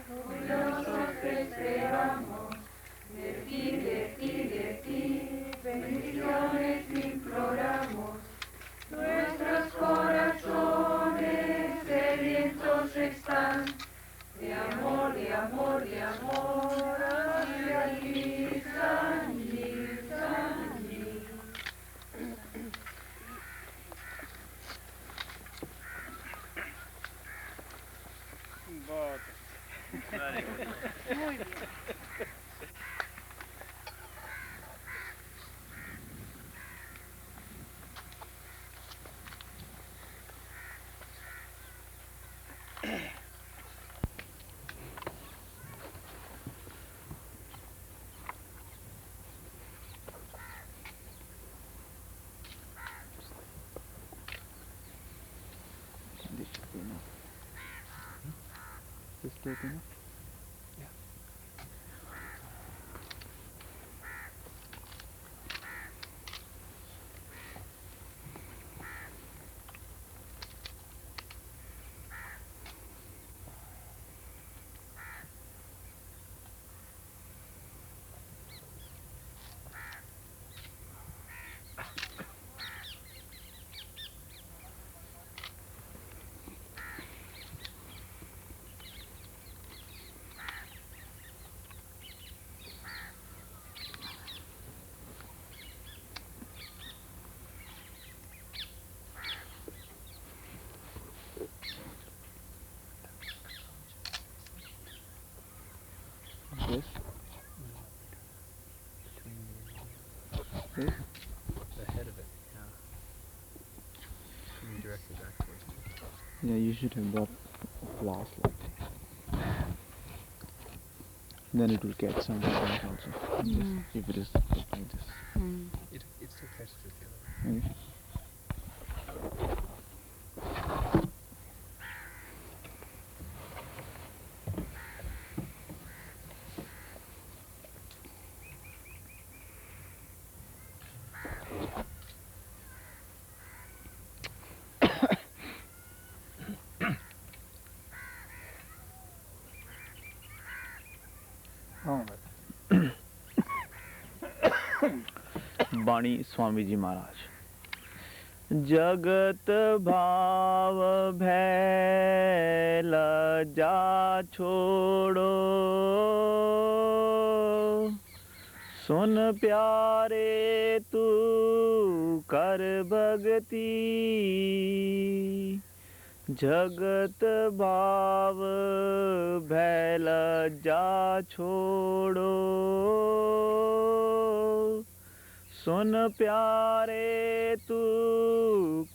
Jubilosos te esperamos, de ti, bendiciones imploramos. Nuestros corazones sedientos están de amor, de amor, de amor hacia ti, Sanji, Sanji. बहुत Muy bien. This should be enough. This tape enough? This? This? The head of it, yeah. Should be directed back towards me. Yeah, you should have brought glass like that. Then it will catch some back also. Just if it is like this. It still catches it the other way. Okay. बाणी स्वामी जी महाराज। जगत भाव भय लज्जा छोड़ो, सुन प्यारे तू कर भगति। जगत भाव भय लज्जा छोड़ो, सुन प्यारे तू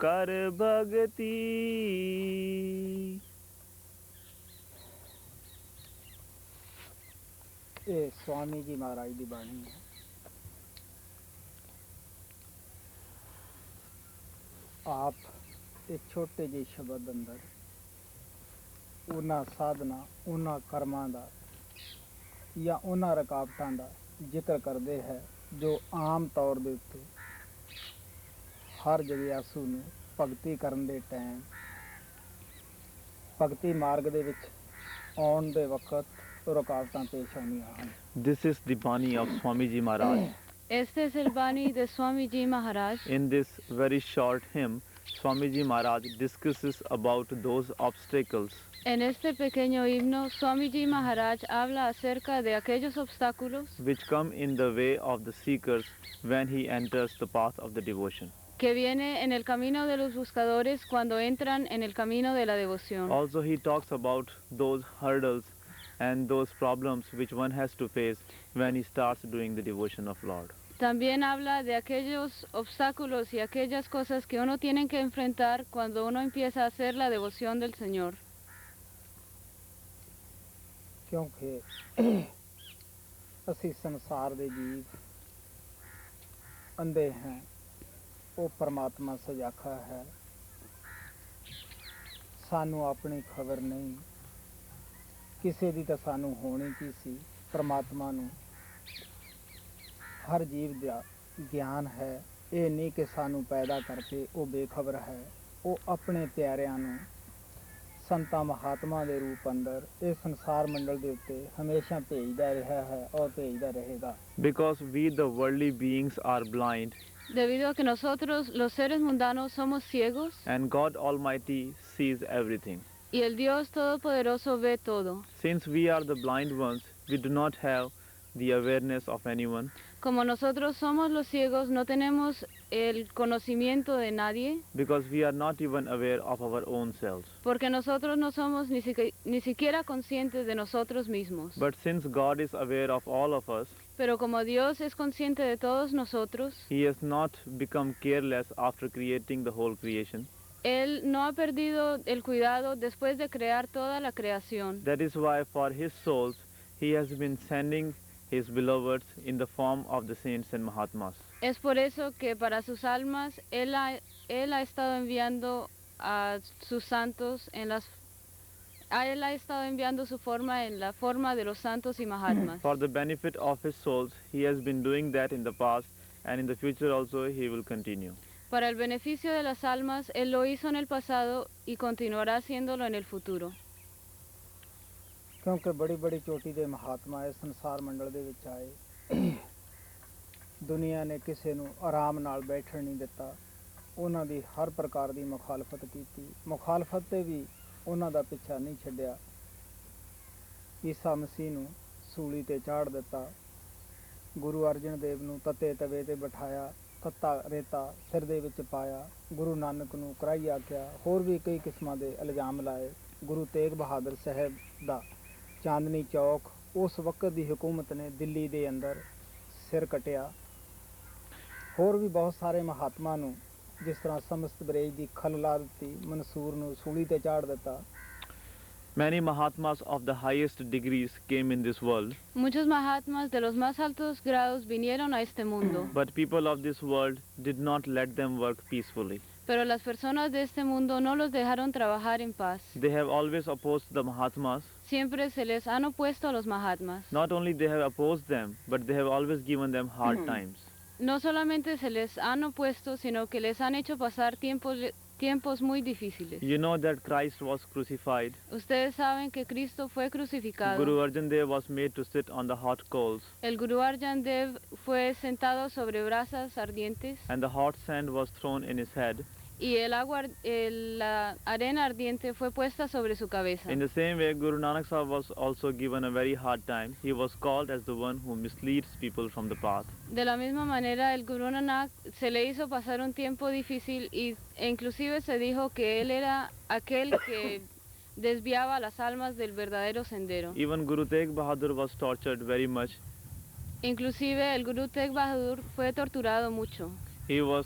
कर भगति। ਇਹ स्वामी जी महाराज ਦੀ ਬਾਣੀ ਹੈ। ਆਪ ਇਹ ਛੋਟੇ ਜਿਹੇ ਸ਼ਬਦ ਅੰਦਰ ਉਹਨਾਂ ਸਾਧਨਾ, ਉਹਨਾਂ ਕਰਮਾਂ ਦਾ ਜਾਂ ਉਹਨਾਂ ਰੁਕਾਵਟਾਂ ਦਾ ਜ਼ਿਕਰ ਕਰਦੇ ਹੈ ਜੋ ਆਮ ਤੌਰ ਦੇ ਉੱਤੇ ਹਰ ਜਗਿਆਸੂ ਨੂੰ ਭਗਤੀ ਕਰਨ ਦੇ ਟਾਈਮ, ਭਗਤੀ ਮਾਰਗ ਦੇ ਵਿੱਚ ਆਉਣ ਦੇ ਵਕਤ रुकावटां पेश आउंदियां हन। This is the Bani of Swami Ji Maharaj. Este es el Bani de Swami Ji Maharaj. In this very short hymn, Swami Ji Maharaj discusses about those obstacles En este pequeño himno, Swami Ji Maharaj habla acerca de aquellos obstáculos which come in the way of the seekers when he enters the path of the devotion. que viene en el camino de los buscadores cuando entran en el camino de la devoción. Also he talks about those hurdles and those problems which one has to face when he starts doing the devotion of Lord. También habla de aquellos obstáculos y aquellas cosas que uno tiene que enfrentar cuando uno empieza a hacer la devoción del Señor. क्योंकि ਅਸੀਂ ਸੰਸਾਰ ਦੇ ਜੀਵ ਅੰਧੇ हैं, ਉਹ परमात्मा सजाखा है। ਸਾਨੂੰ ਆਪਣੀ ਖਬਰ ਨਹੀਂ, ਕਿਸੇ ਦੀ ਤਾਂ ਸਾਨੂੰ ਹੋਣੀ ਕੀ ਸੀ। परमात्मा ਨੂੰ ਹਰ ਜੀਵ ਦਾ ਗਿਆਨ ਹੈ। ਇਹ ਨਹੀਂ ਕਿ ਸਾਨੂੰ ਪੈਦਾ ਕਰਕੇ ਉਹ ਬੇਖਬਰ ਹੈ। ਉਹ ਆਪਣੇ ਪਿਆਰਿਆਂ ਨੂੰ ਸੰਤਾਂ ਮਹਾਤਮਾ ਦੇ ਰੂਪ ਅੰਦਰ ਇਸ ਸੰਸਾਰ ਮੰਡਲ ਦੇ ਉੱਤੇ ਹਮੇਸ਼ਾ ਭੇਜਦਾ ਰਿਹਾ ਹੈ ਔਰ ਭੇਜਦਾ ਰਹੇਗਾ। Because we, the worldly beings, are blind, Debido a que nosotros, los seres mundanos, somos ciegos and God Almighty sees everything. y el Dios Todopoderoso ve todo. Since we are the blind ones, we do not have the awareness of anyone, Como nosotros somos los ciegos, no tenemos el conocimiento de nadie, because we are not even aware of our own selves. porque nosotros no somos ni siquiera conscientes de nosotros mismos. But since God is aware of all of us, Pero como Dios es consciente de todos nosotros, He has not become careless after creating the whole creation. Él no ha perdido el cuidado después de crear toda la creación. That is why for His souls, He has been sending His beloveds in the form of the saints and Mahatmas. Es por eso que para sus almas Él ha estado enviando a sus santos Él ha estado enviando su forma en la forma de los santos y Mahatmas. For the benefit of His souls, He has been doing that in the past, and in the future also He will continue. Para el beneficio de las almas, Él lo hizo en el pasado y continuará haciéndolo en el futuro. ਕਿਉਂਕਿ ਬੜੀ ਬੜੀ ਚੋਟੀ ਦੇ ਮਹਾਤਮਾ ਇਸ ਸੰਸਾਰ ਮੰਡਲ ਦੇ ਵਿੱਚ ਆਏ। ਦੁਨੀਆ ਨੇ ਕਿਸੇ ਨੂੰ ਆਰਾਮ ਨਾਲ ਬੈਠਣ ਨਹੀਂ ਦਿੱਤਾ। ਉਹਨਾਂ ਦੀ ਹਰ ਪ੍ਰਕਾਰ ਦੀ ਮੁਖਾਲਫਤ ਕੀਤੀ। ਮੁਖਾਲਫਤ ਤੇ ਵੀ ਉਹਨਾਂ ਦਾ ਪਿੱਛਾ ਨਹੀਂ ਛੱਡਿਆ। ਈਸਾ ਮਸੀਹ ਨੂੰ ਸੂਲੀ ਤੇ ਚਾੜ ਦਿੱਤਾ। ਗੁਰੂ ਅਰਜਨ ਦੇਵ ਨੂੰ ਤੱਤੇ ਤਵੇ ਤੇ ਬਿਠਾਇਆ। ਤੱਤਾ ਰੇਤਾ ਸਿਰ ਦੇ ਵਿੱਚ ਪਾਇਆ। ਗੁਰੂ ਨਾਨਕ ਨੂੰ ਕਰਾਈ ਆਖਿਆ। ਹੋਰ ਵੀ ਕਈ ਕਿਸਮਾਂ ਦੇ ਇਲਜ਼ਾਮ ਲਾਏ। ਗੁਰੂ ਤੇਗ ਬਹਾਦਰ ਸਾਹਿਬ ਦਾ ਚਾਂਦਨੀ ਚੌਕ ਉਸ ਵਕਤ ਦੀ ਹਕੂਮਤ ਨੇ ਦਿੱਲੀ ਦੇ ਅੰਦਰ ਸਿਰ ਕਟਿਆ। ਹੋਰ ਵੀ ਬਹੁਤ ਸਾਰੇ ਮਹਾਤਮਾ ਨੂੰ ਜਿਸ ਤਰ੍ਹਾਂ ਸਮਸਤ ਬਰੇਜ ਦੀ ਖਲ ਲਾ ਦਿੱਤੀ। ਮਨਸੂਰ ਨੂੰ ਸੂਲੀ ਤੇ ਚਾੜ ਦਿੱਤਾ। Many Mahatmas of the highest degrees came in this world, Muchos Mahatmas de los más altos grados vinieron a este mundo, but people of this world did not let them work peacefully. pero las personas de este mundo no los dejaron trabajar en paz. They have always opposed the Mahatmas. Siempre se les han opuesto a los Mahatmas. Not only they have opposed them, but they have always given them hard times. No solamente se les han opuesto, sino que les han hecho pasar tiempos muy difíciles. You know that Christ was crucified. Ustedes saben que Cristo fue crucificado. Guru Arjan Dev was made to sit on the hot coals, El Guru Arjan Dev fue sentado sobre brasas ardientes and the hot sand was thrown in his head. y la arena ardiente fue puesta sobre su cabeza. In the same way, Guru Nanak Sahib was also given a very hard time. He was called as the one who misleads people from the path. De la misma manera, el Guru Nanak se le hizo pasar un tiempo difícil e inclusive se dijo que él era aquel que desviaba las almas del verdadero sendero. Even Guru Tegh Bahadur was tortured very much. Inclusive el Guru Tegh Bahadur fue torturado mucho. He was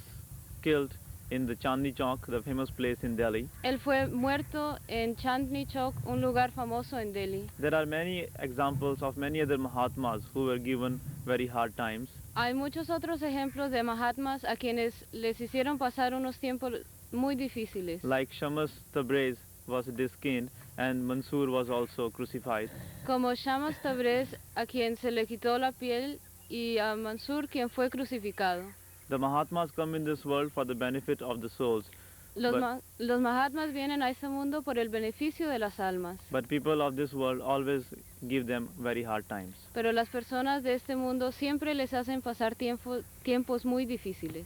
killed in the Chandni Chowk, the famous place in Delhi. Él fue muerto en Chandni Chowk, un lugar famoso en Delhi. There are many examples of many other Mahatmas who were given very hard times. Hay muchos otros ejemplos de Mahatmas a quienes les hicieron pasar unos tiempos muy difíciles. Like Shamas Tabriz was disskinned and Mansur was also crucified. Como Shamas Tabriz, a quien se le quitó la piel, y a Mansur, quien fue crucificado. The Mahatmas come in this world for the benefit of the souls, Los Mahatmas vienen a este mundo por el beneficio de las almas, but people of this world always give them very hard times. pero las personas de este mundo siempre les hacen pasar tiempos muy difíciles.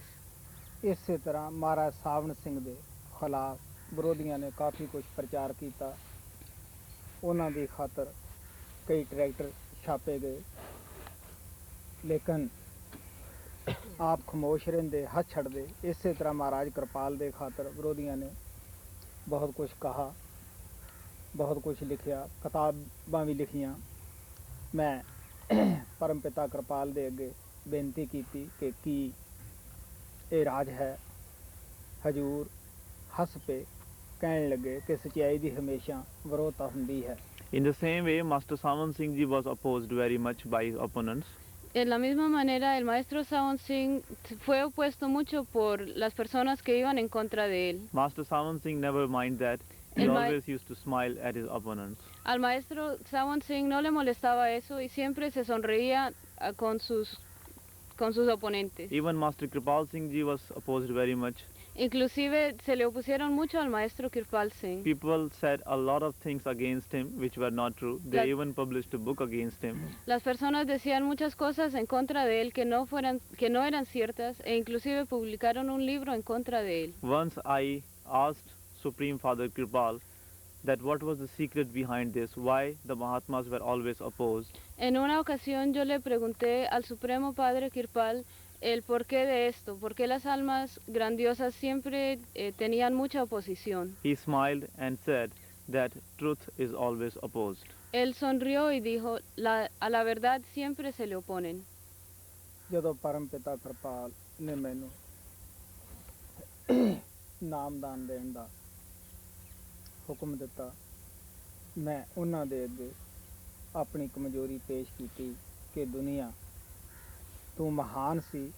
ਇਸੇ ਤਰ੍ਹਾਂ ਮਹਾਰਾਜ ਸਾਵਣ ਸਿੰਘ ਦੇ ਖਿਲਾਫ ਵਿਰੋਧੀਆਂ ਨੇ ਕਾਫੀ ਕੁਝ ਪ੍ਰਚਾਰ ਕੀਤਾ। ਉਹਨਾਂ ਦੀ ਖਾਤਰ ਕਈ ਟਰੈਕਟਰ ਛਾਪੇ ਗਏ, ਲੇਕਿਨ ਆਪ ਖਾਮੋਸ਼ ਰਹਿੰਦੇ, ਹੱਥ ਛੱਡਦੇ। ਇਸੇ ਤਰ੍ਹਾਂ ਮਹਾਰਾਜ ਕਿਰਪਾਲ ਦੇ ਖਾਤਰ ਵਿਰੋਧੀਆਂ ਨੇ ਬਹੁਤ ਕੁਝ ਕਹਾ, ਬਹੁਤ ਕੁਝ ਲਿਖਿਆ, ਕਿਤਾਬਾਂ ਵੀ ਲਿਖੀਆਂ। ਮੈਂ ਪਰਮ ਪਿਤਾ ਕਿਰਪਾਲ ਦੇ ਅੱਗੇ ਬੇਨਤੀ ਕੀਤੀ ਕਿ ਕੀ ਇਹ ਰਾਜ ਹੈ। ਹਜੂਰ ਹੱਸ ਪਏ, ਕਹਿਣ ਲੱਗੇ ਕਿ ਸੱਚਾਈ ਦੀ ਹਮੇਸ਼ਾ ਵਿਰੋਧਤਾ ਹੁੰਦੀ ਹੈ। In the same way, Master Sawan Singh Ji was opposed very much by his opponents. De la misma manera, el maestro Sawan Singh fue opuesto mucho por las personas que iban en contra de él. Master Sawan Singh never mind that. He always used to smile at his opponents. Al maestro Sawan Singh no le molestaba eso y siempre se sonreía con sus oponentes. Even Master Kripal Singh Ji was opposed very much. Inclusive se le opusieron mucho al maestro Kirpal Singh. People said a lot of things against him which were not true. They La- even published a book against him. Las personas decían muchas cosas en contra de él que no eran ciertas e inclusive publicaron un libro en contra de él. Once I asked Supreme Father Kripal that what was the secret behind this, why the Mahatmas were always opposed. En una ocasión yo le pregunté al Supremo Padre Kirpal el porqué de esto, por qué las almas grandiosas siempre tenían mucha oposición. He smiled and said that truth is always opposed. Él sonrió y dijo, a la verdad siempre se le oponen. ਜਦੋਂ ਪਰਮ ਪਿਤਾ ਕਿਰਪਾਲ ਨੇ ਮੈਨੂੰ ਨਾਮਦਾਨ ਦੇਣ ਦਾ ਹੁਕਮ ਦਿੱਤਾ, ਮੈਂ ਉਹਨਾਂ ਦੇ ਅੱਗੇ ਆਪਣੀ ਕਮਜ਼ੋਰੀ ਪੇਸ਼ ਕੀਤੀ ਕਿ ਦੁਨੀਆ ਤੂੰ ਮਹਾਨ ਸੀ,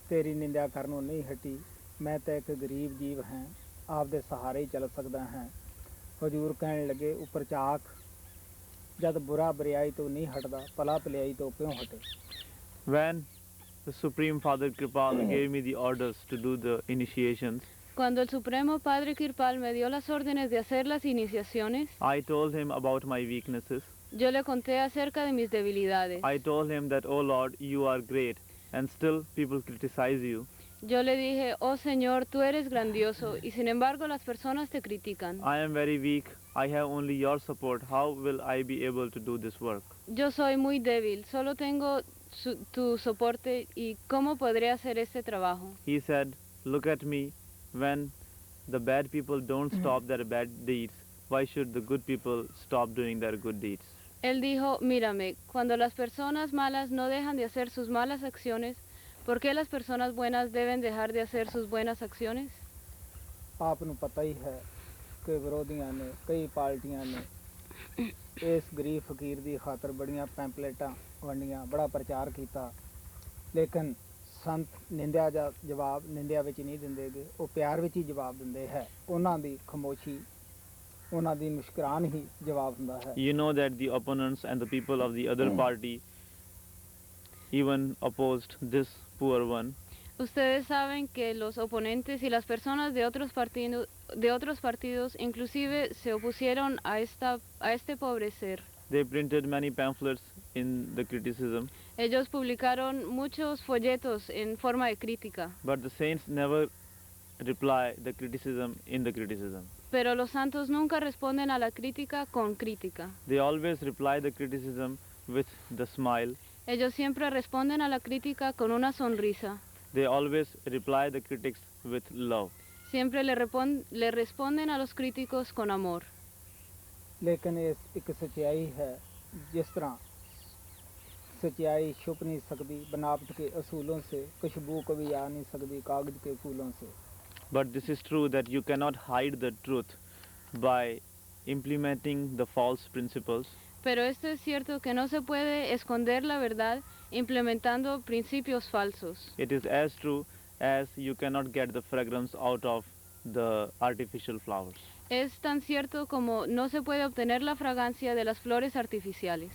ਤੇਰੀ ਨਿੰਦਿਆ ਕਰਨੋਂ ਨਹੀਂ ਹਟੀ, ਮੈਂ ਤਾਂ ਇੱਕ ਗਰੀਬ ਜੀਵ ਹਾਂ, ਆਪਦੇ ਸਹਾਰੇ ਹੀ ਚੱਲ ਸਕਦਾ ਹਾਂ। ਹਜ਼ੂਰ ਕਹਿਣ ਲੱਗੇ, ਉੱਪਰ ਚਾਕ ਜਦ ਬੁਰਾ ਬਰਿਆਈ ਤੋਂ ਨਹੀਂ ਹਟਦਾ, ਭਲਾ ਭਲਾਈ ਤੋਂ ਕਿਉਂ ਹਟੇ। When the Supreme Father Kripal gave me the orders to do the initiations, Cuando el Supremo Padre Kirpal me dio las órdenes de hacer las iniciaciones, I told him about my weaknesses. yo le conté acerca de mis debilidades. I told him that, oh Lord, you are great, and still people criticize you. Yo le dije, oh Señor, tú eres grandioso y sin embargo las personas te critican. I am very weak. I have only your support. How will I be able to do this work? Yo soy muy débil, solo tengo tu soporte y ¿cómo podré hacer este trabajo? He said, look at me. When the bad people don't stop their bad deeds, why should the good people stop doing their good deeds? Él dijo, mírame, cuando las personas malas no dejan de hacer sus malas acciones, ¿por qué las personas buenas deben dejar de hacer sus buenas acciones? ਆਪ ਨੂੰ ਪਤਾ ਹੀ ਹੈ ਕਿ ਵਿਰੋਧੀਆਂ ਨੇ, ਕਈ ਪਾਰਟੀਆਂ ਨੇ ਇਸ ਗਰੀਬ ਫਕੀਰ ਦੀ ਖਾਤਰ ਬੜੀਆਂ ਪੈਂਪਲੇਟਾਂ ਵੰਡੀਆਂ, ਬੜਾ ਪ੍ਰਚਾਰ ਕੀਤਾ, ਲੇਕਿਨ ਸੰਤ ਨਿੰਦਿਆ ਦਾ ਜਵਾਬ ਨਿੰਦਿਆ ਵਿੱਚ ਨਹੀਂ ਦਿੰਦੇ ਗੇ, ਉਹ ਪਿਆਰ ਵਿੱਚ ਹੀ ਜਵਾਬ ਦਿੰਦੇ ਹੈ। ਉਹਨਾਂ ਦੀ ਖਾਮੋਸ਼ੀ, ਉਹਨਾਂ ਦੀ ਮੁਸਕਰਾਨ ਹੀ ਜਵਾਬ ਹੁੰਦਾ ਹੈ। You know that the opponents and the people of the other party even opposed this poor one. Ustedes saben que los oponentes y las personas de otros partidos inclusive se opusieron a este pobre ser. They printed many pamphlets in the criticism, Ellos publicaron muchos folletos en forma de crítica, but the saints never reply the criticism in the criticism. pero los santos nunca responden a la crítica con crítica. They always reply the criticism with the smile. Ellos siempre responden a la crítica con una sonrisa. They always reply the critics with love. Siempre le responden a los críticos con amor. ਲੇਕਿਨ ਇਹ ਇੱਕ ਸੱਚਾਈ ਹੈ, जिस तरह सच्चाई छुप नहीं सकती बनावट के असूलों से, खुशबू कभी आ नहीं सकती कागज के फूलों से। But this is true that you cannot hide the truth by implementing the false principles. Pero esto es cierto que no se puede esconder la verdad implementando principios falsos. It is as true as you cannot get the fragrance out of the artificial flowers. Es tan cierto como no se puede obtener la fragancia de las flores artificiales.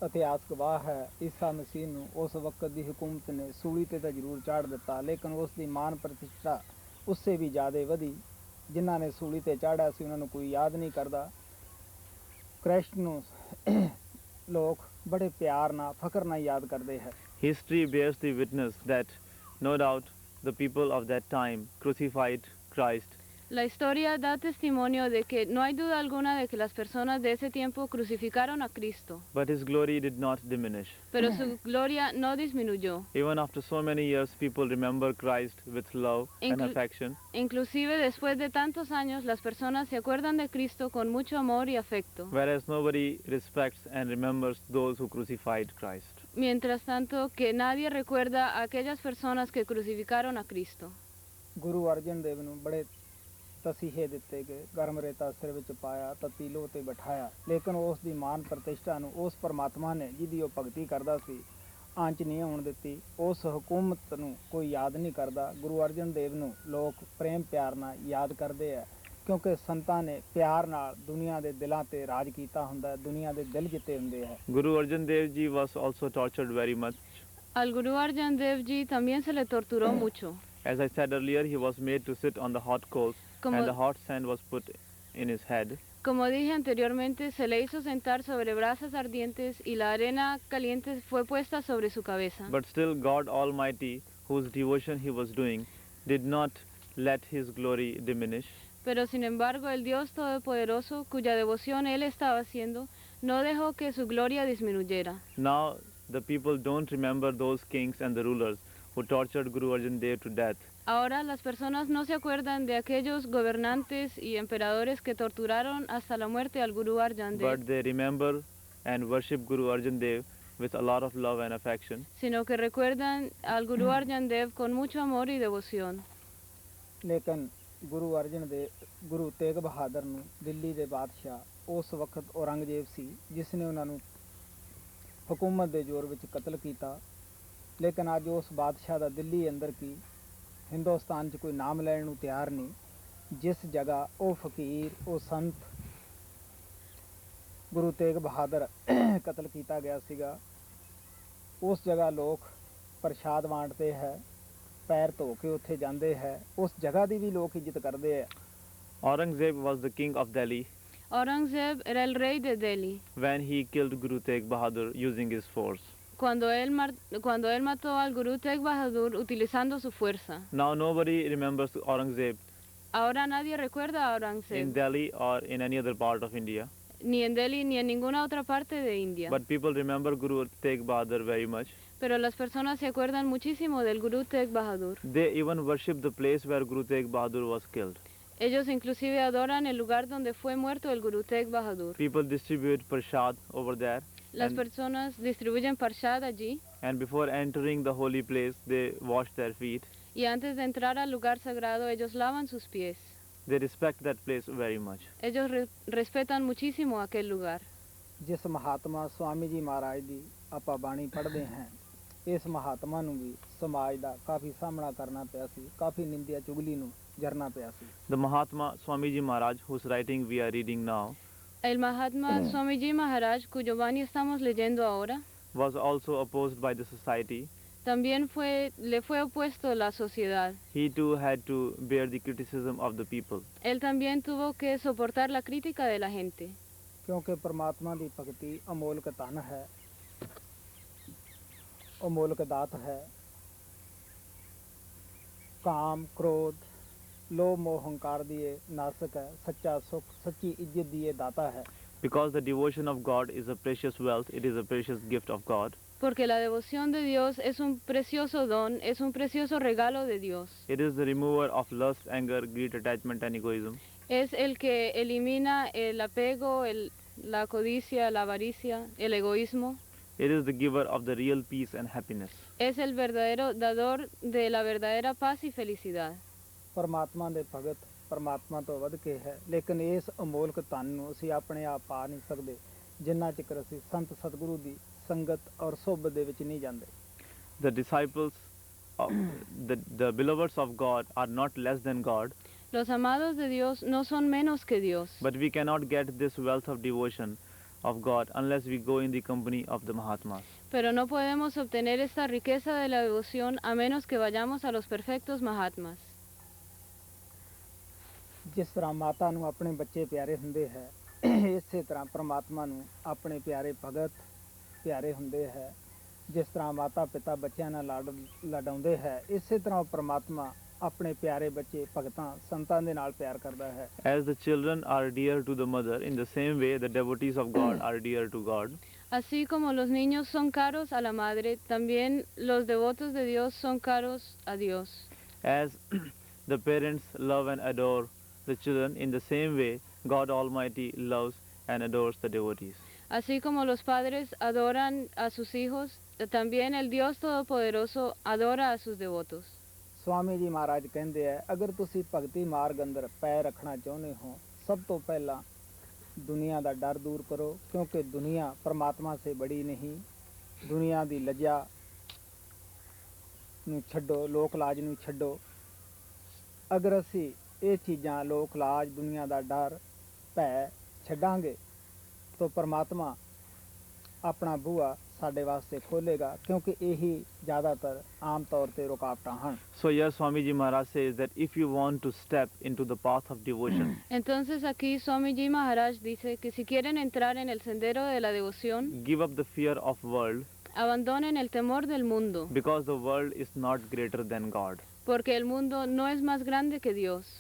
ਇਤਿਹਾਸ ਗਵਾਹ ਹੈ ਈਸਾ ਮਸੀਹ ਨੂੰ ਉਸ ਵਕਤ ਦੀ ਹਕੂਮਤ ਨੇ ਸੂਲੀ ਤੇ ਤਾਂ ਜ਼ਰੂਰ ਚਾੜ ਦਿੱਤਾ, ਲੇਕਿਨ ਉਸ ਦੀ ਮਾਨ ਪ੍ਰਤਿਸ਼ਠਾ ਉਸਸੇ ਵੀ ਜ਼ਿਆਦਾ ਵਧੀ। ਜਿਨ੍ਹਾਂ ਨੇ ਸੂਲੀ ਤੇ ਚਾੜਿਆ ਸੀ ਉਹਨਾਂ ਨੂੰ ਕੋਈ ਯਾਦ ਨਹੀਂ ਕਰਦਾ। ਕ੍ਰਿਸਟ ਨੂੰ ਲੋਕ ਬੜੇ ਪਿਆਰ ਨਾਲ ਫਖਰ ਨਾਲ ਯਾਦ ਕਰਦੇ ਹੈ। History bears the witness that no doubt the people of that time crucified Christ. La historia da testimonio de que no hay duda alguna de que las personas de ese tiempo crucificaron a Cristo, But his glory did not diminish. pero su gloria no disminuyó. Even after so many years, people remember Christ with love and Inclu- affection. Inclusive después de tantos años, las personas se acuerdan de Cristo con mucho amor y afecto. Whereas nobody respects and remembers those who crucified Christ. Mientras tanto, que nadie recuerda a aquellas personas que crucificaron a Cristo. Guru ਅਰਜਨ ਦੇਵ ਨੂੰ ਬੜੇ ਤਸੀਹੇ ਦਿੱਤੇ ਗਏ, ਗਰਮ ਰੇਤਾ ਸਿਰ ਵਿੱਚ ਪਾਇਆ, ਤਤੀ ਲੋਹ ਤੇ ਬਿਠਾਇਆ, ਲੇਕਿਨ ਉਸ ਦੀ ਮਾਨ ਪ੍ਰਤਿਸ਼ਠਾ ਨੂੰ ਉਸ ਪਰਮਾਤਮਾ ਨੇ ਜਿਹਦੀ ਉਹ ਭਗਤੀ ਕਰਦਾ ਸੀ ਆਂਚ ਨਹੀਂ ਹੋਣ ਦਿੱਤੀ। ਉਸ ਹਕੂਮਤ ਨੂੰ ਕੋਈ ਯਾਦ ਨਹੀਂ ਕਰਦਾ। ਗੁਰੂ ਅਰਜਨ ਦੇਵ ਨੂੰ ਲੋਕ ਪ੍ਰੇਮ ਪਿਆਰ ਨਾਲ ਯਾਦ ਕਰਦੇ ਆ, ਕਿਉਂਕਿ ਸੰਤਾਂ ਨੇ ਪਿਆਰ ਨਾਲ ਦੁਨੀਆ ਦੇ ਦਿਲਾਂ ਤੇ ਰਾਜ ਕੀਤਾ ਹੁੰਦਾ, ਦੁਨੀਆ ਦੇ ਦਿਲ ਜਿੱਤੇ ਹੁੰਦੇ ਹੈ। Guru Arjan Dev Ji was also tortured very much. Al Guru Arjan Dev Ji también se le torturó mucho. As I said earlier, he was made to sit on the hot coals, Como- and the hot sand was put in his head. Como dije anteriormente, se le hizo sentar sobre brasas ardientes y la arena caliente fue puesta sobre su cabeza. But still, God Almighty, whose devotion he was doing, did not let his glory diminish. Pero sin embargo, el Dios Todopoderoso, cuya devoción él estaba haciendo, no dejó que su gloria disminuyera. Now, the people don't remember those kings and the rulers who tortured Guru Arjan Dev to death. Ahora las personas no se acuerdan de aquellos gobernantes y emperadores que torturaron hasta la muerte al Guru Arjan Dev, But they remember and worship Guru Arjan Dev with a lot of love and affection. sino que recuerdan al Guru Arjan Dev con mucho amor y devoción. ਲੇਕਿਨ ਗੁਰੂ ਤੇਗ ਬਹਾਦਰ ਨੂੰ ਦਿੱਲੀ ਦੇ ਬਾਦਸ਼ਾਹ ਉਸ ਵਕਤ ਔਰੰਗਜ਼ੇਬ ਸੀ ਜਿਸ ਨੇ ਉਹਨਾਂ ਨੂੰ ਹਕੂਮਤ ਦੇ ਜ਼ੋਰ ਵਿੱਚ ਕਤਲ ਕੀਤਾ। ਲੇਕਿਨ ਅੱਜ ਉਸ ਬਾਦਸ਼ਾਹ ਦਾ ਦਿੱਲੀ ਅੰਦਰ ਕੀ ਹਿੰਦੁਸਤਾਨ 'ਚ ਕੋਈ ਨਾਮ ਲੈਣ ਨੂੰ ਤਿਆਰ ਨਹੀਂ। ਜਿਸ ਜਗ੍ਹਾ ਉਹ ਫਕੀਰ ਉਹ ਸੰਤ ਗੁਰੂ ਤੇਗ ਬਹਾਦਰ ਕਤਲ ਕੀਤਾ ਗਿਆ ਸੀਗਾ, ਉਸ ਜਗ੍ਹਾ ਲੋਕ ਪ੍ਰਸ਼ਾਦ ਵੰਡਦੇ ਹੈ, ਪੈਰ ਧੋ ਕੇ ਉੱਥੇ ਜਾਂਦੇ ਹੈ, ਉਸ ਜਗ੍ਹਾ ਦੀ ਵੀ ਲੋਕ ਇੱਜ਼ਤ ਕਰਦੇ ਹੈ। Aurangzeb was the king of Delhi Aurangzeb era el rey de Delhi. when he killed Guru Tegh Bahadur using his force. Cuando él mató al Guru Tegh Bahadur utilizando su fuerza. Now nobody remembers Aurangzeb Ahora nadie recuerda a in Aurangzeb, Delhi or in any other part of India. ni en Delhi ni en ninguna otra parte de India. But people remember Guru Tegh Bahadur very much. Pero las personas se acuerdan muchísimo del Guru Tegh Bahadur. They even worship the place where Guru Tegh Bahadur was killed. Ellos inclusive adoran el lugar donde fue muerto el Guru Tegh Bahadur. People distribute prasad over there. Las And- personas distribuyen parshad allí And before entering the holy place, they wash their feet. y antes de entrar al lugar sagrado ellos lavan sus pies. They respect that place very much. Ellos respetan muchísimo aquel lugar. ਜਿਸ ਮਹਾਤਮਾ ਸਵਾਮੀ ਜੀ ਮਹਾਰਾਜ ਦੀ ਆਪਾਂ ਬਾਣੀ ਪੜ੍ਹਦੇ ਹਾਂ, ਇਸ ਮਹਾਤਮਾ ਨੂੰ ਵੀ ਸਮਾਜ ਦਾ ਕਾਫੀ ਸਾਹਮਣਾ ਕਰਨਾ ਪਿਆ ਸੀ, ਕਾਫੀ ਨਿੰਦਿਆ ਚੁਗਲੀ ਨੂੰ ਜਰਨਾ ਪਿਆ ਸੀ। The Mahatma Swamiji Maharaj, whose writing we are reading now, El Mahatma Swamiji Maharaj, cuyo Vani estamos leyendo ahora, was also opposed by the society. también le fue opuesto la sociedad. He too had to bear the criticism of the people. Él también tuvo que soportar la crítica de la gente. ਕਿਉਂਕਿ ਪਰਮਾਤਮਾ ਦੀ ਭਗਤੀ ਅਮੋਲਕ ਧਨ ਹੈ, ਅਮੋਲਕ ਦਾਤ ਹੈ। ਕਾਮ ਕ੍ਰੋਧ ਲੋਭ ਮੋਹ ਹੰਕਾਰ ਦੀ ਇਹ ਨਾਸਕ ਹੈ, ਸੱਚਾ ਸੁਖ ਸੱਚੀ ਇੱਜ਼ਤ ਦੀ ਇਹ ਦਾਤਾ ਹੈ। Because the devotion of God is a precious wealth, it is a precious gift of God. Porque la devoción de Dios es un precioso don, es un precioso regalo de Dios. It is the remover of lust, anger, greed, attachment, and egoism. Es el que elimina el apego, la codicia, la avaricia, el egoísmo. It is the giver of the real peace and happiness. Es el verdadero dador de la verdadera paz y felicidad. ਪਰਮਾਤਮਾ ਦੇ ਭਗਤ ਪਰਮਾਤਮਾ ਤੋਂ ਵੱਧ ਕੇ ਹੈ, ਲੇਕਿਨ ਇਸ ਅਮੋਲਕ ਧਨ ਨੂੰ ਅਸੀਂ ਆਪਣੇ ਆਪ ਪਾ ਨਹੀਂ ਸਕਦੇ ਜਿੰਨਾ ਚਿਰ ਅਸੀਂ ਸੰਤ ਸਤਿਗੁਰੂ ਦੀ ਸੰਗਤ ਔਰ ਸੁਹਬਤ ਦੇ ਵਿੱਚ ਨਹੀਂ ਜਾਂਦੇ। The disciples, of, the beloveds of God are not less than God, Los amados de Dios no son menos que Dios. but we cannot get this wealth of devotion of God unless we go in the company of the Mahatmas. Pero no podemos obtener esta riqueza de la devoción a menos que vayamos a los perfectos Mahatmas. ਜਿਸ ਤਰ੍ਹਾਂ ਮਾਤਾ ਨੂੰ ਆਪਣੇ ਬੱਚੇ ਪਿਆਰੇ ਹੁੰਦੇ ਹੈ, ਇਸੇ ਤਰ੍ਹਾਂ ਪਰਮਾਤਮਾ ਨੂੰ ਆਪਣੇ ਪਿਆਰੇ ਭਗਤ ਪਿਆਰੇ ਹੁੰਦੇ ਹੈ। ਜਿਸ ਤਰ੍ਹਾਂ ਮਾਤਾ ਪਿਤਾ ਬੱਚਿਆਂ ਨਾਲ ਲਾਡਾਉਂਦੇ ਹੈ, ਇਸੇ ਤਰ੍ਹਾਂ ਉਹ ਪਰਮਾਤਮਾ ਆਪਣੇ ਪਿਆਰੇ ਬੱਚੇ ਭਗਤਾਂ ਸੰਤਾਂ ਦੇ ਨਾਲ ਪਿਆਰ ਕਰਦਾ ਹੈ। As the children are dear to the mother, in the same way the devotees of God are dear to God. Así como los niños son caros a la madre, también los devotos de Dios son caros a Dios. As the parents love and adore the children, in the same way God Almighty loves and adores the devotees. Así como los padres adoran a sus hijos, también el Dios Todopoderoso adora a sus devotos. Swami ਜੀ ਮਹਾਰਾਜ ਕਹਿੰਦੇ ਹੈ, ਅਗਰ ਤੁਸੀਂ ਭਗਤੀ ਮਾਰਗ ਅੰਦਰ ਪੈਰ ਰੱਖਣਾ ਚਾਹੁੰਦੇ ਹੋ, ਸਭ ਤੋਂ ਪਹਿਲਾਂ ਦੁਨੀਆ ਦਾ ਡਰ ਦੂਰ ਕਰੋ, ਕਿਉਂਕਿ ਦੁਨੀਆ ਪਰਮਾਤਮਾ ਸੇ ਬੜੀ ਨਹੀਂ। ਦੁਨੀਆ ਦੀ ਲੱਜਾ ਨੂੰ ਛੱਡੋ, ਲੋਕ ਲਾਜ ਨੂੰ ਛੱਡੋ। ਅਗਰ ਅਸੀਂ ਇਹ ਚੀਜ਼ਾਂ ਲੋਕ ਲਾਜ ਦੁਨੀਆ ਦਾ ਡਰ ਭੈ ਛੱਡਾਂਗੇ ਤਾਂ ਪਰਮਾਤਮਾ ਆਪਣਾ ਬੂਹਾ ਸਾਡੇ ਵਾਸਤੇ ਖੋਲੇਗਾ, ਕਿਉਂਕਿ ਇਹੀ ਜ਼ਿਆਦਾਤਰ ਆਮ ਤੌਰ ਤੇ ਰੁਕਾਵਟਾਂ ਹਨ। So here Swamiji Maharaj says that if you want to step into the path of devotion, Entonces aquí Swamiji Maharaj dice que si quieren entrar en el sendero de la devoción, give up the fear of world, abandonen el temor del mundo, because the world is not greater than God. porque el mundo no es más grande que Dios.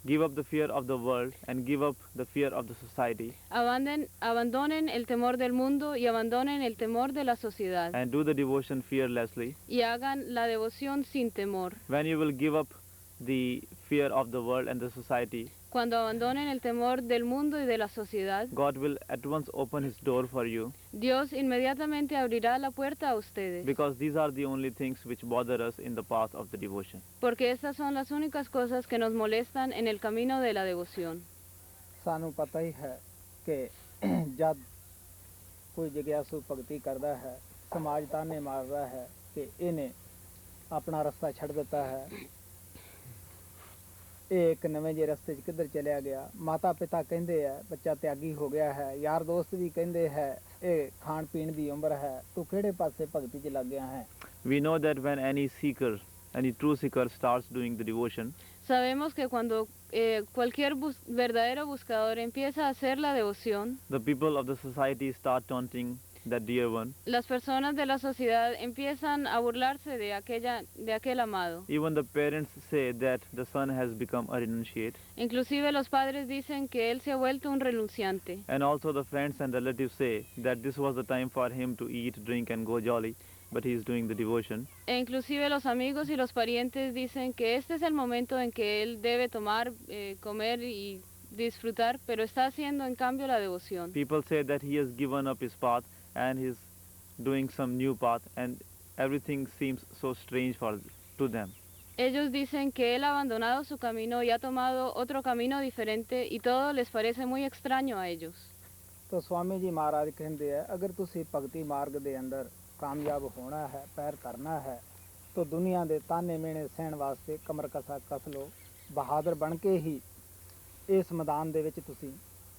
Give up the fear of the world and give up the fear of the society, Abandonen el temor del mundo y abandonen el temor de la sociedad and do the devotion fearlessly. y hagan la devoción sin temor. When you will give up the fear of the world and the society, Cuando abandonen el temor del mundo y de la sociedad, God will at once open his door for you, Dios inmediatamente abrirá la puerta a ustedes, because these are the only things which bother us in the path of the devotion. porque estas son las únicas cosas que nos molestan en el camino de la devoción. ਸਾਨੂੰ ਪਤਾ ਹੀ ਹੈ ਕਿ ਜਦ ਕੋਈ ਜਿਗਿਆਸੂ ਭਗਤੀ ਕਰਦਾ ਹੈ, ਸਮਾਜ ਤਾਨੇ ਮਾਰਦਾ ਹੈ ਕਿ ਇਹਨੇ ਆਪਣਾ ਰਸਤਾ ਛੱਡ ਦਿੱਤਾ ਹੈ, ਇਹ ਇੱਕ ਨਵੇਂ ਜਿਹੇ ਰਸਤੇ 'ਚ ਕਿੱਧਰ ਚਲਿਆ ਗਿਆ। ਮਾਤਾ ਪਿਤਾ ਕਹਿੰਦੇ ਆ ਬੱਚਾ ਤਿਆਗੀ ਹੋ ਗਿਆ ਹੈ, ਯਾਰ ਦੋਸਤ ਵੀ ਕਹਿੰਦੇ ਹੈ ਇਹ ਖਾਣ ਪੀਣ ਦੀ ਉਮਰ ਹੈ, ਤੂੰ ਕਿਹੜੇ ਪਾਸੇ ਭਗਤੀ 'ਚ ਲੱਗ ਗਿਆ ਹੈ। We know that when any seeker, any true seeker starts doing the devotion, Sabemos que cuando cualquier verdadero buscador empieza a hacer la devoción, the people of the society start taunting that dear one. las personas de la sociedad empiezan a burlarse de aquel amado. Even the parents say that the son has become a renunciate, Inclusive los padres dicen que él se ha vuelto un renunciante. and also the friends and relatives say that this was the time for him to eat, drink and go jolly, but he is doing the devotion. E inclusive los amigos y los parientes dicen que este es el momento en que él debe tomar, comer y disfrutar, pero está haciendo en cambio la devoción. People say that he has given up his path and he's doing some new path, and everything seems so strange to them. Ellos dicen que él ha abandonado su camino y ha tomado otro camino diferente y todo les parece muy extraño a ellos. तो स्वामी जी महाराज कहते हैं अगर तुसी भगती मार्ग दे अंदर कामयाब होना है, पैर करना है, तो दुनिया दे ताने मेने सहन वास्ते कमर कसा कस लो, बहादुर बन के ही इस मैदान दे विच तुसी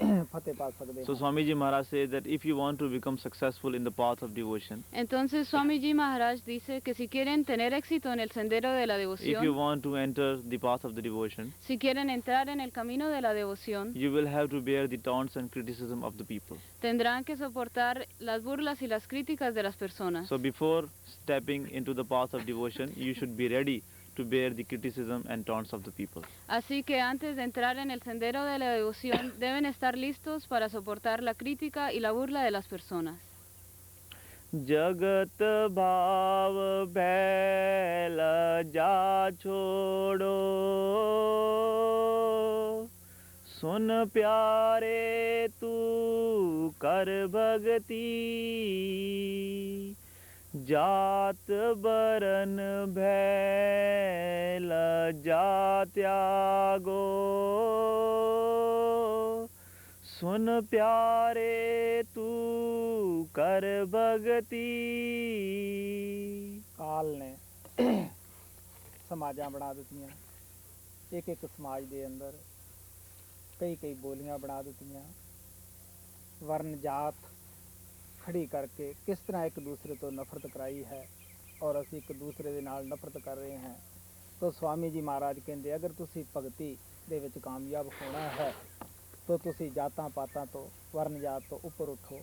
फतेह पा सकदे So हो। Swamiji Maharaj says that if you want to become successful in the path of devotion, Entonces Swamiji Maharaj dice que si quieren tener éxito en el sendero de la if you devoción, want to enter the path of the devotion, si quieren entrar en el camino de la devoción, you will have to bear the taunts and criticism of the people. tendrán que soportar las burlas y las críticas de las personas. So before stepping into the path of devotion, you should be ready to bear the criticism and taunts of the people. Así que antes de entrar en el sendero de la devoción deben estar listos para soportar la crítica y la burla de las personas. जगत भाव बैल जा छोड़ो, सुन प्यारे तू कर भगती, जात बरन भैल जा त्यागो, सुन प्यारे तू कर भगती। काल ने समाजां बना दित्तियां, एक एक समाज दे अंदर कई कई बोलियां बना दित्तियां, वर्ण जात खड़ी करके किस तरह एक दूसरे तो नफरत कराई है और असी एक दूसरे दे नाल नफरत कर रहे हैं। तो स्वामी जी महाराज कहते अगर तुसी भगती दे विच कामयाब होना है तो तुसी जातां पातां तो वर्ण जात तो ऊपर उठो,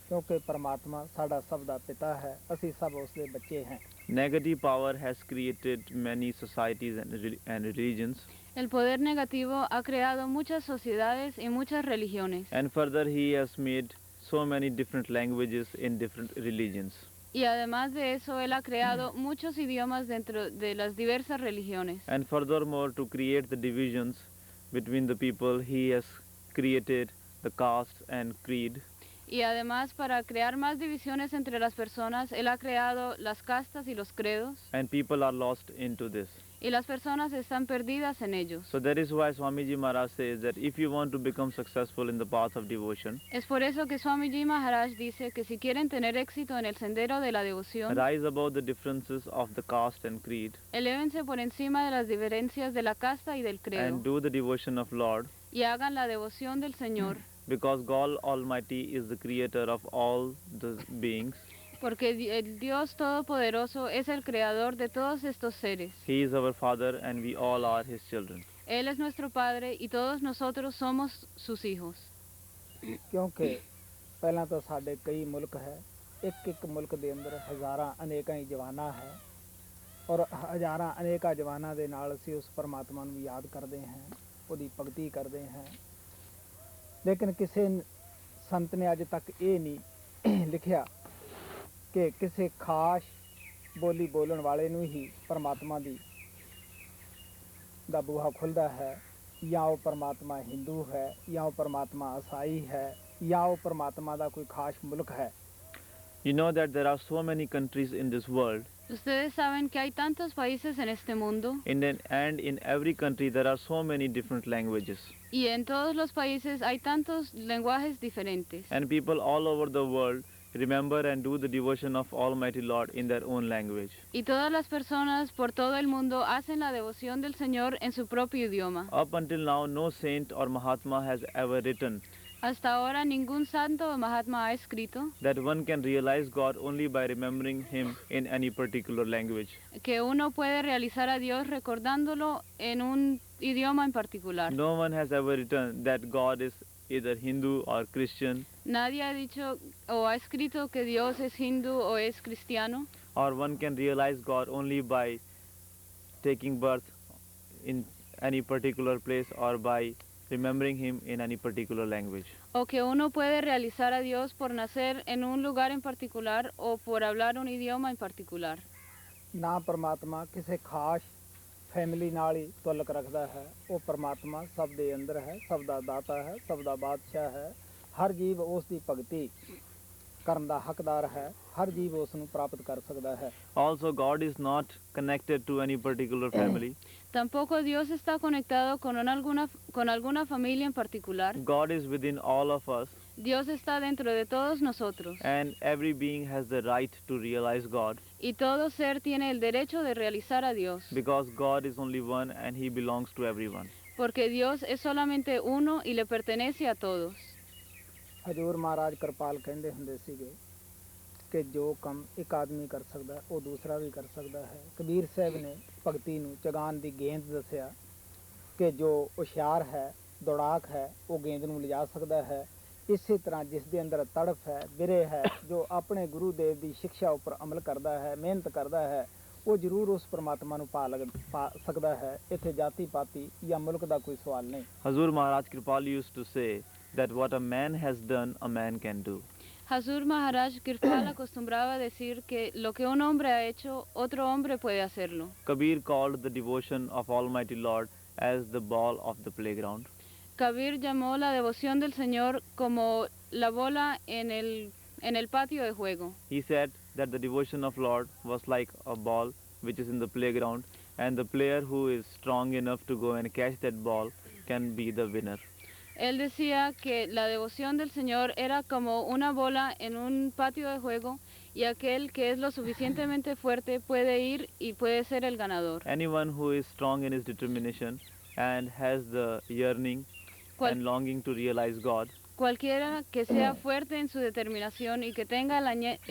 क्योंकि परमात्मा साडा सब दा पिता है, असी सब उसदे बच्चे हैं। Negative power has created many societies and religions, El poder negativo ha creado muchas sociedades y muchas religiones. and further he has made so many different languages in different religions. Y además de eso, él ha creado muchos idiomas dentro de las diversas religiones. And furthermore, to create the divisions between the people, he has created the caste and creed. Y además, para crear más divisiones entre las personas, él ha creado las castas y los credos. And people are lost into this. Y las personas están perdidas en ellos. So that is why Swamiji Maharaj says that if you want to become successful in the path of devotion, Es por eso que Swamiji Maharaj dice que si quieren tener éxito en el sendero de la devoción, rise above the differences of the caste and creed, elévense por encima de las diferencias de la casta y del credo and do the devotion of Lord, y hagan la devoción del Señor, because God Almighty is the creator of all the beings, porque el Dios Todopoderoso es el creador de todos estos seres. He is our Father and we all are His children. Él es nuestro Padre y todos nosotros somos sus hijos. ਕਿਉਂਕਿ ਪਹਿਲਾਂ ਤਾਂ ਸਾਡੇ ਕਈ ਮੁਲਕ ਹੈ, ਇੱਕ ਮੁਲਕ ਦੇ ਅੰਦਰ ਹਜ਼ਾਰਾਂ ਅਨੇਕਾਂ ਹੀ ਜਵਾਨਾਂ ਹੈ, ਔਰ ਹਜ਼ਾਰਾਂ ਅਨੇਕਾਂ ਜਵਾਨਾਂ ਦੇ ਨਾਲ ਅਸੀਂ ਉਸ ਪਰਮਾਤਮਾ ਨੂੰ ਯਾਦ ਕਰਦੇ ਹਾਂ, ਉਹਦੀ ਭਗਤੀ ਕਰਦੇ ਹਾਂ। ਲੇਕਿਨ ਕਿਸੇ ਸੰਤ ਨੇ ਅੱਜ ਤੱਕ ਇਹ ਨਹੀਂ ਲਿਖਿਆ ਕਿ ਕਿਸੇ ਖਾਸ ਬੋਲੀ ਬੋਲਣ ਵਾਲੇ ਨੂੰ ਹੀ ਪਰਮਾਤਮਾ ਦਾ ਬੂਹਾ ਖੁੱਲ੍ਹਦਾ ਹੈ, ਜਾਂ ਉਹ ਪਰਮਾਤਮਾ ਹਿੰਦੂ ਹੈ, ਜਾਂ ਉਹ ਪਰਮਾਤਮਾ ਈਸਾਈ ਹੈ, ਜਾਂ ਉਹ ਪਰਮਾਤਮਾ ਦਾ ਕੋਈ ਖਾਸ ਮੁਲਕ ਹੈ। You know that there are so many countries in this world, Ustedes saben que hay tantos países en este mundo and in every country there are so many different languages. y en todos los países hay tantos lenguajes diferentes. And people all over the world remember and do the devotion of Almighty Lord in their own language. Y todas las personas por todo el mundo hacen la devoción del Señor en su propio idioma. Up until now, no saint or Mahatma has ever written Hasta ahora ningún santo o Mahatma ha escrito that one can realize God only by remembering Him in any particular language. que uno puede realizar a Dios recordándolo en un idioma en particular. No one has ever written that God is either Hindu or Christian, Nadie ha dicho o ha escrito que Dios es hindú o es cristiano, or one can realize God only by taking birth in any particular place or by remembering Him in any particular language. o que uno puede realizar a Dios por nacer en un lugar en particular o por hablar un idioma en particular. ਨਾ ਪਰਮਾਤਮਾ ਕਿਸੇ ਖਾਸ ਫੈਮਿਲੀ ਨਾਲ ਹੀ ਤੁਲਕ ਰੱਖਦਾ ਹੈ। ਉਹ ਪਰਮਾਤਮਾ ਸਭ ਦੇ ਅੰਦਰ ਹੈ, ਸਭ ਦਾ ਦਾਤਾ ਹੈ, ਸਭ ਦਾ ਬਾਦਸ਼ਾਹ ਹੈ। ਹਰ ਜੀਵ ਉਸ ਦੀ ਭਗਤੀ ਕਰਨ ਦਾ ਹੱਕਦਾਰ ਹੈ, ਹਰ ਜੀਵ ਉਸ ਨੂੰ ਪ੍ਰਾਪਤ ਕਰ ਸਕਦਾ ਹੈ। Also, God is not connected to any particular family. Tampoco Dios está conectado con alguna familia en particular. God is within all of us, Dios está dentro de todos nosotros and every being has the right to realize God, y todo ser tiene el derecho de realizar a Dios, because God is only one and He belongs to everyone. porque Dios es solamente uno y le pertenece a todos. ਹਜ਼ੂਰ ਮਹਾਰਾਜ ਕਿਰਪਾਲ ਕਹਿੰਦੇ ਹੁੰਦੇ ਸੀਗੇ ਕਿ ਜੋ ਕੰਮ ਇੱਕ ਆਦਮੀ ਕਰ ਸਕਦਾ ਉਹ ਦੂਸਰਾ ਵੀ ਕਰ ਸਕਦਾ ਹੈ। ਕਬੀਰ ਸਾਹਿਬ ਨੇ ਭਗਤੀ ਨੂੰ ਚਗਾਨ ਦੀ ਗੇਂਦ ਦੱਸਿਆ ਕਿ ਜੋ ਹੁਸ਼ਿਆਰ ਹੈ, ਦੌੜਾਕ ਹੈ, ਉਹ ਗੇਂਦ ਨੂੰ ਲਿਜਾ ਸਕਦਾ ਹੈ। ਇਸੇ ਤਰ੍ਹਾਂ ਜਿਸ ਦੇ ਅੰਦਰ ਤੜਫ ਹੈ, ਬਿਰੇ ਹੈ, ਜੋ ਆਪਣੇ ਗੁਰੂ ਦੇਵ ਦੀ ਸਿੱਖਿਆ ਉੱਪਰ ਅਮਲ ਕਰਦਾ ਹੈ, ਮਿਹਨਤ ਕਰਦਾ ਹੈ, ਉਹ ਜ਼ਰੂਰ ਉਸ ਪਰਮਾਤਮਾ ਨੂੰ ਪਾ ਸਕਦਾ ਹੈ। ਇੱਥੇ ਜਾਤੀ ਪਾਤੀ ਜਾਂ ਮੁਲਕ ਦਾ ਕੋਈ ਸਵਾਲ ਨਹੀਂ। Hazur Maharaj Kripal used to say that what a man has done, a man can do. Hazur Maharaj Kirpal acostumbraba a decir que lo que un hombre ha hecho, otro hombre puede hacerlo. Kabir called the devotion of Almighty Lord as the ball of the playground. Kabir llamó la devoción del Señor como la bola en el patio de juego. He said that the devotion of Lord was like a ball which is in the playground, and the player who is strong enough to go and catch that ball can be the winner. Él decía que la devoción del Señor era como una bola en un patio de juego y aquel que es lo suficientemente fuerte puede ir y puede ser el ganador. Anyone who is strong in his determination and has the yearning and longing to realize God Cualquiera que sea fuerte en su determinación y que tenga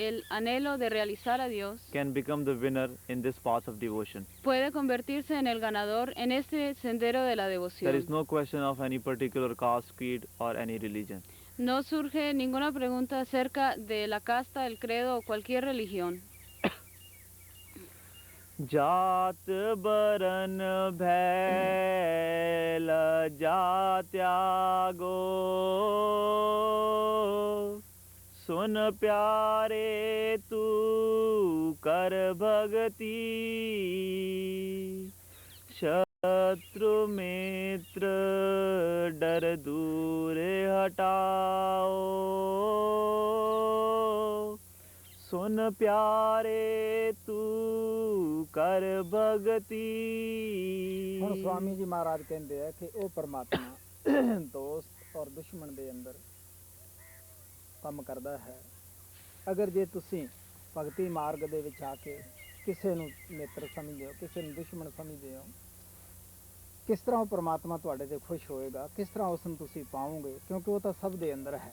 el anhelo de realizar a Dios can become the winner in this path of devotion. puede convertirse en el ganador en este sendero de la There devoción. is no question of any particular caste, creed or any religion. No surge ninguna pregunta acerca de la casta, el credo o cualquier religión. जात बरन भैल जा त्यागो सुन प्यारे तू कर भगती शत्रु मित्र डर दूर हटाओ सुन प्यारे तू कर भगती। ਹੁਣ ਸਵਾਮੀ ਜੀ ਮਹਾਰਾਜ ਕਹਿੰਦੇ ਆ ਕਿ ਉਹ ਪਰਮਾਤਮਾ ਦੋਸਤ ਔਰ ਦੁਸ਼ਮਣ ਦੇ ਅੰਦਰ ਕੰਮ ਕਰਦਾ ਹੈ। ਅਗਰ ਜੇ ਤੁਸੀਂ ਭਗਤੀ ਮਾਰਗ ਦੇ ਵਿੱਚ ਆ ਕੇ ਕਿਸੇ ਨੂੰ ਮਿੱਤਰ ਸਮਝਦੇ ਹੋ, ਕਿਸੇ ਨੂੰ ਦੁਸ਼ਮਣ ਸਮਝਦੇ ਹੋ, ਕਿਸ ਤਰ੍ਹਾਂ ਉਹ ਪਰਮਾਤਮਾ ਤੁਹਾਡੇ ਤੇ ਖੁਸ਼ ਹੋਏਗਾ, ਕਿਸ ਤਰ੍ਹਾਂ ਉਸ ਨੂੰ ਤੁਸੀਂ ਪਾਓਗੇ, ਕਿਉਂਕਿ ਉਹ ਤਾਂ ਸਭ ਦੇ ਅੰਦਰ ਹੈ।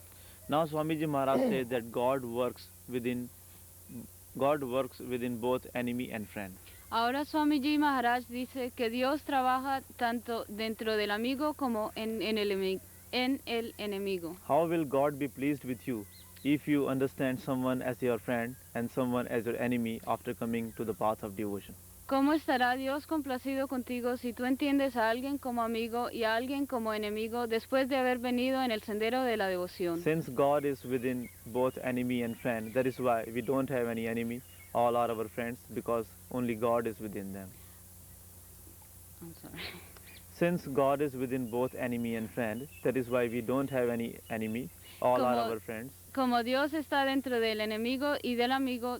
Now Swamiji Maharaj says that God works within God works within both enemy and friend. Ahora Swamiji Maharaj dice que Dios trabaja tanto dentro del amigo como en el enemigo. How will God be pleased with you if you understand someone as your friend and someone as your enemy after coming to the path of devotion? ¿Cómo estará Dios complacido contigo si tú entiendes a alguien como amigo y a alguien como enemigo después de haber venido en el sendero de la devoción? Since God is within both enemy and friend, that is why we don't have any enemy. All are our friends because only God is within them. I'm sorry. Since God is within both enemy and friend, that is why we don't have any enemy. All are Como- our friends. Como Dios está dentro del enemigo y del amigo,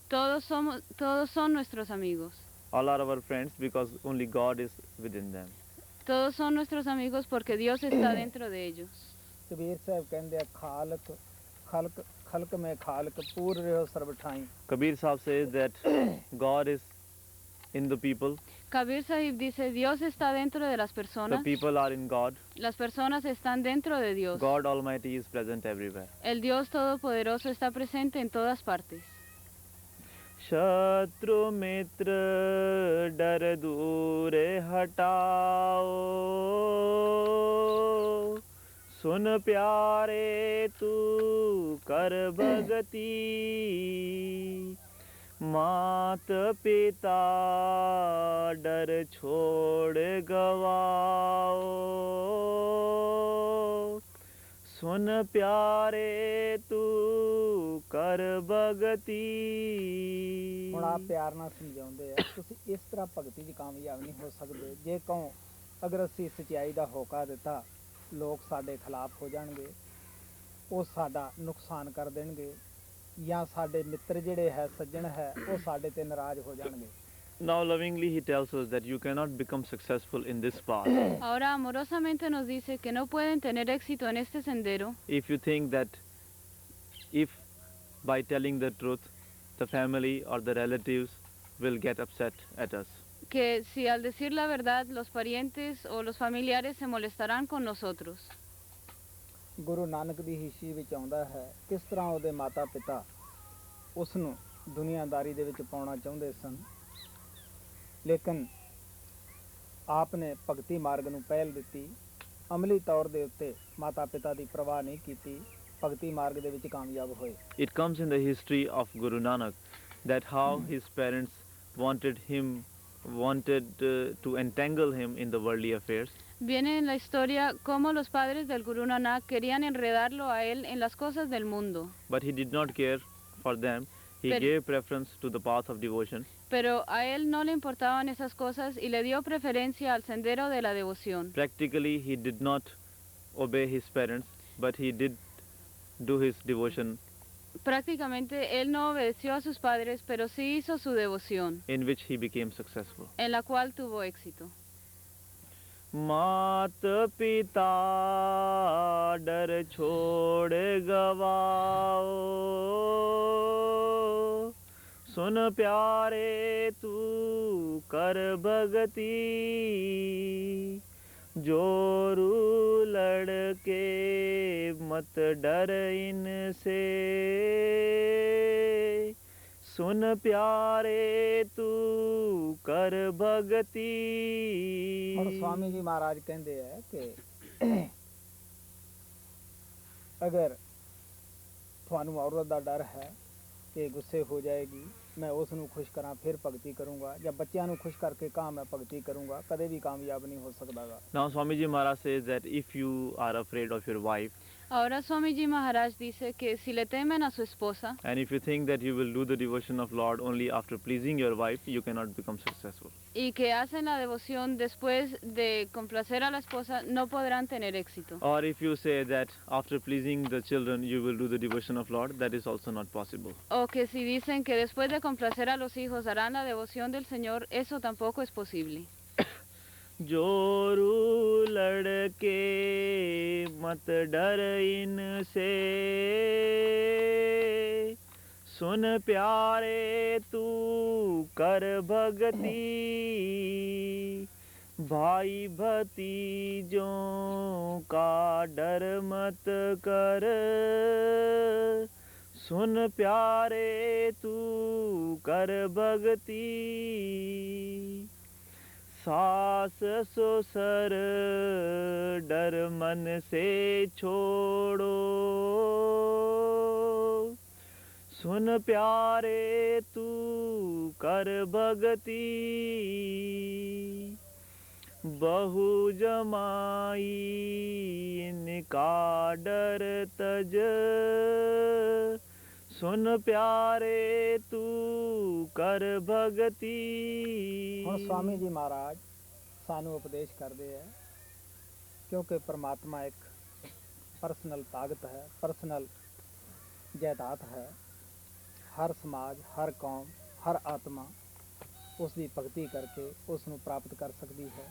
todos son nuestros amigos. All are our friends because only God is within them. Todos son nuestros amigos porque Dios está dentro de ellos. Kabir ਸਾਹਿਬ ਕਹਿੰਦੇ ਆ ਖਾਲਕ ਖਲਕ ਖਲਕ ਮੈਂ ਖਾਲਕ ਪੂਰ ਰਿਓ ਸਰਬ ਠਾਈ। Kabir Sahib says that God is in the people, Kabir Sahib dice, Dios está dentro de las the personas, people are in God, las personas están dentro de Dios. God Almighty is present everywhere. El Dios Todopoderoso está presente en todas partes. शत्रु मित्र डर दूर हटाओ, सुन प्यारे तू कर भगति, मात पिता डर छोड़ गवाओ, सुन प्यारे तू कर भगति। ਹੁਣ ਆਪ ਪਿਆਰ ਨਾਲ ਸਮਝਾਉਂਦੇ ਆ ਤੁਸੀਂ ਇਸ ਤਰ੍ਹਾਂ ਭਗਤੀ 'ਚ ਕਾਮਯਾਬ ਨਹੀਂ ਹੋ ਸਕਦੇ ਜੇ ਕਹੋ ਅਗਰ ਅਸੀਂ ਸੱਚਾਈ ਦਾ ਹੋਕਾ ਦਿੱਤਾ ਲੋਕ ਸਾਡੇ ਖਿਲਾਫ ਹੋ ਜਾਣਗੇ, ਉਹ ਸਾਡਾ ਨੁਕਸਾਨ ਕਰ ਦੇਣਗੇ ਜਾਂ ਸਾਡੇ ਮਿੱਤਰ ਜਿਹੜੇ ਹੈ ਸੱਜਣ ਹੈ ਉਹ ਸਾਡੇ ਤੇ ਨਾਰਾਜ਼ ਹੋ ਜਾਣਗੇ। Now lovingly he tells us that you cannot become successful in this path Ahora amorosamente nos dice que no pueden tener éxito en este sendero if you think that if by telling the truth the family or the relatives will get upset at us. que si al decir la verdad los parientes o los familiares se molestarán con nosotros. Guru ਨਾਨਕ ਦੀ ਹਿੱਸੀ ਵਿੱਚ ਆਉਂਦਾ ਹੈ ਕਿਸ ਤਰ੍ਹਾਂ ਉਹਦੇ ਮਾਤਾ ਪਿਤਾ ਉਸ ਨੂੰ ਦੁਨੀਆਦਾਰੀ ਦੇ ਵਿੱਚ ਪਾਉਣਾ ਚਾਹੁੰਦੇ ਸਨ, ਲੇਕਿਨ ਆਪ ਨੇ ਭਗਤੀ ਮਾਰਗ ਨੂੰ ਪਹਿਲ ਦਿੱਤੀ, ਅਮਲੀ ਤੌਰ ਦੇ ਉੱਤੇ ਮਾਤਾ ਪਿਤਾ ਦੀ ਪਰਵਾਹ ਨਹੀਂ ਕੀਤੀ, ਭਗਤੀ ਮਾਰਗ ਦੇ ਵਿੱਚ ਕਾਮਯਾਬ ਹੋਏ। It comes in the history of Guru Nanak that how his parents wanted to entangle him in the worldly affairs, Viene en la historia cómo los padres del Guru Nanak querían enredarlo a él en las cosas del mundo, but he did not care for them. He Pero- gave preference to the path of devotion. pero a él no le importaban esas cosas y le dio preferencia al sendero de la devoción. Practically he did not obey his parents, but he did do his devotion, Prácticamente él no obedeció a sus padres, pero sí hizo su devoción, in which he became successful. en la cual tuvo éxito. मात पिता डर छोड़ गवाओ, सुन प्यारे तू कर भगति, जोरू लड़के मत डर इनसे, सुन प्यारे तू कर भगति। ਹੁਣ ਸਵਾਮੀ ਜੀ ਮਹਾਰਾਜ ਕਹਿੰਦੇ ਆ ਕਿ ਅਗਰ ਤੁਹਾਨੂੰ ਔਰਤ ਦਾ ਡਰ ਹੈ ਕਿ ਗੁੱਸੇ ਹੋ ਜਾਏਗੀ, ਮੈਂ ਉਸ ਨੂੰ ਖੁਸ਼ ਕਰਾਂ ਫਿਰ ਭਗਤੀ ਕਰੂੰਗਾ, ਜਾਂ ਬੱਚਿਆਂ ਨੂੰ ਖੁਸ਼ ਕਰਕੇ ਕਹਾਂ ਮੈਂ ਭਗਤੀ ਕਰੂੰਗਾ, ਕਦੇ ਵੀ ਕਾਮਯਾਬ ਨਹੀਂ ਹੋ ਸਕਦਾਗਾ। Now Swamiji Maharaj says that if you are afraid of your wife Ahora Swamiji Maharaj dice que si le temen a su esposa and if you think that you will do the devotion of Lord only after pleasing your wife, you cannot become successful. y que hacen la devoción después de complacer a la esposa, no podrán tener éxito. Or if you say that after pleasing the children you will do the devotion of Lord, that is also not possible. O que si dicen que después de complacer a los hijos harán la devoción del Señor, eso tampoco es posible. जोरू लड़के मत डर इनसे, सुन प्यारे तू कर भगति, भाई भतीजों का डर मत कर, सुन प्यारे तू कर भगती, सास ससुर डर मन से छोड़ो। सुन प्यारे तू कर भगती, बहु जमाई इनका डर तज। सुन प्यारे तू कर भगती। ਹੁਣ ਸਵਾਮੀ ਜੀ ਮਹਾਰਾਜ ਸਾਨੂੰ ਉਪਦੇਸ਼ ਕਰਦੇ ਹੈ, ਕਿਉਂਕਿ ਪਰਮਾਤਮਾ ਇੱਕ ਪਰਸਨਲ ਤਾਕਤ ਹੈ, ਪਰਸਨਲ ਜਾਇਦਾਦ ਹੈ। ਹਰ ਸਮਾਜ, ਹਰ ਕੌਮ, ਹਰ ਆਤਮਾ ਉਸ ਦੀ ਭਗਤੀ ਕਰਕੇ ਉਸ ਨੂੰ ਪ੍ਰਾਪਤ ਕਰ ਸਕਦੀ ਹੈ।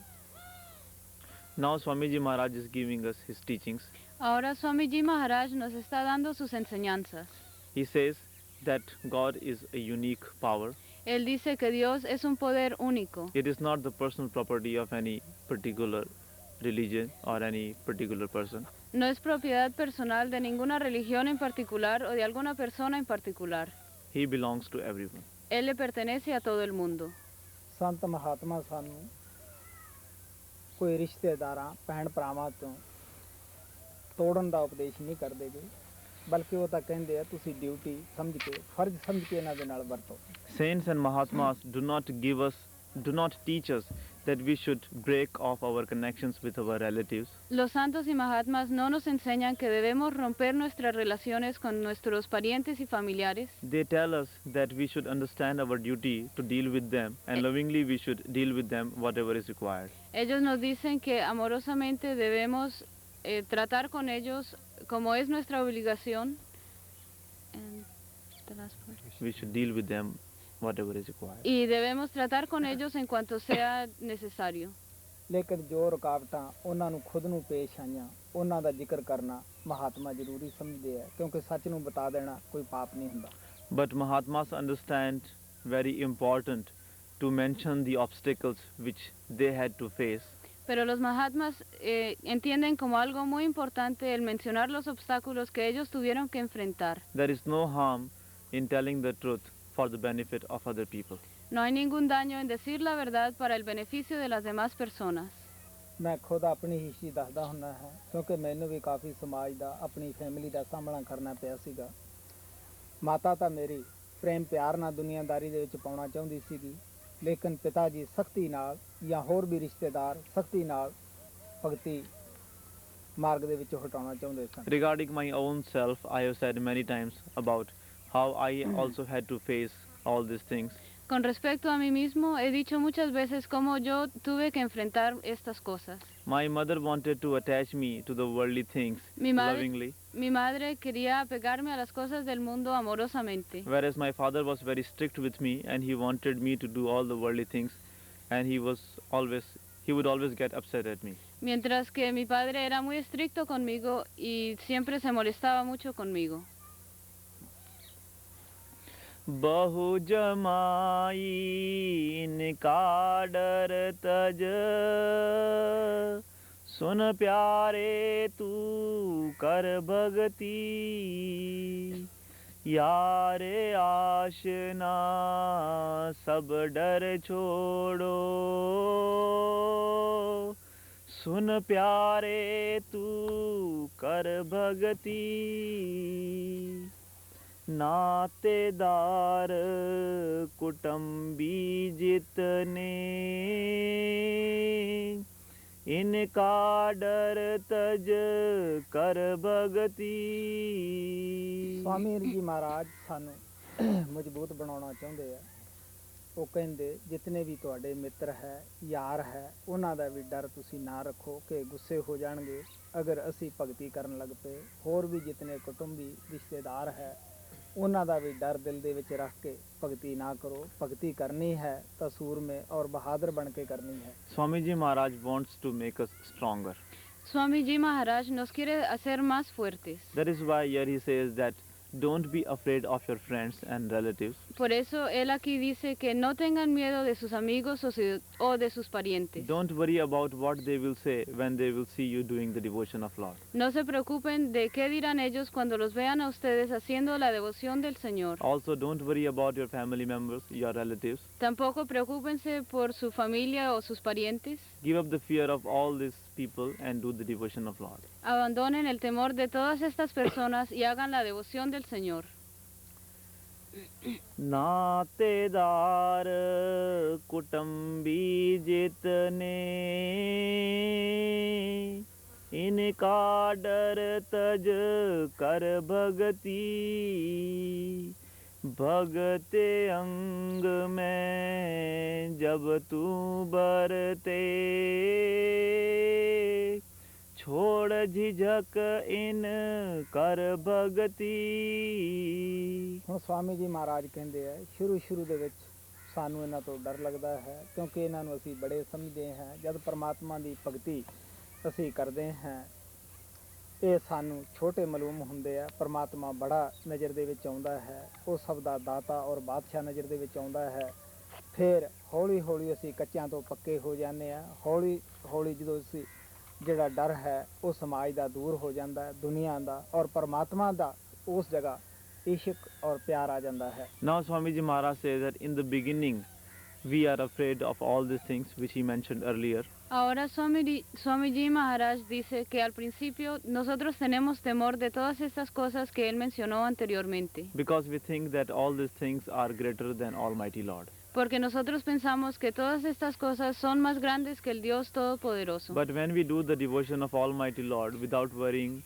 Now Swamiji Maharaj is giving us his teachings. Ahora Swamiji Maharaj nos está dando sus enseñanzas. He says that God is a unique power. Él dice que Dios es un poder único. It is not the personal property of any particular religion or any particular person. No es propiedad personal de ninguna religión en particular o de alguna persona en particular. He belongs to everyone. Él le pertenece a todo el mundo. ਸੰਤ ਮਹਾਤਮਾ ਸਾਨੂੰ ਕੋਈ ਰਿਸ਼ਤੇਦਾਰਾਂ, ਭੈਣ ਭਰਾਵਾਂ ਤੋਂ ਤੋੜਨ ਦਾ ਉਪਦੇਸ਼ ਨਹੀਂ ਕਰਦੇ ਗੇ, ਬਲਕਿ ਉਹ ਤਾਂ ਕਹਿੰਦੇ ਆ ਤੁਸੀਂ ਡਿਊਟੀ ਸਮਝ ਕੇ, ਫਰਜ਼ ਸਮਝ ਕੇ ਇਹਨਾਂ ਦੇ ਨਾਲ ਵਰਤੋ। Saints and Mahatmas do not teach us that we should break off our connections with our relatives. Los santos y mahatmas no nos enseñan que debemos romper nuestras relaciones con nuestros parientes y familiares. They tell us that we should understand our duty to deal with them, and lovingly we should deal with them whatever is required. Ellos nos dicen que amorosamente debemos tratar con ellos como es nuestra obligación. And the last part. We should deal with them whatever is required. Y debemos tratar con ellos en cuanto sea necesario. ਲੇਕਿਨ ਜੋ ਰੁਕਾਵਟਾਂ ਉਹਨਾਂ ਨੂੰ ਖੁਦ ਨੂੰ ਪੇਸ਼ ਆਈਆਂ, ਉਹਨਾਂ ਦਾ ਜ਼ਿਕਰ ਕਰਨਾ ਮਹਾਤਮਾ ਜ਼ਰੂਰੀ ਸਮਝਦੇ ਆ, ਕਿਉਂਕਿ ਸੱਚ ਨੂੰ ਬਤਾ ਦੇਣਾ ਕੋਈ ਪਾਪ ਨਹੀਂ ਹੁੰਦਾ। But Mahatmas understand very important to mention the obstacles which they had to face. Pero los mahatmas entienden como algo muy importante el mencionar los obstáculos que ellos tuvieron que enfrentar. There is no harm in telling the truth for the benefit of other people. No hay ningún daño en decir la verdad para el beneficio de las demás personas. ਮੈਂ ਖੁਦ ਆਪਣੀ ਹਿਸਟਰੀ ਦੱਸਦਾ ਹੁੰਦਾ ਹਾਂ, ਕਿਉਂਕਿ ਮੈਨੂੰ ਵੀ ਕਾਫੀ ਸਮਾਜ ਦਾ, ਆਪਣੀ ਫੈਮਿਲੀ ਦਾ ਸਾਹਮਣਾ ਕਰਨਾ ਪਿਆ ਸੀਗਾ। ਮਾਤਾ ਤਾਂ ਮੇਰੀ ਪ੍ਰੇਮ ਪਿਆਰ ਨਾਲ ਦੁਨੀਆਦਾਰੀ ਦੇ ਵਿੱਚ ਪਾਉਣਾ ਚਾਹੁੰਦੀ ਸੀਗੀ, ਲੇਕਿਨ ਪਿਤਾ ਜੀ ਸਖਤੀ ਨਾਲ ਜਾਂ ਹੋਰ ਵੀ ਰਿਸ਼ਤੇਦਾਰ ਸਖਤੀ ਨਾਲ ਭਗਤੀ ਮਾਰਗ ਦੇ ਵਿੱਚੋਂ ਹਟਾਉਣਾ ਚਾਹੁੰਦੇ ਸਨ। Regarding my own self, I have said many times about how I also had to face all these things. Con respecto a mí mismo, he dicho muchas veces cómo yo tuve que enfrentar estas cosas. My mother wanted to attach me to the worldly things lovingly, Mi madre quería apegarme a las cosas del mundo amorosamente, whereas my father was very strict with me and he wanted me to do all the worldly things, and he would always get upset at me. mientras que mi padre era muy estricto conmigo y siempre se molestaba mucho conmigo. बहु जमाई इनका डर तज, सुन प्यारे तू कर भगती। यारे आशना सब डर छोड़ो, सुन प्यारे तू कर भगती। नातेदार कुटुंबी जितने, इनका डर तज कर भगती। ਸਵਾਮੀ ਜੀ ਮਹਾਰਾਜ ਸਾਨੂੰ ਮਜ਼ਬੂਤ ਬਣਾਉਣਾ ਚਾਹੁੰਦੇ ਆ। ਉਹ ਕਹਿੰਦੇ ਜਿਤਨੇ ਵੀ ਤੁਹਾਡੇ ਮਿੱਤਰ ਹੈ, ਯਾਰ ਹੈ, ਉਹਨਾਂ ਦਾ ਵੀ ਡਰ ਤੁਸੀਂ ਨਾ ਰੱਖੋ ਕਿ ਗੁੱਸੇ ਹੋ ਜਾਣਗੇ ਅਗਰ ਅਸੀਂ ਭਗਤੀ ਕਰਨ ਲੱਗ ਪਏ। ਹੋਰ ਵੀ ਜਿਤਨੇ ਕੁਟੁੰਬੀ ਰਿਸ਼ਤੇਦਾਰ ਹੈ, ਉਹਨਾਂ ਦਾ ਵੀ ਡਰ ਦਿਲ ਦੇ ਵਿੱਚ ਰੱਖ ਕੇ ਭਗਤੀ ਨਾ ਕਰੋ। ਭਗਤੀ ਕਰਨੀ ਹੈ ਤਾਂ ਸੂਰਮੇ ਔਰ ਬਹਾਦਰ ਬਣ ਕੇ ਕਰਨੀ ਹੈ। Swamiji Maharaj wants to make us stronger. Swamiji Maharaj nos quiere hacer más fuertes. That is why here he says that don't be afraid of your friends and relatives. Por eso él aquí dice que no tengan miedo de sus amigos o de sus parientes. Don't worry about what they will say when they will see you doing the devotion of Lord. No se preocupen de qué dirán ellos cuando los vean a ustedes haciendo la devoción del Señor. Also, don't worry about your family members, your relatives. Tampoco preocúpense por su familia o sus parientes. Give up the fear of all these people and do the devotion of Lord. Abandonen el temor de todas estas personas y hagan la devoción del Señor. नातेदार कुटुंबी जितने इनका डर तज कर भगती भगते अंग में जब तू बरते छोड़ झिझक इन कर भगती। ਹੁਣ ਸਵਾਮੀ ਜੀ ਮਹਾਰਾਜ ਕਹਿੰਦੇ ਆ ਸ਼ੁਰੂ ਦੇ ਵਿੱਚ ਸਾਨੂੰ ਇਹਨਾਂ ਤੋਂ ਡਰ ਲੱਗਦਾ ਹੈ ਕਿਉਂਕਿ ਇਹਨਾਂ ਨੂੰ ਅਸੀਂ ਬੜੇ ਸਮਝਦੇ ਹਾਂ। ਜਦ ਪਰਮਾਤਮਾ ਦੀ ਭਗਤੀ ਅਸੀਂ ਕਰਦੇ ਹਾਂ ਇਹ ਸਾਨੂੰ ਛੋਟੇ ਮਾਲੂਮ ਹੁੰਦੇ ਆ। ਪਰਮਾਤਮਾ ਬੜਾ ਨਜ਼ਰ ਦੇ ਵਿੱਚ ਆਉਂਦਾ ਹੈ, ਉਹ ਸਭ ਦਾ ਦਾਤਾ ਔਰ ਬਾਦਸ਼ਾਹ ਨਜ਼ਰ ਦੇ ਵਿੱਚ ਆਉਂਦਾ ਹੈ। ਫਿਰ ਹੌਲੀ ਹੌਲੀ ਅਸੀਂ ਕੱਚਿਆਂ ਤੋਂ ਪੱਕੇ ਹੋ ਜਾਂਦੇ ਆ। ਹੌਲੀ ਹੌਲੀ ਜਦੋਂ ਅਸੀਂ ਜਿਹੜਾ ਡਰ ਹੈ ਉਹ ਸਮਾਜ ਦਾ ਦੂਰ ਹੋ ਜਾਂਦਾ ਹੈ, ਦੁਨੀਆ ਦਾ ਔਰ ਪਰਮਾਤਮਾ ਦਾ ਉਸ ਜਗ੍ਹਾ इश्क और प्यार आ जाता है। Now Swamiji Maharaj says that in the beginning we are afraid of all these things which he mentioned earlier. Ahora Swamiji Maharaj dice que al principio nosotros tenemos temor de todas estas cosas que él mencionó anteriormente. Because we think that all these things are greater than Almighty Lord. Porque nosotros pensamos que todas estas cosas son más grandes que el Dios Todopoderoso. But when we do the devotion of Almighty Lord without worrying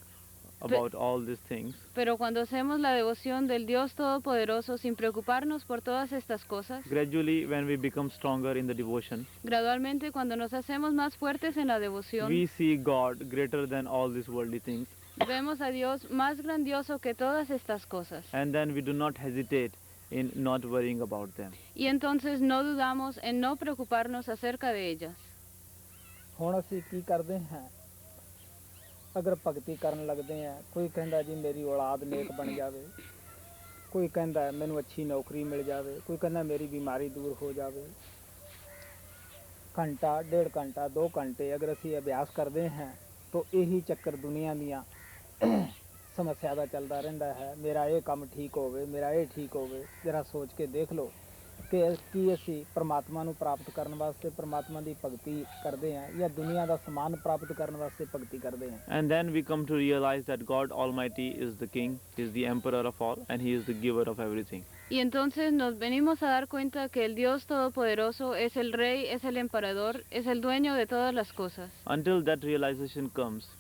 about all these things, Pero cuando hacemos la devoción del Dios Todopoderoso sin preocuparnos por todas estas cosas, gradually when we become stronger in the devotion, gradualmente cuando nos hacemos más fuertes en la devoción, we see God greater than all these worldly things, vemos a Dios más grandioso que todas estas cosas. and then we do not hesitate in not worrying about them. Y entonces no dudamos en no preocuparnos acerca de ellas. ਹੁਣ ਅਸੀਂ ਕੀ ਕਰਦੇ ਹਾਂ ਅਗਰ ਭਗਤੀ ਕਰਨ ਲੱਗਦੇ ਆ ਕੋਈ ਕਹਿੰਦਾ ਜੀ ਮੇਰੀ ਔਲਾਦ ਨੇਕ ਬਣ ਜਾਵੇ, ਕੋਈ ਕਹਿੰਦਾ ਮੈਨੂੰ ਅੱਛੀ ਨੌਕਰੀ ਮਿਲ ਜਾਵੇ, ਕੋਈ ਕਹਿੰਦਾ ਮੇਰੀ ਬਿਮਾਰੀ ਦੂਰ ਹੋ ਜਾਵੇ। ਘੰਟਾ 1.5 ਘੰਟਾ 2 ਘੰਟੇ ਅਗਰ ਅਸੀਂ ਅਭਿਆਸ ਕਰਦੇ ਹਾਂ ਤਾਂ ਇਹੀ ਚੱਕਰ ਦੁਨੀਆ ਦੀਆਂ ਸਮੱਸਿਆ ਦਾ ਚੱਲਦਾ ਰਹਿੰਦਾ ਹੈ। ਮੇਰਾ ਇਹ ਕੰਮ ਠੀਕ ਹੋਵੇ, ਮੇਰਾ ਇਹ ਠੀਕ ਹੋਵੇ। ਜਰਾ ਸੋਚ ਕੇ ਦੇਖ ਲਓ ਕਿ ਕੀ ਅਸੀਂ ਪਰਮਾਤਮਾ ਨੂੰ ਪ੍ਰਾਪਤ ਕਰਨ ਵਾਸਤੇ ਪਰਮਾਤਮਾ ਦੀ ਭਗਤੀ ਕਰਦੇ ਹਾਂ ਜਾਂ ਦੁਨੀਆ ਦਾ ਸਮਾਨ ਪ੍ਰਾਪਤ ਕਰਨ ਵਾਸਤੇ ਭਗਤੀ ਕਰਦੇ ਹਾਂ। And then we come to realize that God Almighty is the King, He is the Emperor of all, and He is the giver of everything. Y entonces nos venimos a dar cuenta que el Dios Todopoderoso es el Rey, es el Emperador, es el dueño de todas las cosas. Until that realization comes,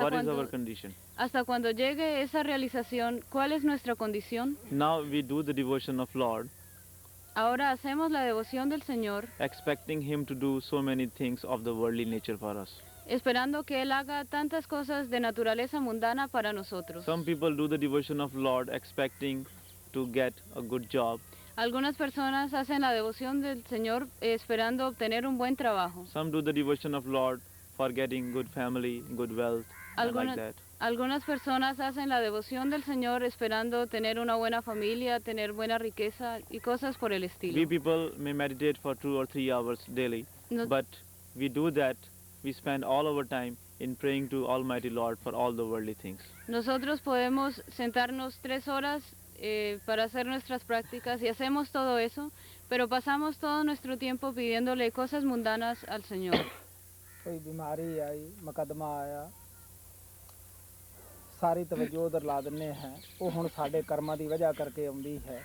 what is our condition? Hasta cuando llegue esa realización, ¿cuál es nuestra condición? Now we do the devotion of Lord, Ahora hacemos la devoción del Señor, expecting Him to do so many things of the worldly nature for us. esperando que Él haga tantas cosas de naturaleza mundana para nosotros. Some people do the devotion of Lord expecting to get a good job. Algunas personas hacen la devoción del Señor esperando obtener un buen trabajo. Some do the devotion of Lord for getting good family, good wealth, and like that. Algunas personas hacen la devoción del Señor esperando tener una buena familia, tener buena riqueza y cosas por el We estilo. people may meditate for 2 or 3 hours daily, No- but we do that, we spend all our time in praying to Almighty Lord for all the worldly things. Nosotros podemos sentarnos 3 horas para hacer nuestras prácticas y hacemos todo eso, pero pasamos todo nuestro tiempo pidiéndole cosas mundanas al Señor. ਕੋਈ ਬਿਮਾਰੀ ਆਈ, ਮੁਕੱਦਮਾ ਆਇਆ, ਸਾਰੀ ਤਵੱਜੋ ਉਧਰ ਲਾ ਦਿੰਦੇ ਹਾਂ। ਉਹ ਹੁਣ ਸਾਡੇ ਕਰਮਾਂ ਦੀ ਵਜ੍ਹਾ ਕਰਕੇ ਆਉਂਦੀ ਹੈ।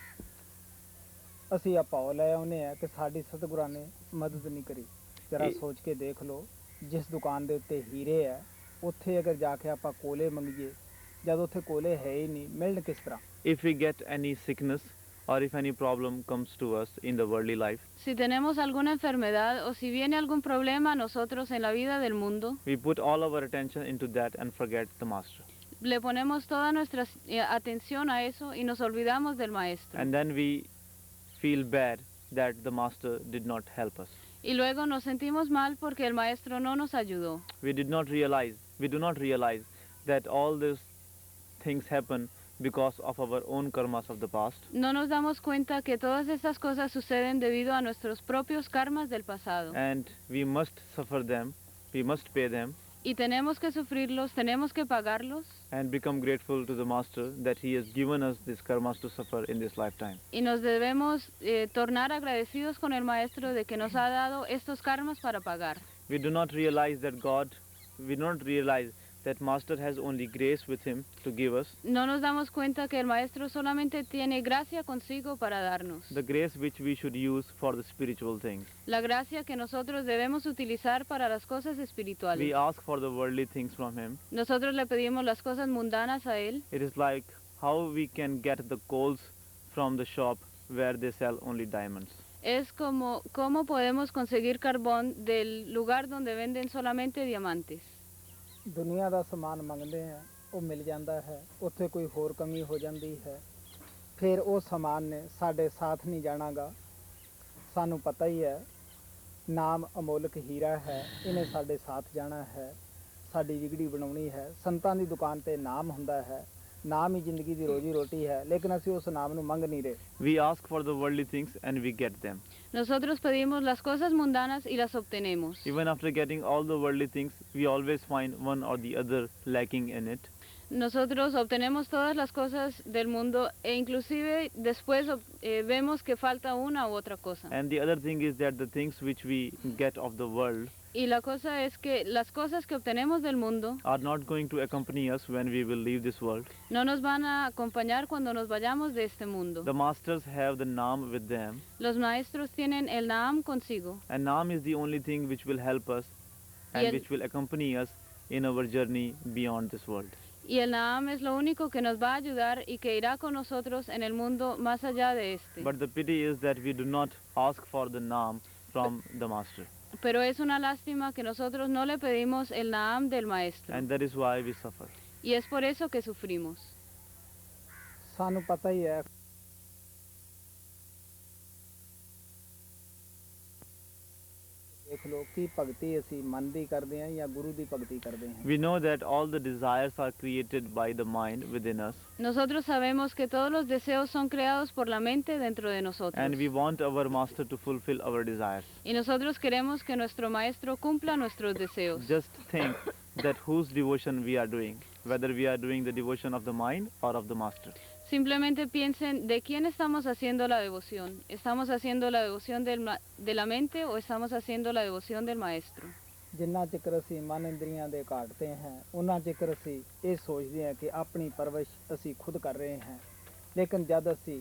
ਅਸੀਂ ਭਾਵ ਲੈ ਆਉਂਦੇ ਹਾਂ ਕਿ ਸਾਡੀ ਸਤਿਗੁਰਾਂ ਨੇ ਮਦਦ ਨਹੀਂ ਕਰੀ। ਜਰਾ ਸੋਚ ਕੇ ਦੇਖ ਲਓ, ਜਿਸ ਦੁਕਾਨ ਦੇ ਉੱਤੇ ਹੀਰੇ ਹੈ ਉੱਥੇ ਅਗਰ ਜਾ ਕੇ ਆਪਾਂ ਕੋਲੇ ਮੰਗੀਏ, ਜਦ ਉੱਥੇ ਕੋਲੇ ਹੈ ਹੀ ਨਹੀਂ, ਮਿਲਣ ਕਿਸ ਤਰ੍ਹਾਂ? If we get any sickness or if any problem comes to us in the worldly life, Si tenemos alguna enfermedad o si viene algún problema a nosotros en la vida del mundo, we put all our attention into that and forget the Master. le ponemos toda nuestra atención a eso y nos olvidamos del Maestro. And then we feel bad that the Master did not help us. Y luego nos sentimos mal porque el Maestro no nos ayudó. We do not realize that all these things happen because of our own karmas of the past, No nos damos cuenta que todas estas cosas suceden debido a nuestros propios karmas del pasado. and we must suffer them, we must pay them, Y tenemos que sufrirlos, tenemos que pagarlos and become grateful to the Master that he has given us these karmas to suffer in this lifetime. y nos debemos tornar agradecidos con el Maestro de que nos ha dado estos karmas para pagar. We do not realize that Master has only grace with him to give us, No nos damos cuenta que el Maestro solamente tiene gracia consigo para darnos. the grace which we should use for the spiritual things. La gracia que nosotros debemos utilizar para las cosas We espirituales. ask for the worldly things from him. Nosotros le pedimos las cosas mundanas a Él. It is like how we can get the coals from the shop where they sell only diamonds. Es como cómo podemos conseguir carbón del lugar donde venden solamente diamantes. ਦੁਨੀਆ ਦਾ ਸਮਾਨ ਮੰਗਦੇ ਆ ਉਹ ਮਿਲ ਜਾਂਦਾ ਹੈ, ਉੱਥੇ ਕੋਈ ਹੋਰ ਕਮੀ ਹੋ ਜਾਂਦੀ ਹੈ, ਫਿਰ ਉਹ ਸਮਾਨ ਨੇ ਸਾਡੇ ਸਾਥ ਨਹੀਂ ਜਾਣਾਗਾ। ਸਾਨੂੰ ਪਤਾ ਹੀ ਹੈ ਨਾਮ ਅਮੋਲਕ ਹੀਰਾ ਹੈ, ਇਹਨੇ ਸਾਡੇ ਸਾਥ ਜਾਣਾ ਹੈ, ਸਾਡੀ ਵਿਗੜੀ ਬਣਾਉਣੀ ਹੈ। ਸੰਤਾਂ ਦੀ ਦੁਕਾਨ ਤੇ ਨਾਮ ਹੁੰਦਾ ਹੈ, ਨਾਮ ਹੀ ਜ਼ਿੰਦਗੀ ਦੀ ਰੋਜੀ ਰੋਟੀ ਹੈ, ਲੇਕਿਨ ਅਸੀਂ ਉਸ ਨਾਮ ਨੂੰ ਮੰਗ ਨਹੀਂ ਰਹੇ। We ask for the worldly things and we get them. Nosotros pedimos las cosas mundanas y las obtenemos. Even after getting all the worldly things, we always find one or the other lacking in it. Nosotros obtenemos todas las cosas del mundo e inclusive después vemos que falta una u otra cosa. And the other thing is that the things which we get of the world Y la cosa es que las cosas que obtenemos del mundo are not going to accompany us when we will leave this world. no nos van a acompañar cuando nos vayamos de este mundo. The masters have the Naam with them, Los maestros tienen el Naam consigo and Naam is the only thing which will help us Y and el- which will accompany us in our journey beyond this world. y el Naam es lo único que nos va a ayudar y que irá con nosotros en el mundo más allá de este. But the pity is that we do not ask for the Naam from the master, Pero es una lástima que nosotros no le pedimos el Naam del maestro and that is why we suffer. y es por eso que sufrimos. ਸਾਨੂੰ ਪਤਾ ਹੀ ਹੈ ਦੇਖ ਲਓ ਕੀ ਭਗਤੀ ਅਸੀਂ ਮਨ ਦੀ ਕਰਦੇ ਹਾਂ ਜਾਂ ਗੁਰੂ ਦੀ ਭਗਤੀ ਕਰਦੇ ਹਾਂ। We know that all the desires are created by the mind within us, Nosotros sabemos que todos los deseos son creados por la mente dentro de nosotros. and we want our master to fulfill our desires. Y nosotros queremos que nuestro maestro cumpla nuestros deseos. Just think that whose devotion we are doing, whether we are doing the devotion of the mind or of the master. Simplemente piensen de quién estamos haciendo la devoción. ¿Estamos haciendo la devoción de la mente o estamos haciendo la devoción del maestro? ਜਿੰਨਾ ਚਿਕਰ ਅਸੀਂ ਮਨ ਇੰਦਰੀਆਂ ਦੇ ਘਾਟਤੇ ਹਾਂ ਉਹਨਾਂ ਚਿਕਰ ਅਸੀਂ ਇਹ ਸੋਚਦੇ ਹਾਂ ਕਿ ਆਪਣੀ ਪਰਵਰਿਸ਼ ਅਸੀਂ ਖੁਦ ਕਰ ਰਹੇ ਹਾਂ, ਲੇਕਿਨ ਜਦ ਅਸੀਂ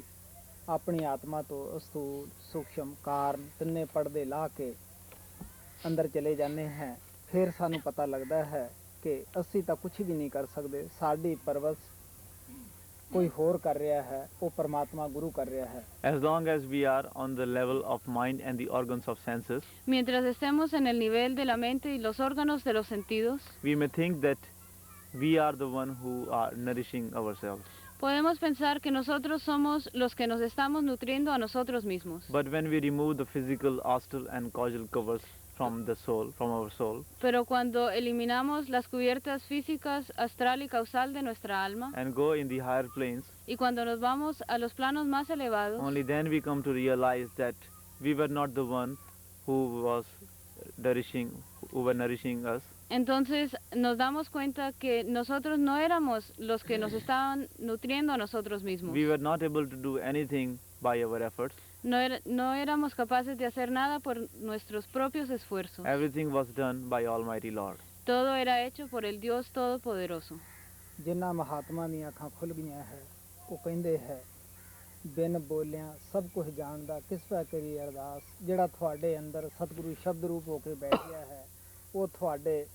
ਆਪਣੀ ਆਤਮਾ ਤੋਂ ਅਸਥੂਲ ਸੂਖਸ਼ਮ ਕਾਰਨ ਤਿੰਨੇ ਪਰਦੇ ਲਾ ਕੇ ਅੰਦਰ ਚਲੇ ਜਾਂਦੇ ਹਾਂ, ਫਿਰ ਸਾਨੂੰ ਪਤਾ ਲੱਗਦਾ ਹੈ ਕਿ ਅਸੀਂ ਤਾਂ ਕੁਝ ਵੀ ਨਹੀਂ ਕਰ ਸਕਦੇ। ਸਾਡੀ ਪਰਵਰਿਸ਼ ਕੋਈ ਹੋਰ ਕਰ ਰਿਹਾ ਹੈ, ਉਹ ਪਰਮਾਤਮਾ ਗੁਰੂ ਕਰ ਰਿਹਾ ਹੈ। As long as we are on the level of mind and the organs of senses, Mientras estemos en el nivel de la mente y los órganos de los sentidos, we may think that we are the one who are nourishing ourselves. podemos pensar que nosotros somos los que nos estamos nutriendo a nosotros mismos. But when we remove the physical, astral and causal covers from the soul, from our soul, Pero cuando eliminamos las cubiertas físicas, astral y causal de nuestra alma, and go in the higher planes, y cuando nos vamos a los planos más elevados, only then we come to realize that we were not the one who were nourishing us, entonces nos damos cuenta que nosotros no éramos los que nos estaban nutriendo a nosotros mismos. we were not able to do anything by our efforts. No éramos capaces de hacer nada por nuestros propios esfuerzos. Everything was done by Almighty Lord. Todo era hecho por el Dios Todopoderoso. ਜਿਨ੍ਹਾਂ ਮਹਾਤਮਾ ਦੀਆਂ ਅੱਖਾਂ ਖੁੱਲ੍ਹ ਗਈਆਂ ਹੈ ਉਹ ਕਹਿੰਦੇ ਹੈ ਬਿਨ ਬੋਲਿਆਂ ਸਭ ਕੁਝ ਜਾਣਦਾ ਕਿਸ ਪੈ ਕਰੀ ਅਰਦਾਸ। ਜਿਹੜਾ ਤੁਹਾਡੇ ਅੰਦਰ ਸਤਿਗੁਰੂ ਸ਼ਬਦ ਰੂਪ ਹੋ ਕੇ ਬੈਠ ਗਿਆ ਹੈ ਉਹ ਤੁਹਾਡੇ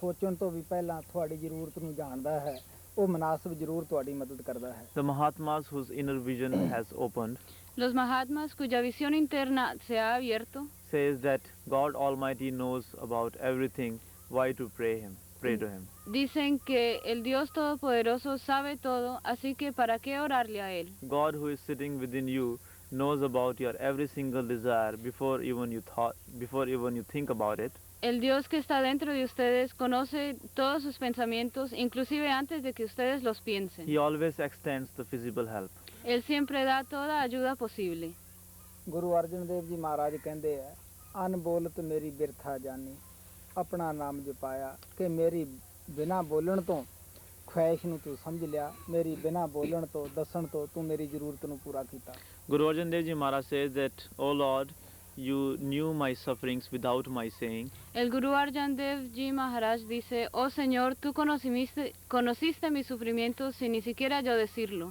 ਸੋਚਣ ਤੋਂ ਵੀ ਪਹਿਲਾਂ ਤੁਹਾਡੀ ਜ਼ਰੂਰਤ ਨੂੰ ਜਾਣਦਾ ਹੈ, ਉਹ ਮੁਨਾਸਬ ਜ਼ਰੂਰ ਤੁਹਾਡੀ ਮਦਦ ਕਰਦਾ ਹੈ। The Mahatmas whose inner vision has opened Los Mahatmas, cuya visión interna se ha abierto, says that God Almighty knows about everything, why to pray to Him. dicen que el Dios Todopoderoso sabe todo, así que ¿para qué orarle a Él? God who is sitting within you knows about your every single desire before even you think about it. El Dios que está dentro de ustedes conoce todos sus pensamientos, inclusive antes de que ustedes los piensen. He always extends the visible help. Él siempre da toda ayuda posible. Guru ਅਰਜਨ ਦੇਵ ਜੀ ਮਹਾਰਾਜ ਕਹਿੰਦੇ ਆ, ਅਨਬੋਲਤ ਮੇਰੀ ਬਿਰਥਾ ਜਾਨੀ, ਆਪਣਾ ਨਾਮ ਜਪਾਇਆ, ਕਿ ਮੇਰੀ ਬਿਨਾਂ ਬੋਲਣ ਤੋਂ ਖੁਆਇਸ਼ ਨੂੰ ਤੂੰ ਸਮਝ ਲਿਆ, ਮੇਰੀ ਬਿਨਾਂ ਬੋਲਣ ਤੋਂ ਦੱਸਣ ਤੋਂ ਤੂੰ ਮੇਰੀ ਜ਼ਰੂਰਤ ਨੂੰ ਪੂਰਾ ਕੀਤਾ। Guru Arjan Dev Ji Maharaj says that, O Lord, you knew my sufferings without my saying, El Guru Arjan Dev Ji Maharaj dice, oh Señor, tú conociste mis sufrimientos sin ni siquiera yo decirlo.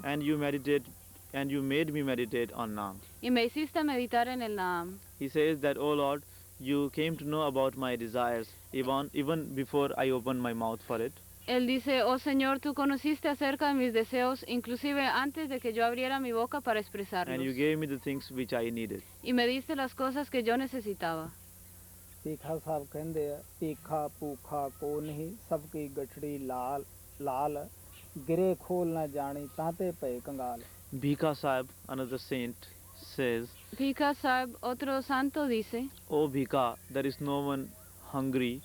and you made me meditate on Naam. Y me hiciste meditar en el Naam. He says that, O Lord, you came to know about my desires even before I opened my mouth for it. Él dice, oh Señor, tú conociste acerca de mis deseos, inclusive antes de que yo abriera mi boca para expresarlos. And you gave me the things which I needed. Y me diste las cosas que yo necesitaba. Bhikha ਸਾਹਿਬ ਕਹਿੰਦੇ ਆ, ਭੀਖਾ ਭੂਖਾ ਕੋ ਨਹੀਂ, ਸਭ ਕੀ ਗਠੜੀ ਲਾਲ ਲਾਲ, ਗਿਰੇ ਖੋਲ ਨਾ ਜਾਣੀ ਤਾਂ ਤੇ ਭਏ ਕੰਗਾਲ। Bhikha Sahib, another saint, says, Bhikha Sahib, otro santo, dice, O Bhikha, there is no one hungry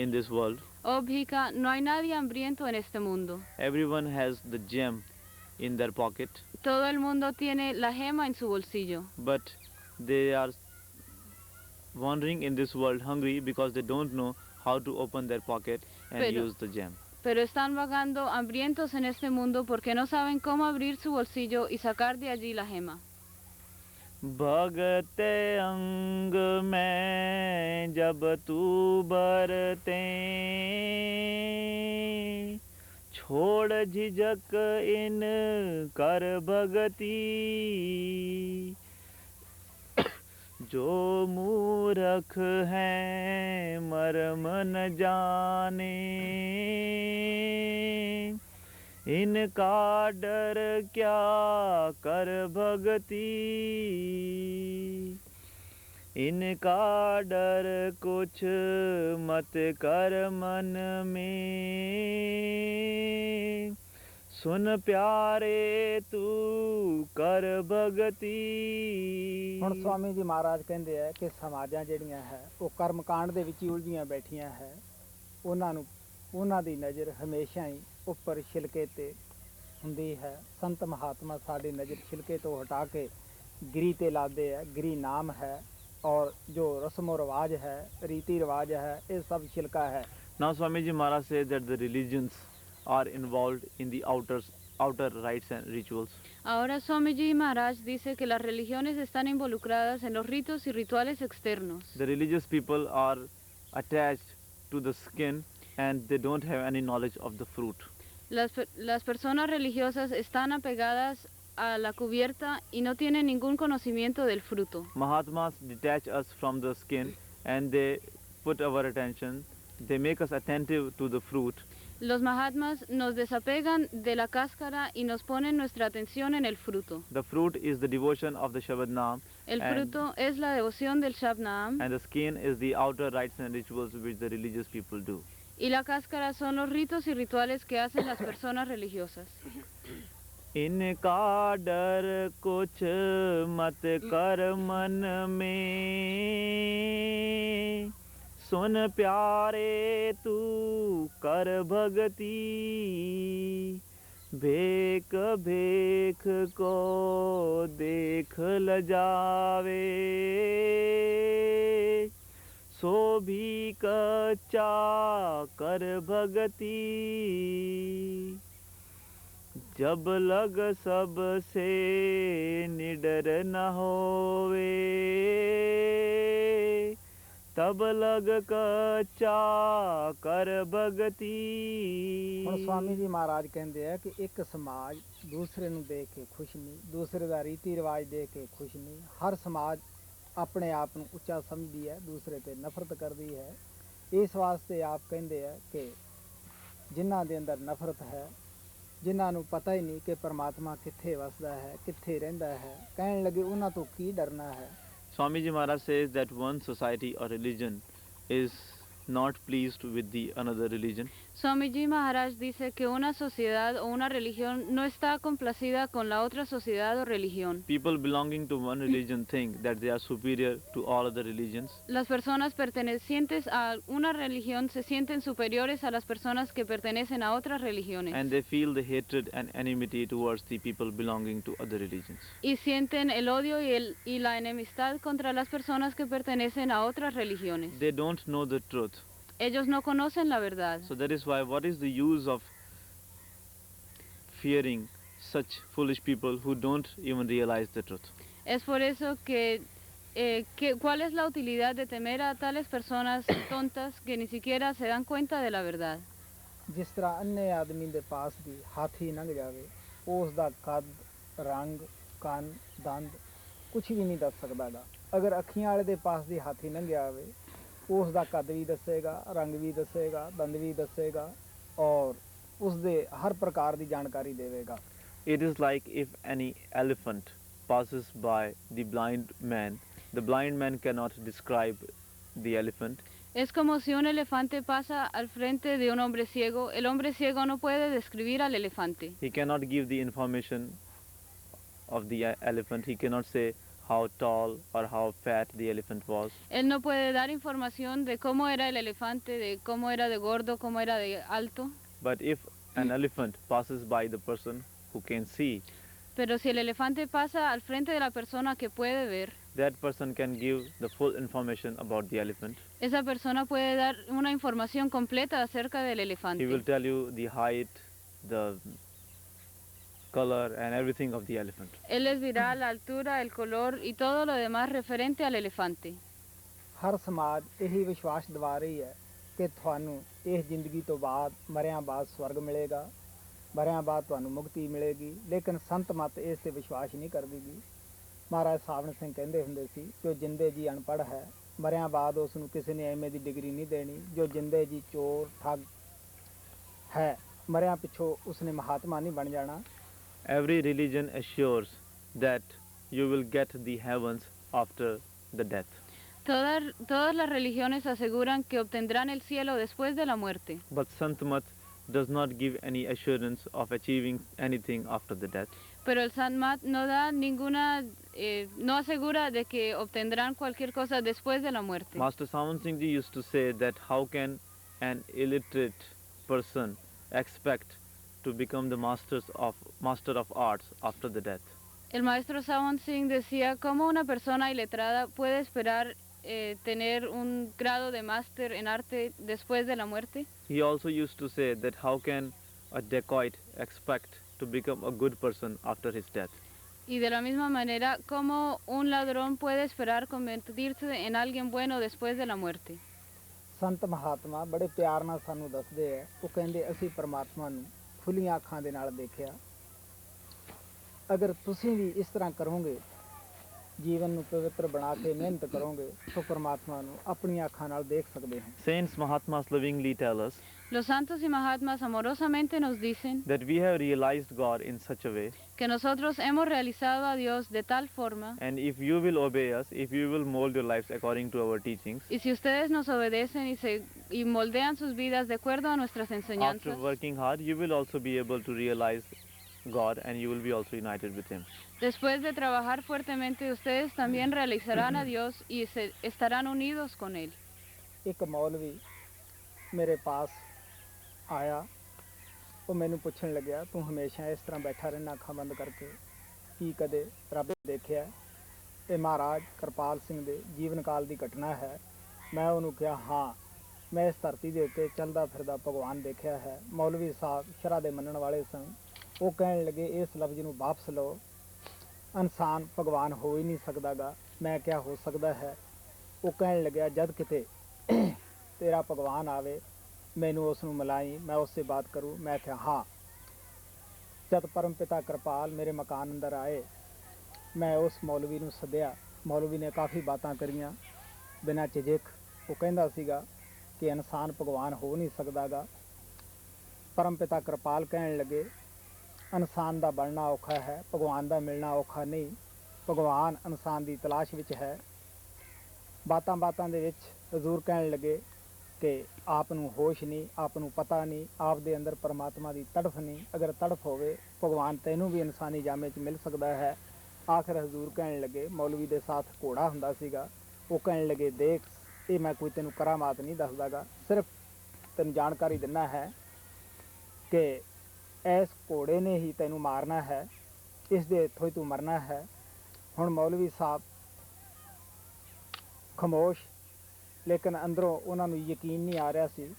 in this world. oh Bhikha, no hay nadie hambriento en este mundo. Everyone has the gem in their pocket, Todo el mundo tiene la gema en su bolsillo, but they are wandering in this world hungry because they don't know how to open their pocket and Pero- use the gem. pero están vagando hambrientos en este mundo porque no saben cómo abrir su bolsillo y sacar de allí la gema. भगत अंग में जब तू बरते, छोड़ झिझक इन कर भगती, जो मूर्ख हैं मर्म न जाने, इनका डर क्या कर भगती, इनका डर कुछ मत कर मन में, सुन प्यारे तू कर भगती। ਹੁਣ ਸਵਾਮੀ ਜੀ ਮਹਾਰਾਜ ਕਹਿੰਦੇ ਆ ਕਿ ਸਮਾਜਾਂ ਜਿਹੜੀਆਂ ਹੈ ਉਹ ਕਰਮ ਕਾਂਡ ਦੇ ਵਿੱਚ ਹੀ ਉਲਝੀਆਂ ਬੈਠੀਆਂ ਹੈ, ਉਹਨਾਂ ਦੀ ਨਜ਼ਰ ਹਮੇਸ਼ਾ ਹੀ ਉੱਪਰ ਛਿਲਕੇ ਤੇ ਹੁੰਦੀ ਹੈ। ਸੰਤ ਮਹਾਤਮਾ ਸਾਡੀ ਨਜ਼ਰ ਛਿਲਕੇ ਤੋਂ ਹਟਾ ਕੇ ਗਿਰੀ ਤੇ ਲਾਦੇ ਹੈ। ਗਿਰੀ ਨਾਮ ਹੈ ਔਰ ਜੋ ਰਸਮੋ ਰਿਵਾਜ ਹੈ, ਰੀਤੀ ਰਿਵਾਜ ਹੈ, ਇਹ ਸਭ ਛਿਲਕਾ ਹੈ। Now Swamiji Maharaj says that the religions are involved in the outer rites and rituals. Ahora Swamiji Maharaj dice que las religiones están involucradas en los ritos y rituales externos. The religious people are attached to the skin and they don't have any knowledge of the fruit. Las personas religiosas están apegadas a la cubierta y no tienen ningún conocimiento del fruto. Mahatmas detach us from the skin and they put our attention, they make us attentive to the fruit. Los Mahatmas nos desapegan de la cáscara y nos ponen nuestra atención en el fruto. The fruit is the devotion of the Shabad Naam. El fruto es la devoción del Shabnam And the skin is the outer rites and rituals which the religious people do. y la cáscara son los ritos y rituales que hacen las personas religiosas. इनका डर कुछ मत कर मन में, सुन प्यारे तू कर भगती, भेख भेख को देख ल जावे, सो भी कच्चा कर भगती, जब लग सब से निडर न होवे, तब लग कच्चा कर भगती। ਹੁਣ ਸਵਾਮੀ ਜੀ ਮਹਾਰਾਜ ਕਹਿੰਦੇ ਆ ਕਿ ਇੱਕ ਸਮਾਜ ਦੂਸਰੇ ਨੂੰ ਦੇਖ ਕੇ ਖੁਸ਼ ਨਹੀਂ, ਦੂਸਰੇ ਦਾ ਰੀਤੀ ਰਿਵਾਜ ਦੇਖ ਕੇ ਖੁਸ਼ ਨਹੀਂ। ਹਰ ਸਮਾਜ ਆਪਣੇ ਆਪ ਨੂੰ ਉੱਚਾ ਸਮਝਦੀ ਹੈ, ਦੂਸਰੇ ਤੇ ਨਫ਼ਰਤ ਕਰਦੀ ਹੈ। ਇਸ ਵਾਸਤੇ ਆਪ ਕਹਿੰਦੇ ਆ ਕਿ ਜਿਨ੍ਹਾਂ ਦੇ ਅੰਦਰ ਨਫ਼ਰਤ ਹੈ, ਜਿਨ੍ਹਾਂ ਨੂੰ ਪਤਾ ਹੀ ਨਹੀਂ ਕਿ ਪਰਮਾਤਮਾ ਕਿੱਥੇ ਵਸਦਾ ਹੈ, ਕਿੱਥੇ ਰਹਿੰਦਾ ਹੈ, ਕਹਿਣ ਲੱਗੇ ਉਹਨਾਂ ਤੋਂ ਕੀ ਡਰਨਾ ਹੈ। Swamiji Maharaj says that one society or religion is not pleased with the another religion. Swamiji Maharaj dice que una sociedad o una religión no está complacida con la otra sociedad o religión. People belonging to one religion think that they are superior to all other religions, Las personas pertenecientes a una religión se sienten superiores a las personas que pertenecen a otras religiones. and they feel the hatred and enmity towards the people belonging to other religions. Y sienten el odio y la enemistad contra las personas que pertenecen a otras religiones. They don't know the truth. Ellos no conocen la verdad. So that is why, what is the use of fearing such foolish people who don't even realize the truth? Es por eso ¿cuál es la utilidad de temer a tales personas tontas que ni siquiera se dan cuenta de la verdad? ਜਿਸ ਤਰ੍ਹਾਂ ਅੰਨੇ ਆਦਮੀ ਦੇ ਪਾਸ ਦੀ ਹਾਥੀ ਲੰਘ ਜਾਵੇ, ਉਸ ਦਾ ਕੱਦ, ਰੰਗ, ਕੰਨ, ਦੰਦ ਕੁਝ ਵੀ ਨਹੀਂ ਦੱਸ ਸਕਦਾ ਗਾ। ਅਗਰ ਅੱਖੀਆਂ ਵਾਲੇ ਦੇ ਪਾਸ ਦੀ ਹਾਥੀ ਲੰਘਿਆ ਹੋਵੇ, ਉਸ ਦਾ ਕੱਦ ਵੀ ਦੱਸੇਗਾ, ਰੰਗ ਵੀ ਦੱਸੇਗਾ, ਦੰਦ ਵੀ ਦੱਸੇਗਾ ਔਰ ਉਸ ਦੇ ਹਰ ਪ੍ਰਕਾਰ ਦੀ ਜਾਣਕਾਰੀ ਦੇਵੇਗਾ। It is like if any elephant passes by the blind man, the blind man cannot describe the elephant. Es como si un elefante pasa al frente de un hombre ciego. El hombre ciego no puede describir al elefante. He cannot give the information of the elephant. He cannot say how tall or how fat the elephant was. Él no puede dar información de cómo era el elefante, de cómo era de gordo, cómo era de alto. But if an elephant passes by the person who can see, Pero si el elefante pasa al frente de la persona que puede ver, that person can give the full information about the elephant. esa persona puede dar una información completa acerca del He will elefante. tell you the height, the color and everything of the elephant. Él les dirá la altura, el color y todo lo demás referente al elefante. ਹਰ ਸਮਾਜ ਇਹੀ ਵਿਸ਼ਵਾਸ ਦਿਵਾ ਰਹੀ ਹੈ ਕਿ ਤੁਹਾਨੂੰ ਇਸ ਜ਼ਿੰਦਗੀ ਤੋਂ ਬਾਅਦ ਮਰਿਆਂ ਬਾਅਦ ਸਵਰਗ ਮਿਲੇਗਾ, ਮਰਿਆਂ ਬਾਅਦ ਤੁਹਾਨੂੰ ਮੁਕਤੀ ਮਿਲੇਗੀ, ਲੇਕਿਨ ਸੰਤ ਮਤ ਇਸ ਤੇ ਵਿਸ਼ਵਾਸ ਨਹੀਂ ਕਰਦੀ ਗੀ। ਮਹਾਰਾਜ ਸਾਵਣ ਸਿੰਘ ਕਹਿੰਦੇ ਹੁੰਦੇ ਸੀ ਕਿ ਜਿੰਦੇ ਜੀ ਅਨਪੜ੍ਹ ਹੈ, ਮਰਿਆਂ ਬਾਅਦ ਉਸ ਨੂੰ ਕਿਸੇ ਨੇ ਐਮਏ ਦੀ ਡਿਗਰੀ ਨਹੀਂ ਦੇਣੀ। ਜੋ ਜਿੰਦੇ ਜੀ ਚੋਰ ਠੱਗ ਹੈ, ਮਰਿਆਂ ਪਿੱਛੋਂ ਉਸਨੇ ਮਹਾਤਮਾ ਨਹੀਂ ਬਣ ਜਾਣਾ। Every religion assures that you will get the heavens after the death. Todas las religiones aseguran que obtendrán el cielo después de la muerte. But Santmat does not give any assurance of achieving anything after the death. Pero el Sanmat no da no asegura de que obtendrán cualquier cosa después de la muerte. Master Sawan Singh Ji used to say that how can an illiterate person expect to become the master of arts after the death? El maestro Sawan Singh decía cómo una persona iletrada puede esperar tener un grado de máster en arte después de la muerte. He also used to say that how can a dacoit expect to become a good person after his death? Y de la misma manera, cómo un ladrón puede esperar convertirse en alguien bueno después de la muerte. ਸੰਤ ਮਹਾਤਮਾ ਬੜੇ ਪਿਆਰ ਨਾਲ ਸਾਨੂੰ ਦੱਸਦੇ ਹੈ। ਉਹ ਕਹਿੰਦੇ ਅਸੀਂ ਪਰਮਾਤਮਾ ਨੂੰ ਖੁੱਲੀਆਂ ਅੱਖਾਂ ਦੇ ਨਾਲ ਦੇਖਿਆ। ਅਗਰ ਤੁਸੀਂ ਵੀ ਇਸ ਤਰ੍ਹਾਂ ਕਰੋਗੇ, ਜੀਵਨ ਨੂੰ ਪਵਿੱਤਰ ਬਣਾ ਕੇ ਮਿਹਨਤ ਕਰੋਗੇ, ਤਾਂ ਪਰਮਾਤਮਾ ਨੂੰ ਆਪਣੀਆਂ ਅੱਖਾਂ ਨਾਲ ਦੇਖ ਸਕਦੇ ਹੋ। Saints Mahatmas lovingly tell us Los santos y mahatmas amorosamente nos dicen that we have realized God in such a way, que nosotros hemos realizado a Dios de tal forma, and if you will obey us, if you will mold your lives according to our teachings, y si ustedes nos obedecen y moldean sus vidas de acuerdo a nuestras after enseñanzas, working hard, you will also be able to realize God and you will be also united with Him. después de trabajar fuertemente, ustedes también realizarán a Dios y estarán unidos con Él. ਇੱਕ ਮੌਲਵੀ ਮੇਰੇ ਪਾਸ ਆਇਆ। ਉਹ ਮੈਨੂੰ ਪੁੱਛਣ ਲੱਗਿਆ, ਤੂੰ ਹਮੇਸ਼ਾ ਇਸ ਤਰ੍ਹਾਂ ਬੈਠਾ ਰਹਿਣਾ ਅੱਖਾਂ ਬੰਦ ਕਰਕੇ, ਕੀ ਕਦੇ ਰੱਬ ਦੇਖਿਆ? ਇਹ ਮਹਾਰਾਜ ਕਿਰਪਾਲ ਸਿੰਘ ਦੇ ਜੀਵਨ ਕਾਲ ਦੀ ਘਟਨਾ ਹੈ। ਮੈਂ ਉਹਨੂੰ ਕਿਹਾ, ਹਾਂ, ਮੈਂ ਇਸ ਧਰਤੀ ਦੇ ਉੱਤੇ ਚੱਲਦਾ ਫਿਰਦਾ ਭਗਵਾਨ ਦੇਖਿਆ ਹੈ। ਮੌਲਵੀ ਸਾਹਿਬ ਸ਼ਰ੍ਹਾ ਦੇ ਮੰਨਣ ਵਾਲੇ ਸਨ। ਉਹ ਕਹਿਣ ਲੱਗੇ, ਇਸ ਲਫ਼ਜ਼ ਨੂੰ ਵਾਪਸ ਲਓ, ਇਨਸਾਨ ਭਗਵਾਨ ਹੋ ਹੀ ਨਹੀਂ ਸਕਦਾ ਗਾ। ਮੈਂ ਕਿਹਾ ਹੋ ਸਕਦਾ ਹੈ। ਉਹ ਕਹਿਣ ਲੱਗਿਆ, ਜਦ ਕਿਤੇ ਤੇਰਾ ਭਗਵਾਨ ਆਵੇ ਮੈਨੂੰ ਉਸ ਨੂੰ ਮਿਲਾਈ, ਮੈਂ ਉਸ ਸੇ ਬਾਤ ਕरूँ। ਮੈਂ ਕਿਹਾ ਹਾਂ। ਜਦ ਪਰਮ ਪਿਤਾ ਕਿਰਪਾਲ ਮੇਰੇ ਮਕਾਨ ਅੰਦਰ ਆਏ, ਮੈਂ ਉਸ ਮੌਲਵੀ ਨੂੰ ਸੱਦਿਆ। ਮੌਲਵੀ ਨੇ ਕਾਫੀ ਬਾਤਾਂ ਕਰੀਆਂ ਬਿਨਾਂ ਝਿਜਕ। ਉਹ ਕਹਿੰਦਾ ਸੀਗਾ ਕਿ ਇਨਸਾਨ ਭਗਵਾਨ ਹੋ ਨਹੀਂ ਸਕਦਾ ਗਾ। ਪਰਮ ਪਿਤਾ ਕਿਰਪਾਲ ਕਹਿਣ ਲੱਗੇ, ਇਨਸਾਨ ਦਾ ਬਣਨਾ ਔਖਾ ਹੈ, ਭਗਵਾਨ ਦਾ ਮਿਲਣਾ ਔਖਾ ਨਹੀਂ। ਭਗਵਾਨ ਇਨਸਾਨ ਦੀ ਤਲਾਸ਼ ਵਿੱਚ ਹੈ। ਬਾਤਾਂ ਬਾਤਾਂ ਦੇ ਵਿੱਚ ਹਜ਼ੂਰ ਕਹਿਣ ਲੱਗੇ, ਕਿ ਆਪ ਨੂੰ ਹੋਸ਼ ਨਹੀਂ, ਆਪ ਨੂੰ ਪਤਾ ਨਹੀਂ, ਆਪ ਦੇ ਅੰਦਰ ਪਰਮਾਤਮਾ ਦੀ ਤੜਫ ਨਹੀਂ। ਅਗਰ ਤੜਫ ਹੋਵੇ ਭਗਵਾਨ ਤੈਨੂੰ ਵੀ ਇਨਸਾਨੀ ਜਾਮੇ 'ਚ ਮਿਲ ਸਕਦਾ ਹੈ। ਆਖਰ ਹਜ਼ੂਰ ਕਹਿਣ ਲੱਗੇ, ਮੌਲਵੀ ਦੇ ਸਾਥ ਘੋੜਾ ਹੁੰਦਾ ਸੀਗਾ, ਉਹ ਕਹਿਣ ਲੱਗੇ ਦੇਖ ਇਹ ਮੈਂ ਕੋਈ ਤੈਨੂੰ ਕਰਾਮਾਤ ਨਹੀਂ ਦੱਸਦਾਗਾ, ਸਿਰਫ ਤੈਨੂੰ ਜਾਣਕਾਰੀ ਦਿੰਦਾ ਹੈ ਕਿ ਇਸ ਘੋੜੇ ਨੇ ਹੀ ਤੈਨੂੰ ਮਾਰਨਾ ਹੈ, ਇਸ ਦੇ ਇੱਥੋਂ ਹੀ ਤੂੰ ਮਰਨਾ ਹੈ। ਹੁਣ ਮੌਲਵੀ ਸਾਹਿਬ ਖਾਮੋਸ਼, ਲੇਕਿਨ ਅੰਦਰੋਂ ਉਹਨਾਂ ਨੂੰ ਯਕੀਨ ਨਹੀਂ ਆ ਰਿਹਾ ਸੀ।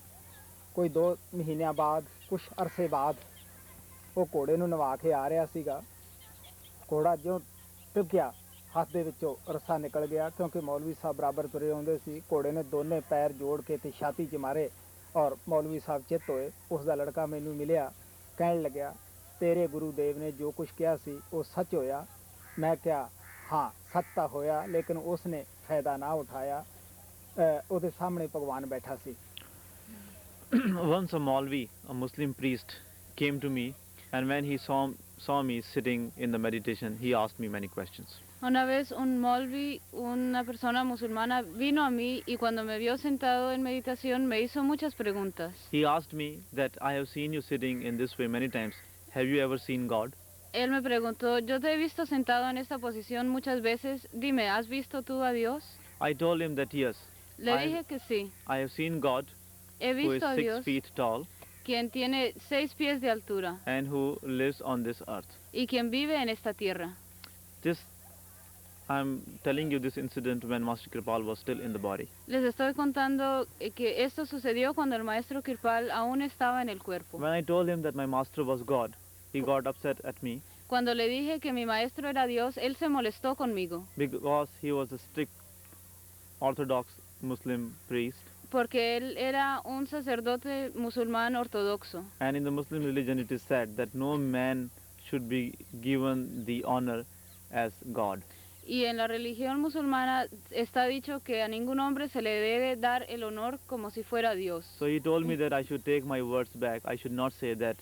ਕੋਈ 2 ਮਹੀਨਿਆਂ ਬਾਅਦ, ਕੁਛ ਅਰਸੇ ਬਾਅਦ ਉਹ ਘੋੜੇ ਨੂੰ ਨਵਾ ਕੇ ਆ ਰਿਹਾ ਸੀਗਾ। ਘੋੜਾ ਜਿਉਂ ਟੁੱਕਿਆ, ਹੱਥ ਦੇ ਵਿੱਚੋਂ ਰੱਸਾ ਨਿਕਲ ਗਿਆ, ਕਿਉਂਕਿ ਮੌਲਵੀ ਸਾਹਿਬ ਬਰਾਬਰ ਤੁਰੇ ਆਉਂਦੇ ਸੀ। ਘੋੜੇ ਨੇ ਦੋਨੇ ਪੈਰ ਜੋੜ ਕੇ ਤੇ ਛਾਤੀ 'ਚ ਮਾਰੇ ਔਰ ਮੌਲਵੀ ਸਾਹਿਬ ਚਿੱਤ ਹੋਏ। ਉਸ ਦਾ ਲੜਕਾ ਮੈਨੂੰ ਮਿਲਿਆ, ਕਹਿਣ ਲੱਗਿਆ ਤੇਰੇ ਗੁਰੂ ਦੇਵ ਨੇ ਜੋ ਕੁਛ ਕਿਹਾ ਸੀ ਉਹ ਸੱਚ ਹੋਇਆ। ਮੈਂ ਕਿਹਾ ਹਾਂ ਸੱਚ ਤਾਂ ਹੋਇਆ, ਲੇਕਿਨ ਉਸ ਨੇ ਫਾਇਦਾ ਨਾ ਉਠਾਇਆ। ਉਹਦੇ ਸਾਹਮਣੇ ਭਗਵਾਨ ਬੈਠਾ ਸੀ। Once a Maulvi, a Muslim priest, came to me, and when he saw me sitting in the meditation, he asked me many questions. Una vez un Maulvi, una persona musulmana, vino a mí y cuando me vio sentado en meditación me hizo muchas preguntas. He asked me that I have seen you sitting in this way many times. Have you ever seen God? Él me preguntó, yo te he visto sentado en esta posición muchas veces, dime, ¿has visto tú a Dios? I told him that yes, Le dije que sí, I have seen God, he who is visto a 6 Dios, feet tall quien tiene 6 pies de altura and who lives on this earth. y quien vive en esta tierra. This, I'm telling you this incident when Master Kripal was still in the body. Les estoy contando que esto sucedió cuando el maestro Kirpal aún estaba en el cuerpo. When I told him that my master was God, he got upset at me Cuando le dije que mi maestro era Dios, él se molestó conmigo, because he was a strict Orthodox Muslim priest. porque él era un sacerdote musulmán ortodoxo. And in the Muslim religion it is said that no man should be given the honor as God. Y en la religión musulmana está dicho que a ningún hombre se le debe dar el honor como si fuera Dios. So he told me that I should take my words back. I should not say that.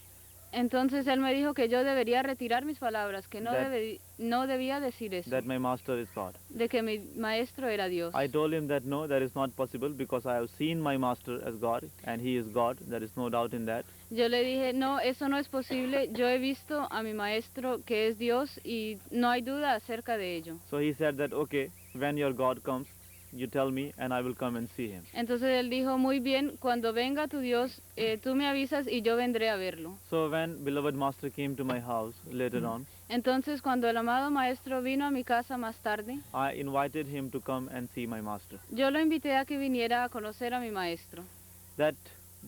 Entonces él me dijo que yo debería retirar mis palabras, que That- no debía decir eso, That my master is God. de que mi maestro era Dios. I told him that no, that is not possible because I have seen my master as God and he is God. There is no doubt in that. Yo le dije, no, eso no es posible, yo he visto a mi maestro que es Dios y no hay duda acerca de ello. So he said that okay, when your God comes, you tell me and I will come and see him. Entonces él dijo, muy bien, cuando venga tu Dios, tú me avisas y yo vendré a verlo. So when beloved master came to my house later on, Entonces cuando el amado maestro vino a mi casa más tarde, I invited him to come and see my master. yo lo invité a que viniera a conocer a mi maestro. That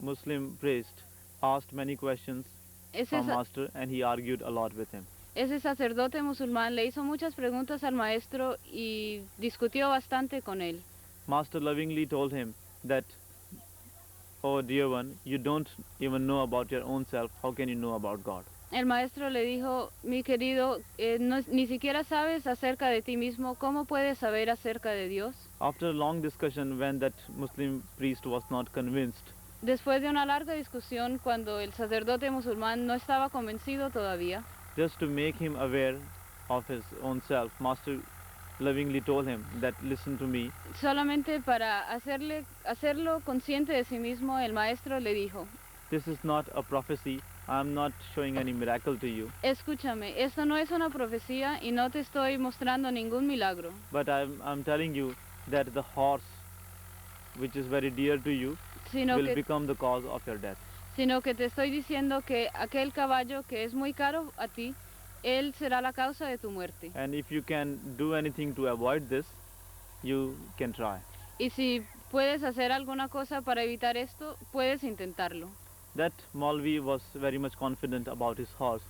Muslim priest asked many questions Ese, from sa- master and he argued a lot with him. ese sacerdote musulmán le hizo muchas preguntas al maestro y discutió bastante con él. Master lovingly told him that, oh dear one, you don't even know about your own self, how can you know about God? El maestro le dijo, mi querido, ni siquiera sabes acerca de ti mismo, ¿cómo puedes saber acerca de Dios? After a long discussion, when that Muslim priest was not convinced, Después de una larga discusión, cuando el sacerdote musulmán no estaba convencido todavía, just to make him aware of his own self, Master lovingly told him that listen to me, solamente para hacerlo consciente de sí mismo, el maestro le dijo, this is not a prophecy, I am not showing any miracle to you, escúchame, esto no es una profecía y no te estoy mostrando ningún milagro, but I'm telling you that the horse, which is very dear to you, sino will que, become the cause of your death. sino que te estoy diciendo que aquel caballo que es muy caro a ti, él será la causa de tu muerte. And if you can do anything to avoid this, you can try. Y si puedes hacer alguna cosa para evitar esto, puedes intentarlo. That Maulvi was very much confident about his horse,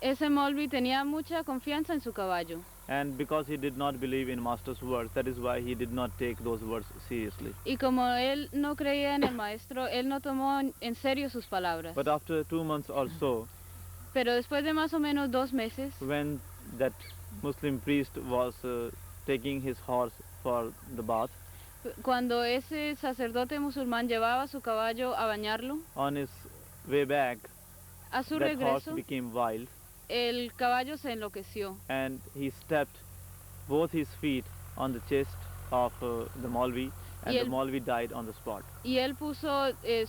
Ese Maulvi tenía mucha confianza en su caballo. and because he did not believe in Master's words, that is why he did not take those words seriously. Y como él no creía en el maestro, él no tomó en serio sus palabras. But after 2 months or so, Pero después de más o menos 2 meses, when that Muslim priest was taking his horse for the bath, cuando ese sacerdote musulmán llevaba su caballo a bañarlo, on his way back, a su that horse regreso, became wild el caballo se enloqueció and he stepped both his feet on the chest of the Maulvi and Y the el- Maulvi died on the spot. Y él puso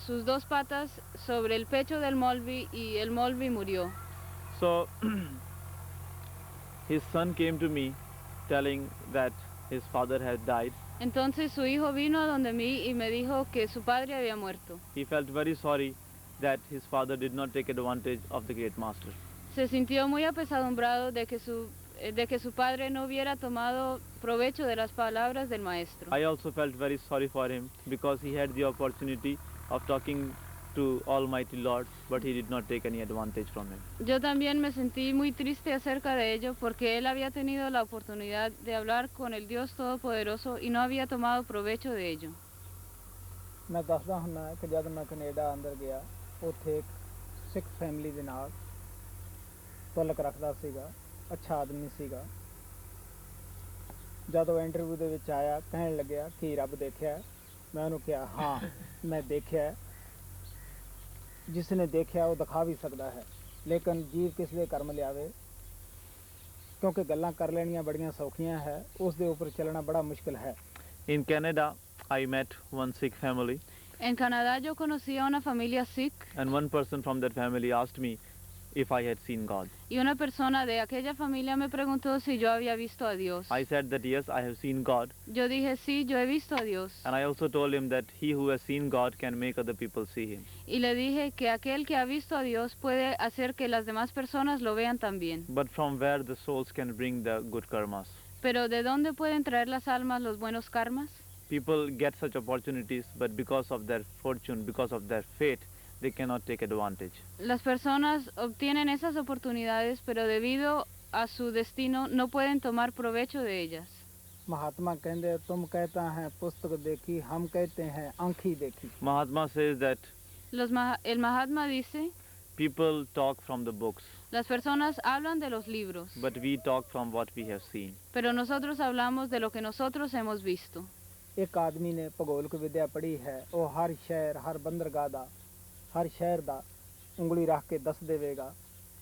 sus dos patas sobre el pecho del Maulvi y el Maulvi murió. So his son came to me telling that his father had died. Entonces su hijo vino a donde mí y me dijo que su padre había muerto. He felt very sorry that his father did not take advantage of the great master. Se sintió muy apesadumbrado de que su padre no hubiera tomado provecho de las palabras del maestro. I also felt very sorry for him because he had the opportunity of talking to Almighty Lord, but he did not take any advantage from him. Yo también me sentí muy triste acerca de ello porque él había tenido la oportunidad de hablar con el Dios Todopoderoso y no había tomado provecho de ello. ਮੈਂ ਦੱਸਦਾ ਹੁੰਦਾ ਕਿ ਜਦ ਮੈਂ ਕੈਨੇਡਾ ਅੰਦਰ ਗਿਆ ਉੱਥੇ ਇੱਕ ਸਿੱਖ ਫੈਮਿਲੀ ਦੇ ਨਾਲ ਤੁਲਕ ਰੱਖਦਾ ਸੀਗਾ, ਅੱਛਾ ਆਦਮੀ ਸੀਗਾ। ਜਦੋਂ ਇੰਟਰਵਿਊ ਦੇ ਵਿੱਚ ਆਇਆ ਕਹਿਣ ਲੱਗਿਆ ਕਿ ਰੱਬ ਦੇਖਿਆ ਹੈ? ਮੈਂ ਉਹਨੂੰ ਕਿਹਾ ਹਾਂ ਮੈਂ ਦੇਖਿਆ ਹੈ। ਜਿਸ ਨੇ ਦੇਖਿਆ ਉਹ ਦਿਖਾ ਵੀ ਸਕਦਾ ਹੈ, ਲੇਕਿਨ ਜੀਵ ਕਿਸ ਦੇ ਕਰਮ ਲਿਆਵੇ, ਕਿਉਂਕਿ ਗੱਲਾਂ ਕਰ ਲੈਣੀਆਂ ਬੜੀਆਂ ਸੌਖੀਆਂ ਹੈ, ਉਸ ਦੇ ਉੱਪਰ ਚੱਲਣਾ ਬੜਾ ਮੁਸ਼ਕਿਲ ਹੈ। In Canada, I met one Sikh family, En Canadá yo conocí a una familia Sikh and one person from that family asked me if I had seen God. y una persona de aquella familia me preguntó si yo había visto a Dios. I said that yes, I have seen God, Yo dije sí, yo he visto a Dios. and I also told him that he who has seen God can make other people see him. Y le dije que aquel que ha visto a Dios puede hacer que las demás personas lo vean también. But from where the souls can bring the good karmas? Pero ¿de dónde pueden traer las almas los buenos karmas? People get such opportunities, but because of their fortune, because of their fate, they cannot take advantage. Las personas obtienen esas oportunidades, pero debido a su destino no pueden tomar provecho de ellas. महात्मा कहते तुम कहता है पुस्तक देखी, हम कहते हैं आंखी देखी। Mahatma says that El Mahatma dice, people talk from the books, las personas hablan de los libros, but we talk from what we have seen. pero nosotros hablamos de lo que nosotros hemos visto. ਇੱਕ ਆਦਮੀ ਨੇ ਭੂਗੋਲਿਕ ਵਿਦਿਆ ਪੜ੍ਹੀ ਹੈ, ਉਹ ਹਰ ਸ਼ਹਿਰ ਹਰ ਬੰਦਰਗਾਹ ਦਾ ਹਰ ਸ਼ਹਿਰ ਦਾ ਉਂਗਲੀ ਰੱਖ ਕੇ ਦੱਸ ਦੇਵੇਗਾ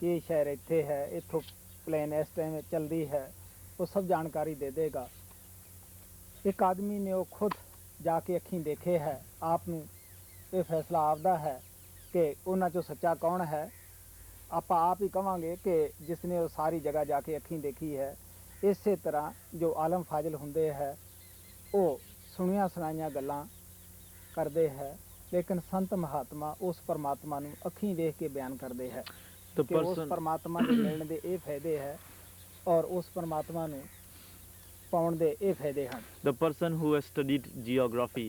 ਕਿ ਇਹ ਸ਼ਹਿਰ ਇੱਥੇ ਹੈ, ਇੱਥੋਂ ਪਲੇਨ ਇਸ ਟਾਈਮ ਚੱਲਦੀ ਹੈ, ਉਹ ਸਭ ਜਾਣਕਾਰੀ ਦੇ ਦੇਗਾ। ਇੱਕ ਆਦਮੀ ਨੇ ਉਹ ਖੁਦ ਜਾ ਕੇ ਅੱਖੀਂ ਦੇਖੇ ਹੈ, ਆਪ ਨੂੰ ਇਹ ਫੈਸਲਾ ਆਪਦਾ ਹੈ ਕਿ ਉਹਨਾਂ 'ਚੋਂ ਸੱਚਾ ਕੌਣ ਹੈ। ਆਪਾਂ ਆਪ ਹੀ ਕਵਾਂਗੇ ਕਿ ਜਿਸ ਨੇ ਉਹ ਸਾਰੀ ਜਗ੍ਹਾ ਜਾ ਕੇ ਅੱਖੀਂ ਦੇਖੀ ਹੈ। ਇਸੇ ਤਰ੍ਹਾਂ ਜੋ ਆਲਮ ਫਾਜ਼ਿਲ ਹੁੰਦੇ ਹੈ ਉਹ ਸੁਣੀਆਂ ਸੁਣਾਈਆਂ ਗੱਲਾਂ ਕਰਦੇ ਹੈ, ਲੇਕਿਨ ਸੰਤ ਮਹਾਤਮਾ ਉਸ ਪਰਮਾਤਮਾ ਨੂੰ ਅੱਖੀਂ ਦੇਖ ਕੇ ਬਿਆਨ ਕਰਦੇ ਹੈ The ਕਿ ਉਸ person, ਪਰਮਾਤਮਾ ਦੇ ਮਿਲਣ ਦੇ ਇਹ ਫਾਇਦੇ ਹੈ ਔਰ ਉਸ ਪਰਮਾਤਮਾ ਨੂੰ ਪਾਉਣ ਦੇ ਇਹ ਫਾਇਦੇ ਹਨ। the person who has studied geography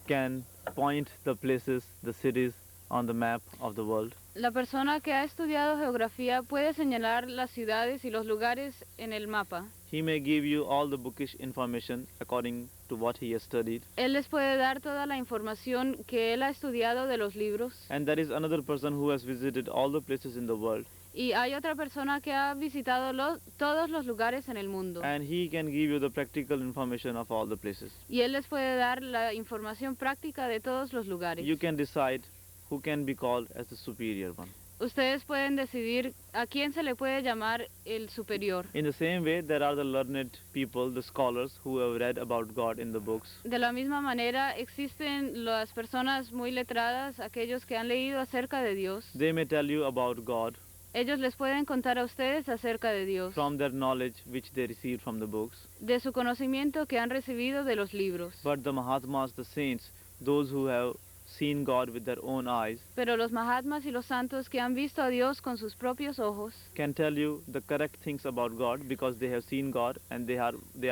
can point the places, the cities on the map of the world. La persona que ha estudiado geografía puede señalar las ciudades y los lugares en el mapa. He may give you all the bookish information according to what he has studied. Él les puede dar toda la información que él ha estudiado de los libros. And there is another person who has visited all the places in the world, Y hay otra persona que ha visitado todos los lugares en el mundo. and he can give you the practical information of all the places. Y él les puede dar la información práctica de todos los lugares. You can decide who can be called as the superior one. Ustedes pueden decidir a quién se le puede llamar el superior. In the same way, there are the learned people, the scholars, who have read about God in the books. De la misma manera, existen las personas muy letradas, aquellos que han leído acerca de Dios. They may tell you about God Ellos les pueden contar a ustedes acerca de Dios, from their knowledge which they received from the books. de su conocimiento que han recibido de los libros. But the Mahatmas, the saints, those who have seen God with their own eyes, Pero los Mahatmas y los santos que han visto a Dios con sus propios ojos can tell you the correct things about God because they have seen God and they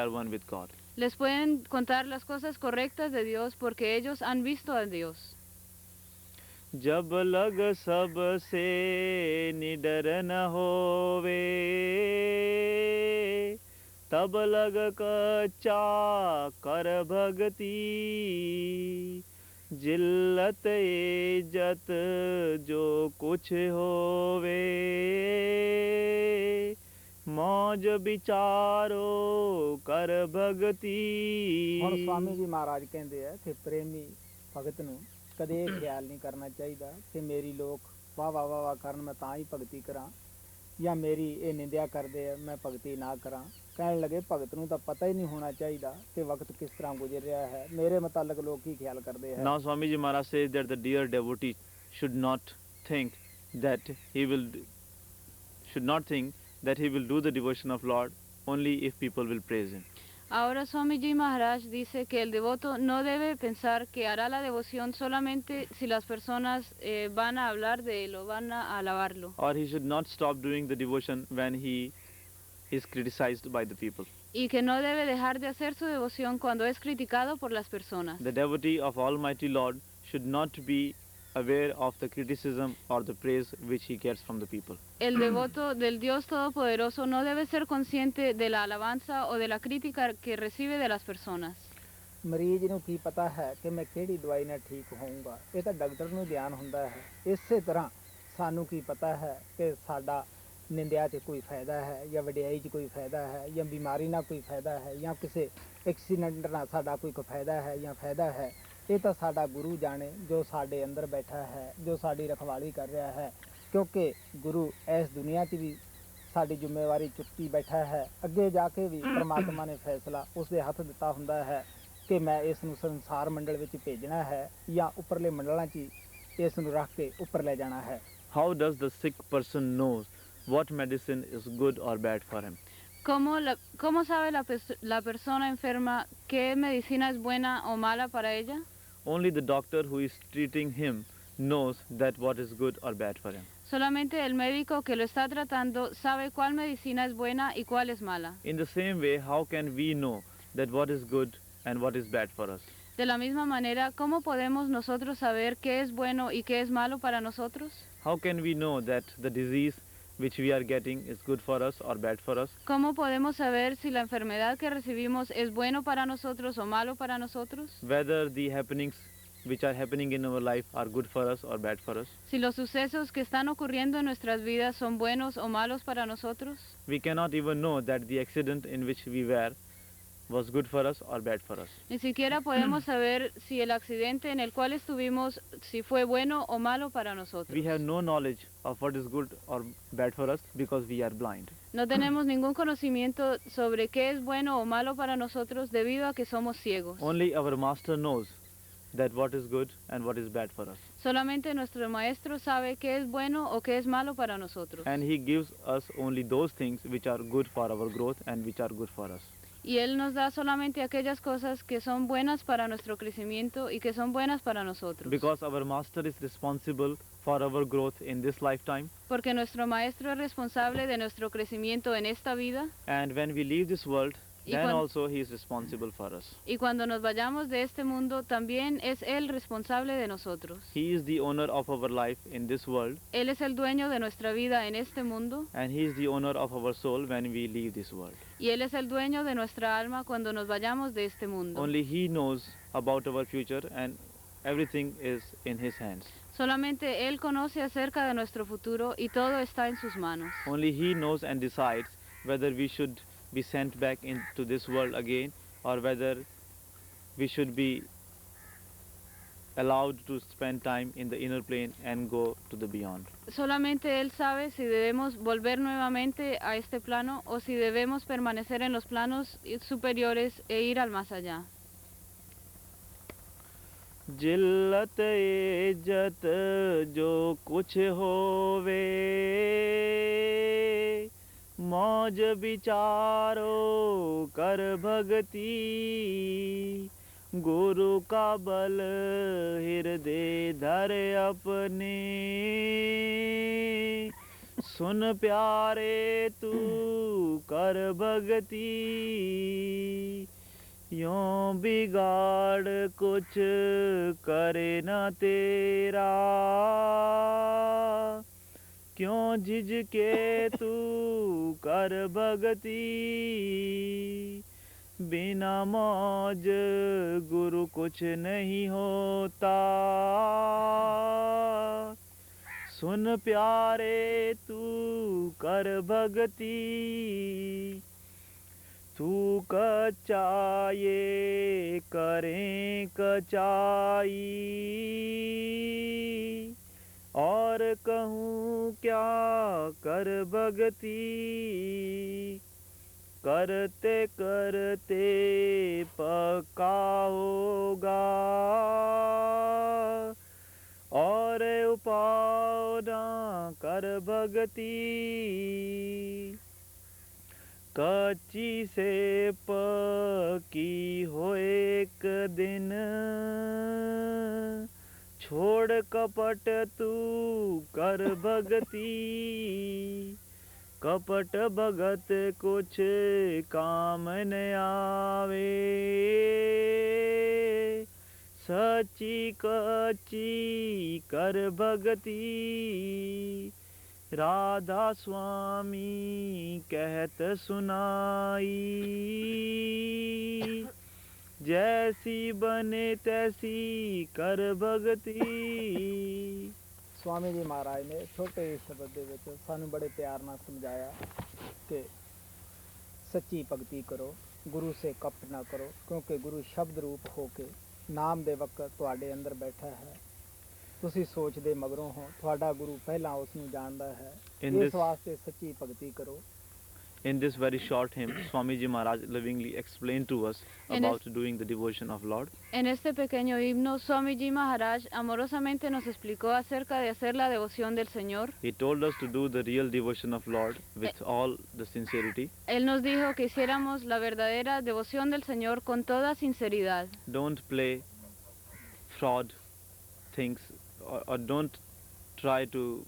are one with God. les pueden contar las cosas correctas de Dios porque ellos han visto a Dios. जब लग सब से निडर न होवे, तब लग कच्चा कर भगती, जिल्लत इज्जत जो कुछ होवे, मौज विचारो कर भगती। ਹੁਣ ਸਵਾਮੀ ਜੀ ਮਹਾਰਾਜ ਕਹਿੰਦੇ ਆ ਕਿ ਪ੍ਰੇਮੀ ਭਗਤ ਨੂੰ ਕਦੇ ਇਹ ਖਿਆਲ ਨਹੀਂ ਕਰਨਾ ਚਾਹੀਦਾ ਕਿ ਮੇਰੀ ਲੋਕ ਵਾਹ ਵਾਹ ਵਾਹ ਵਾਹ ਕਰਨ ਮੈਂ ਤਾਂ ਹੀ ਭਗਤੀ ਕਰਾਂ, ਜਾਂ ਮੇਰੀ ਇਹ ਨਿੰਦਿਆ ਕਰਦੇ ਆ ਮੈਂ ਭਗਤੀ ਨਾ ਕਰਾਂ। ਕਹਿਣ ਲੱਗੇ ਭਗਤ ਨੂੰ ਤਾਂ ਪਤਾ ਹੀ ਨਹੀਂ ਹੋਣਾ ਚਾਹੀਦਾ ਕਿ ਵਕਤ ਕਿਸ ਤਰ੍ਹਾਂ ਗੁਜ਼ਰ ਰਿਹਾ ਹੈ, ਮੇਰੇ ਮੁਤਾਲਕ ਲੋਕ ਕੀ ਖਿਆਲ ਕਰਦੇ ਹੈ। Now Swamiji Maharaj says that the dear devotee should not think that he will do the devotion of Lord only if people will praise him. Ahora Swamiji Maharaj dice que el devoto no debe pensar que hará la devoción solamente si las personas van a hablar de él o van a alabarlo. Or he should not stop doing the devotion when he is criticized by the people. Y que no debe dejar de hacer su devoción cuando es criticado por las personas. The devotee of Almighty Lord should not be aware of the criticism or the praise which he gets from the people. El devoto del Dios Todopoderoso no debe ser consciente de la alabanza o de la crítica que recibe de las personas. ਮਰੀਜ਼ ਨੂੰ ਕੀ ਪਤਾ ਹੈ ਕਿ ਮੈਂ ਕਿਹੜੀ ਦਵਾਈ ਨਾਲ ਠੀਕ ਹੋਊਂਗਾ, ਇਹ ਤਾਂ ਡਾਕਟਰ ਨੂੰ ਧਿਆਨ ਹੁੰਦਾ ਹੈ। ਇਸੇ ਤਰ੍ਹਾਂ ਸਾਨੂੰ ਕੀ ਪਤਾ ਹੈ ਕਿ ਸਾਡਾ ਨਿੰਦਿਆ 'ਚ ਕੋਈ ਫਾਇਦਾ ਹੈ ਜਾਂ ਵਡਿਆਈ 'ਚ ਕੋਈ ਫਾਇਦਾ ਹੈ ਜਾਂ ਬਿਮਾਰੀ ਨਾਲ ਕੋਈ ਫਾਇਦਾ ਹੈ ਜਾਂ ਕਿਸੇ ਐਕਸੀਡੈਂਟ ਨਾਲ ਸਾਡਾ ਕੋਈ ਫਾਇਦਾ ਹੈ ਜਾਂ ਫਾਇਦਾ ਹੈ। ਇਹ ਤਾਂ ਸਾਡਾ ਗੁਰੂ ਜਾਣੇ ਜੋ ਸਾਡੇ ਅੰਦਰ ਬੈਠਾ ਹੈ, ਜੋ ਸਾਡੀ ਰਖਵਾਲੀ ਕਰ ਰਿਹਾ ਹੈ, ਕਿਉਂਕਿ ਗੁਰੂ ਇਸ ਦੁਨੀਆ 'ਚ ਵੀ ਸਾਡੀ ਜ਼ਿੰਮੇਵਾਰੀ ਚੁੱਕੀ ਬੈਠਾ ਹੈ। ਅੱਗੇ ਜਾ ਕੇ ਵੀ ਪਰਮਾਤਮਾ ਨੇ ਫੈਸਲਾ ਉਸ ਦੇ ਹੱਥ ਦਿੱਤਾ ਹੁੰਦਾ ਹੈ ਕਿ ਮੈਂ ਇਸ ਨੂੰ ਸੰਸਾਰ ਮੰਡਲ ਵਿੱਚ ਭੇਜਣਾ ਹੈ ਜਾਂ ਉੱਪਰਲੇ ਮੰਡਲਾਂ 'ਚ ਇਸ ਨੂੰ ਰੱਖ ਕੇ ਉੱਪਰ ਲੈ ਜਾਣਾ ਹੈ। How does the sick person knows what medicine is good or bad for him? ¿Cómo sabe la persona enferma qué medicina es buena o mala para ella? Only the doctor who is treating him knows that what is good or bad for him. Solamente el médico que lo está tratando sabe cuál medicina es buena y cuál es mala. In the same way, how can we know that what is good and what is bad for us? De la misma manera, ¿cómo podemos nosotros saber qué es bueno y qué es malo para nosotros? How can we know that the disease which we are getting is good for us or bad for us? ¿Cómo podemos saber si la enfermedad que recibimos es bueno para nosotros o malo para nosotros? Whether the happenings which are happening in our life are good for us or bad for us? Si los sucesos que están ocurriendo en nuestras vidas son buenos o malos para nosotros. We cannot even know that the accident in which we were was good for us or bad for us. Ni siquiera podemos saber si el accidente en el cual estuvimos si fue bueno o malo para nosotros. We have no knowledge of what is good or bad for us because we are blind. No tenemos ningún conocimiento sobre qué es bueno o malo para nosotros debido a que somos ciegos. Only our master knows that what is good and what is bad for us. Solamente nuestro maestro sabe qué es bueno o qué es malo para nosotros. And he gives us only those things which are good for our growth and which are good for us. Y Él nos da solamente aquellas cosas que son buenas para nuestro crecimiento y que son buenas para nosotros. Because our master is responsible for our growth in this lifetime. Porque nuestro maestro es responsable de nuestro crecimiento en esta vida. And when we leave this world, Y then cuan- also he is responsible for us. Y cuando nos vayamos de este mundo, también es Él responsable de nosotros. He is the owner of our life in this world, Él es el dueño de nuestra vida en este mundo. and he is the owner of our soul when we leave this world. Y Él es el dueño de nuestra alma cuando nos vayamos de este mundo. Only he knows about our future, and everything is in his hands. Solamente Él conoce acerca de nuestro futuro y todo está en sus manos. Only he knows and decides whether we should be sent back into this world again, or whether we should be allowed to spend time in the inner plane and go to the beyond. Solamente Él sabe si debemos volver nuevamente a este plano o si debemos permanecer en los planos superiores e ir al más allá. जिल्लत इज्जत जो कुछ होवे, मौज विचारो कर भगती, गुरु का बल हृदय धर अपने, सुन प्यारे तू कर भगती, यों बिगाड़ कुछ करे न तेरा, क्यों झिझके तू कर भगती, बिना मौज गुरु कुछ नहीं होता, सुन प्यारे तू कर भगती, तू कच्चा ये करें कचाई, और कहूँ क्या कर भगती, करते करते पक्का होगा और उपाय ना कर भगती कच्ची से पक्की हो एक दिन छोड़ कपट तू कर भगती कपट भगत कुछ काम न आवे सच्ची कच्ची कर भगती राधा स्वामी कहत सुनाई जैसी बने तैसी कर भगती। स्वामी जी महाराज ने छोटे शब्द ਦੇ ਵਿੱਚ ਸਾਨੂੰ ਬੜੇ ਪਿਆਰ ਨਾਲ ਸਮਝਾਇਆ ਕਿ ਸੱਚੀ ਭਗਤੀ ਕਰੋ ਗੁਰੂ ਸੇ ਕਪਟ ਨਾ ਕਰੋ ਕਿਉਂਕਿ ਗੁਰੂ ਸ਼ਬਦ ਰੂਪ ਹੋ ਕੇ ਨਾਮ ਦੇ ਵਕਤ ਤੁਹਾਡੇ ਅੰਦਰ ਬੈਠਾ ਹੈ ਤੁਸੀਂ ਸੋਚਦੇ ਮਗਰੋਂ ਹੋ ਤੁਹਾਡਾ ਗੁਰੂ ਪਹਿਲਾਂ ਉਸ ਨੂੰ ਜਾਣਦਾ ਹੈ ਇਸ ਵਾਸਤੇ ਸੱਚੀ ਭਗਤੀ ਕਰੋ। In this very short hymn, Swamiji Maharaj lovingly explained to us about doing the devotion of Lord. En este pequeño himno, Swamiji Maharaj amorosamente nos explicó acerca de hacer la devoción del Señor. He told us to do the real devotion of Lord with all the sincerity. Él nos dijo que hiciéramos la verdadera devoción del Señor con toda sinceridad. Don't play fraud things or don't try to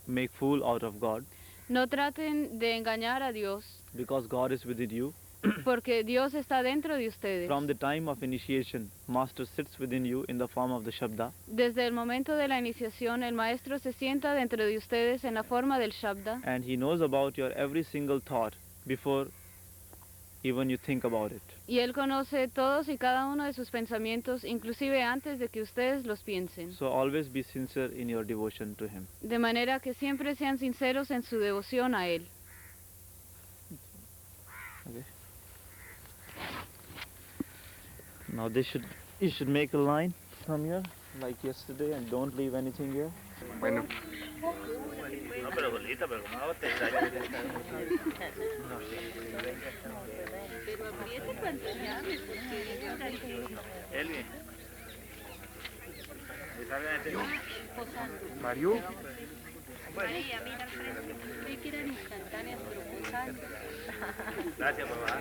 make fool out of God. No traten de engañar a Dios, Because God is within you. porque Dios está dentro de ustedes. From the time of initiation, Master sits within you in the form of the Shabda. Desde el momento de la iniciación, el Maestro se sienta dentro de ustedes en la forma del Shabda. And He knows about your every single thought before even you think about it. Y Él conoce todos y cada uno de sus pensamientos, inclusive antes de que ustedes los piensen. So always be sincere in your devotion to Him. De manera que siempre sean sinceros en su devoción a Él. Okay. Now you should make a line from here like yesterday and don't leave anything here. Bueno. Mario. Gracias, papá.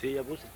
Sí, ya puse.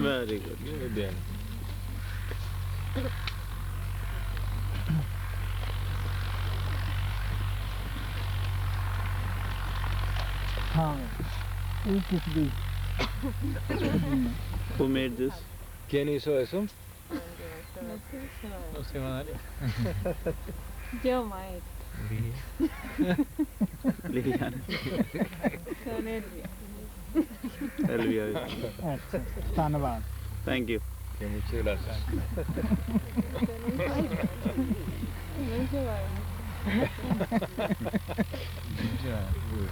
Very good. Very good. हाँ ये किस भी Who made this? ¿Quién hizo eso? No sé, madre. Yo, maestro. ਅੱਛਾ ਧੰਨਵਾਦ। Thank you. Que muchas gracias.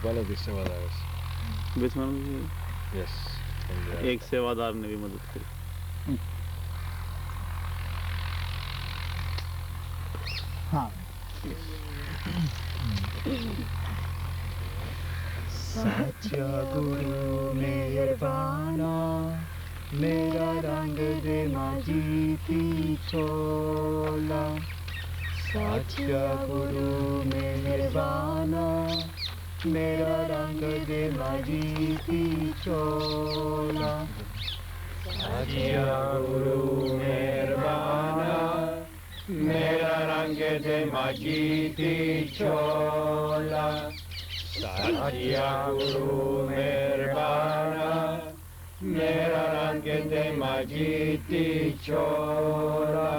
Bueno, que se va a dar eso. Yes. And, एक सेवादार ने भी मदद करी। हाँ साचा गुरु मेहरबाना मेरा रंग दे माजीती चोला। साचा गुरु मेहरबाना मेरा रंग दे माजीती चोला। साचा गुरु मेहरबाना मेरा रंग दे माजीती चोला। साचिया गुरु मेहरबाना मेरा रंग दे माजीती चोला।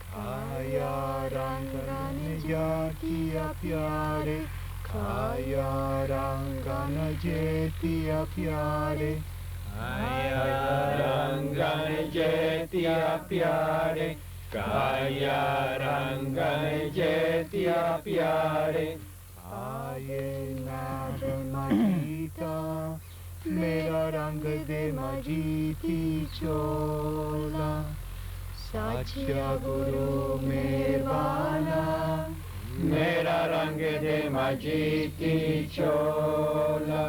खाया रंगन जातिया प्यारे खाया रंगन जेतिया प्यारे खाया रंगन जेतिया प्यारे काया रंगन जेतिया प्यारे। आये नाग मजीता मेरा रंग दे मजीती चोला। साचा गुरु मेहरबाना मेरा रंग दे मजीती चोला।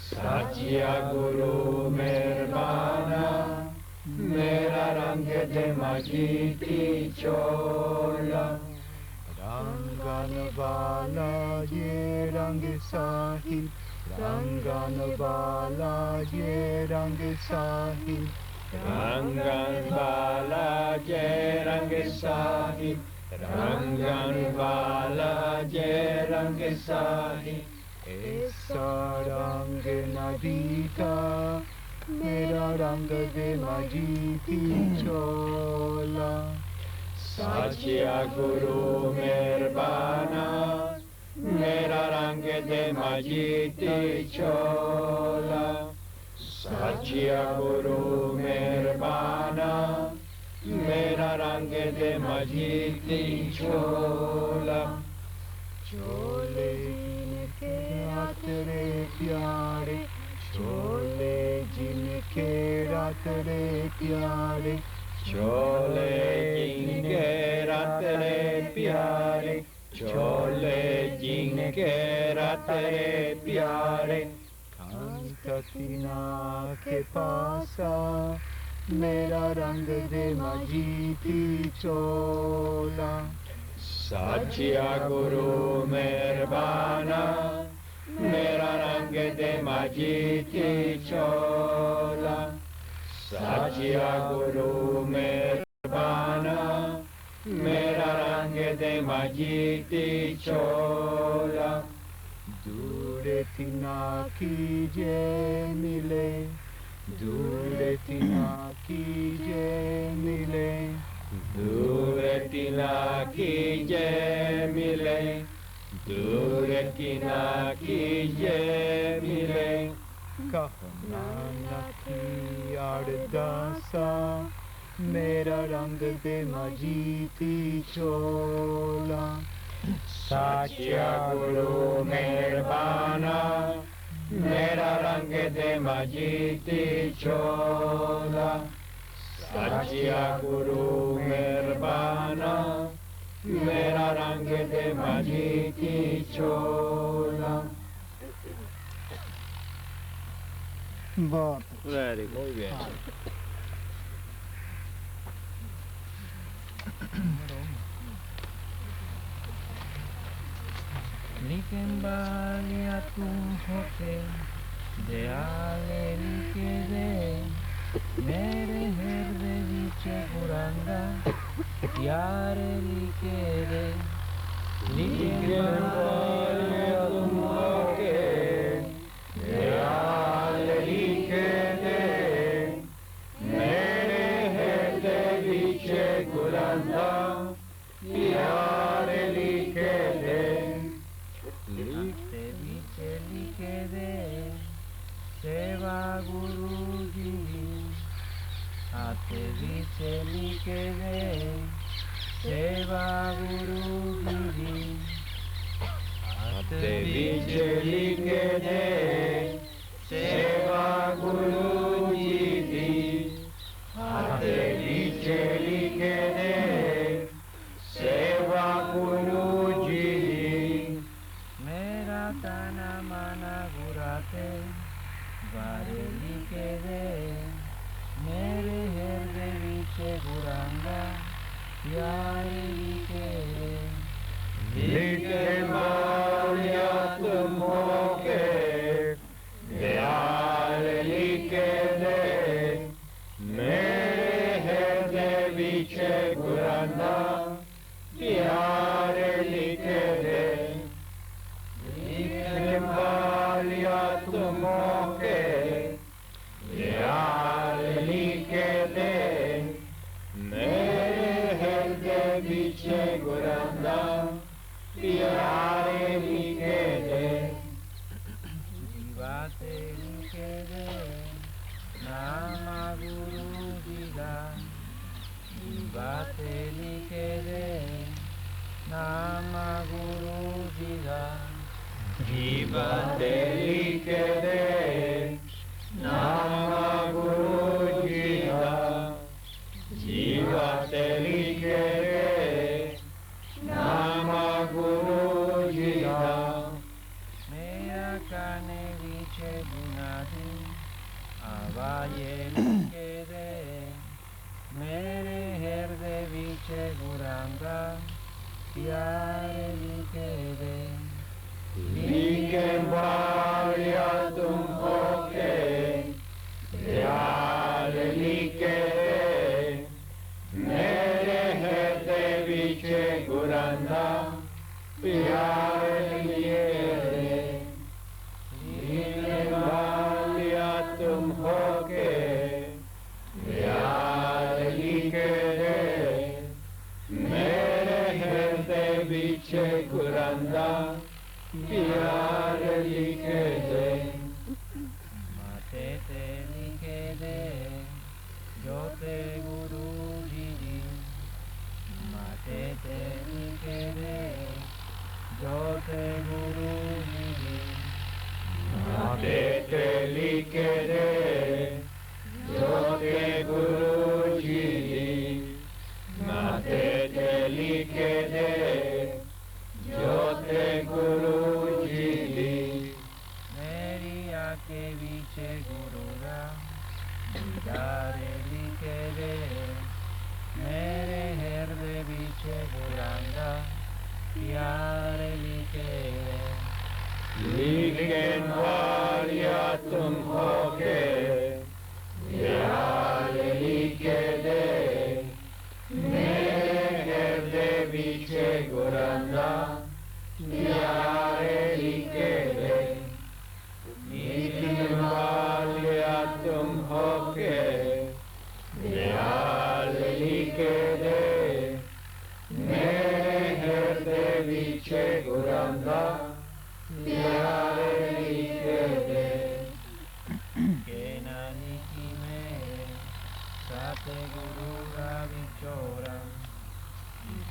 साचिया गुरु मेहरबाना मेरा रंग दे मजीती चोला। रंगन वाला ये रंग साहिल रंगन वाला ये रंग साहिल रंगन वाला ये रंग साहिल रंगन वाला ये रंग साहिल। ऐसा रंग नदीता मेरा रंग दे मजीती चोला। साचिया गुरु मेहरबाना मेरा रंग दे मजीती चोला। साचिया गुरु मेहरबाना मेरा रंग दे मजीती चोला। चोले जिनके हाथ रे प्यारे चोले जिनके रात रे प्यारे चोले जिनके रात रे प्यारे चोले जिनके रात रे प्यारे। कांतिना के पासा मेरा रंग दे मजीती चोला। साचिया गुरु मेहरबाना मेरा रंग दे मजीती चोला। साचिया गुरु मेहरबाना मेरा रंग दे मजीती चोला। दूर तिना की जे मिले दूर तिना की जे मिले दूर तिना की जे मिले दूर तिना की जे मिले। कहना की आड़दासा मेरा रंग दे मजीती चोला। साचिया गुरु मेहरबाना मेरा रंग दे मजीती चोला। साचिया गुरु मेहरबाना मेरा रंग दे मजीती चोला। बहुत very good. Muy bien. Likembali atung hote de aleli ke de mere herde viche kuranga yare like de likembali atung hote de aleli ke de mere herde viche kuranga yare like माते बीचे लिखे दे सेवा गुरु गिरी माते बीचे लिखे दे सेवा गुरु जी दी माते बीचे लिखे दे सेवा गुरु जी दी मेरा तना माना गुराते बारे लिखे दे मेरे हृदय बीचे गुरांगा प्यारे लिखे दे लिखे मारिया तुम होके प्यार लिखे दे मेरे हृदय बीचे गुरांगा प्यार लिखे दे लिखे मारिया तुम होके प्यार लिखे दे मेरे हृदय बीचे गुरांगा प्यारे लिखे दे जीवाते लिखे दे नामा गुरु जी का जीवाते लिखे दे नामा गुरु जी का जीवाते लिखे दे नामा गुरु जी का जीवाते लिखे दे नामा गुरु जी का मेरा काने बीचे बुनादी आवाज़े लिखे दे मेरे हृदय बीचे गुरांगा प्यारे लिखे दे लिखे बारिया तुम होके प्यार लिखे दे मेरे हृदय बीचे गुरांगा प्यार लिखे दे लिखे बारिया तुम होके प्यार लिखे दे मेरे हृदय बीचे गुरांगा प्यार लिखे दे माते ते लिखे दे जोते गुरु जी माते ते लिखे दे जोते गुरु जी माते ते लिखे दे जोते गुरु जी माते ते लिखे दे जोते गुरु जी मेरी आंखें बीचे गुरुरा दीदारे लिखे दे मेरे हृदय बीचे गुरांगा प्यारे लिखे दे लिखे वालिया तुम होके प्यार लिखे दे मेरे हृदय बीचे गुरांगा प्यारे लिखे दे लिखे वालिया तुम होके प्यार लिखे दे मेरे हृदय बीचे गुरांगा प्यारे लिखे दे के नानी की मेरे साथ गुरु का विचोरा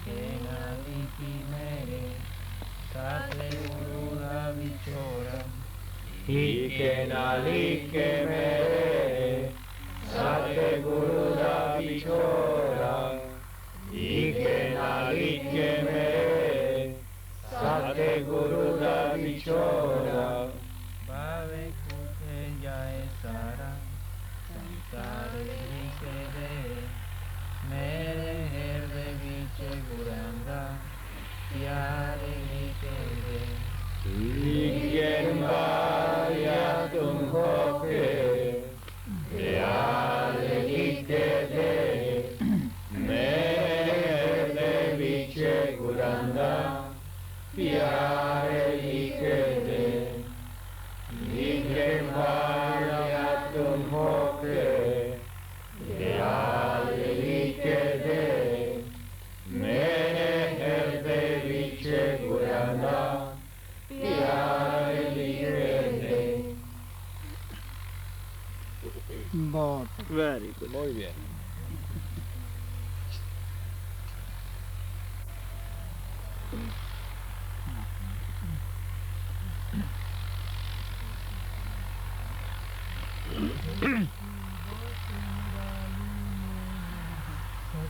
के नानी की मेरे साथ गुरु का विचोरा ही के नाली के मेरे साथ गुरु का विचोरा ही के नाली के मेरे साथ गुरु का विचोरा बावे कूटे जाए सारा संसार लिखे दे मेरे हृदय बीचे गुरांगा प्यारे लिखे दे लिखे मारिया तुम होके प्यार लिखे दे मेरे हृदय बीचे गुरांगा प्यारे लिखे दे लिखे मारिया तुम होके प्यार लिखे दे मेरे हृदय बीचे गुरांगा प्यारे लिखे दे Very good. Muy bien.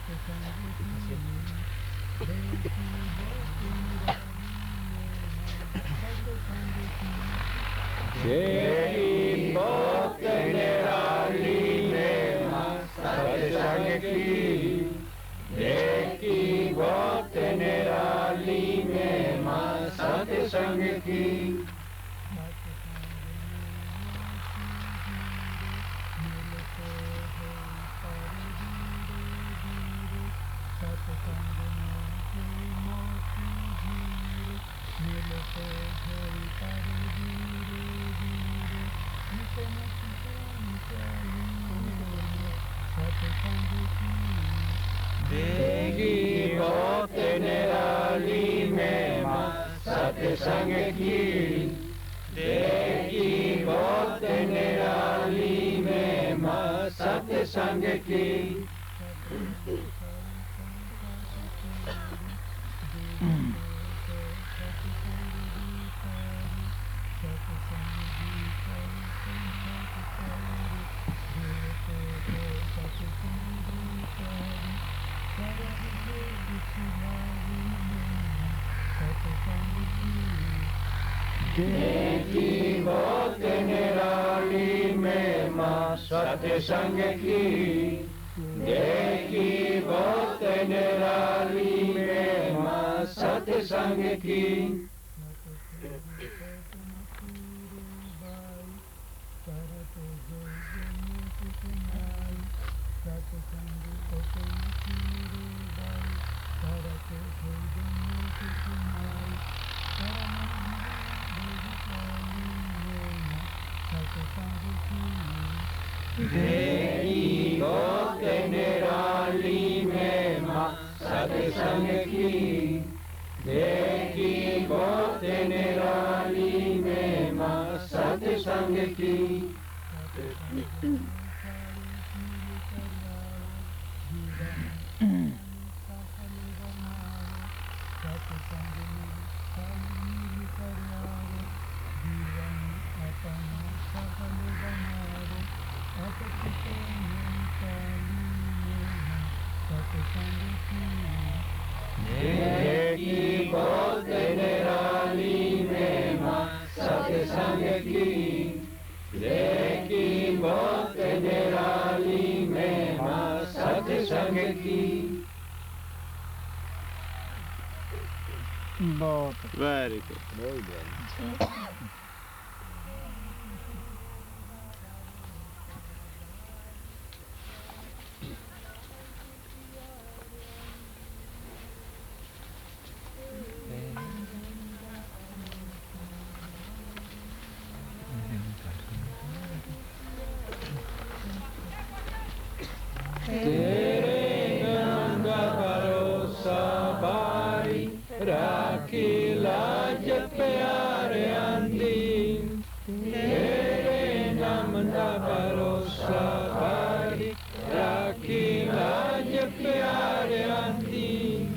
Jai Bhakti Nirali Mema Satsang Ki Jai Bhakti Nirali Mema Satsang Ki Degi Bhakti Nirali Mema Satsang Ki Degi Bhakti Nirali Mema Satsang Ki Degi Bhakti Nirali Mema Satsang Ki Degi Bhakti Nirali Mema Satsang Ki Degi Bhakti Nirali Mema Satsang Ki Degi Bhakti Nirali Mema Satsang Ki Degi Bhakti Nirali Mema Satsang Ki Degi Bhakti Nirali Mema Satsang Ki बहुत Very good. Muy bien. Tere Nanda Bharosa Bari Rakhi Laj Pyare Andi Tere Nanda Bharosa Bari Rakhi Laj Pyare Andi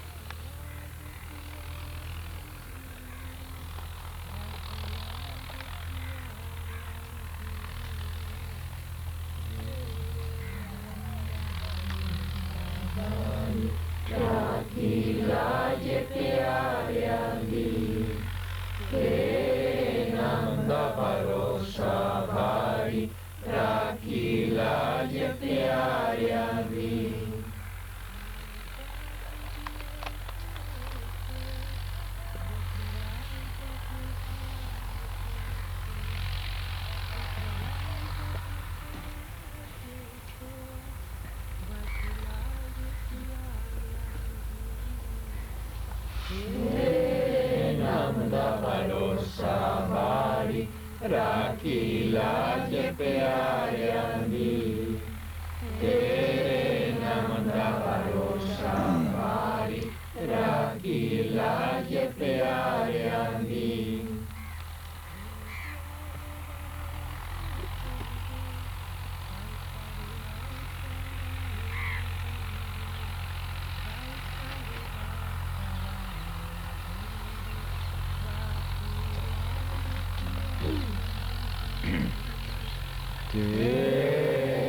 Nanda Bharosa Bari Rakhi Laj Pyare Andi Nanda Bharosa Bari Rakhi Laj Pyare Andi Tere Nanda Bharosa Bari Rakhi Laj Pyare Andi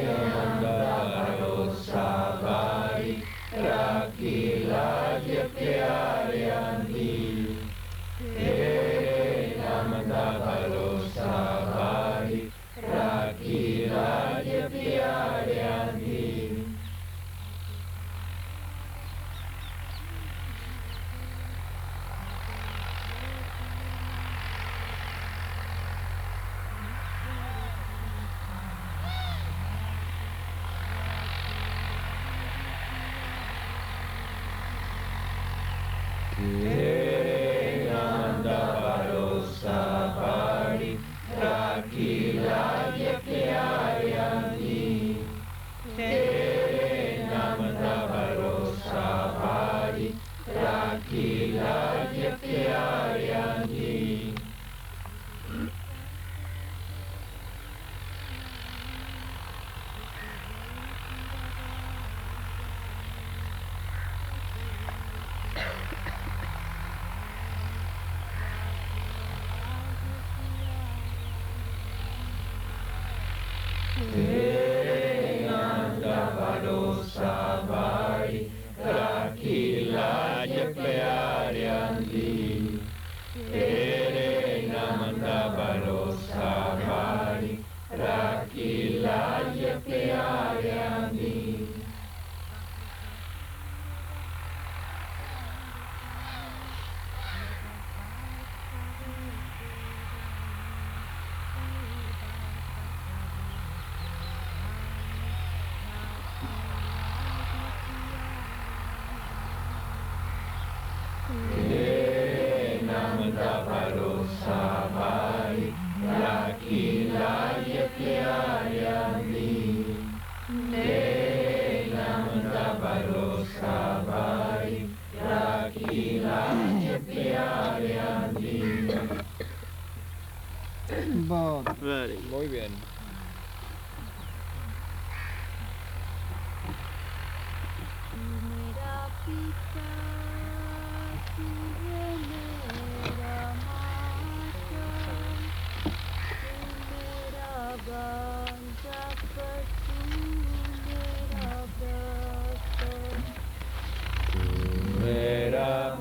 Nanda Bharosa Bari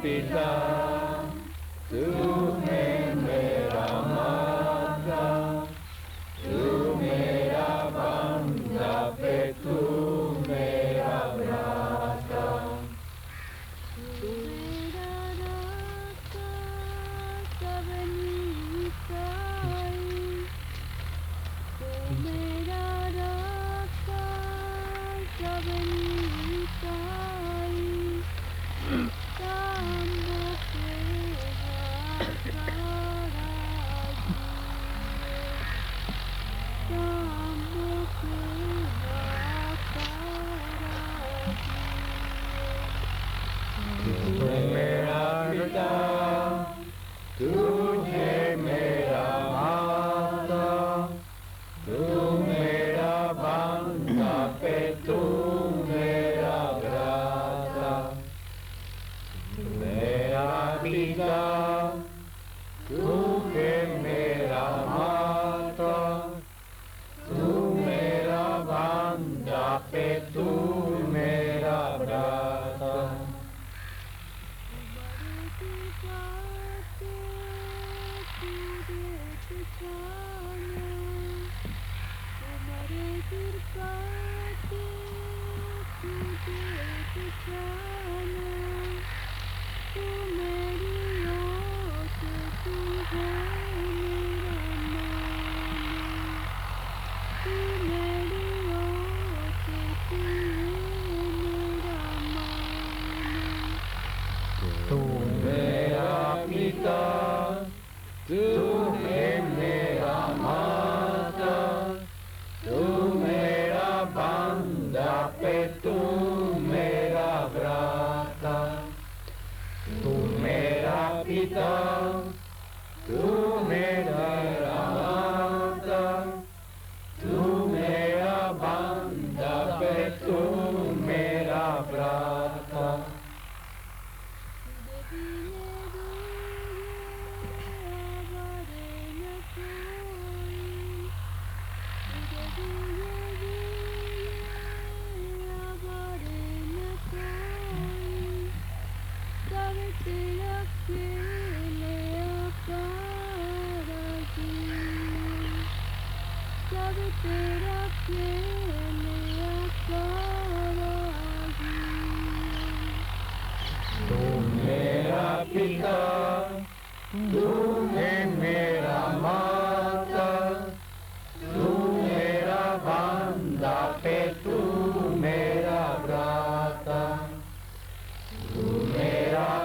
पिता तू है मेरा माता तू मेरा बांधवे तू मेरा भ्राता तू मेरा रास्ता सबनी साई तू मेरा रास्ता सबनी साई कामों के वासारा कामों के वासारा तू मेरा पिता तुझे मेरा माता तू मेरा बांधवे तू मेरा भ्राता मेरा पिता तू है मेरा माता तू मेरा बांधवे तू मेरा भ्राता तुम्हारे दिल पाते तुझे पहचाना तू मेरी ओट तू है मेरा माना तू मेरी ओट तू है मेरा माना तू मेरा पिता तू है मेरा माता तू मेरा बांधवे तू मेरा भ्राता तू मेरा पिता तू मेरा माता तू मेरा बांधवे तू मेरा भ्राता तेरा प्यार आकारा तू मेरा पिता तू है मेरा माता तू मेरा बांधवे तू मेरा भ्राता तू मेरा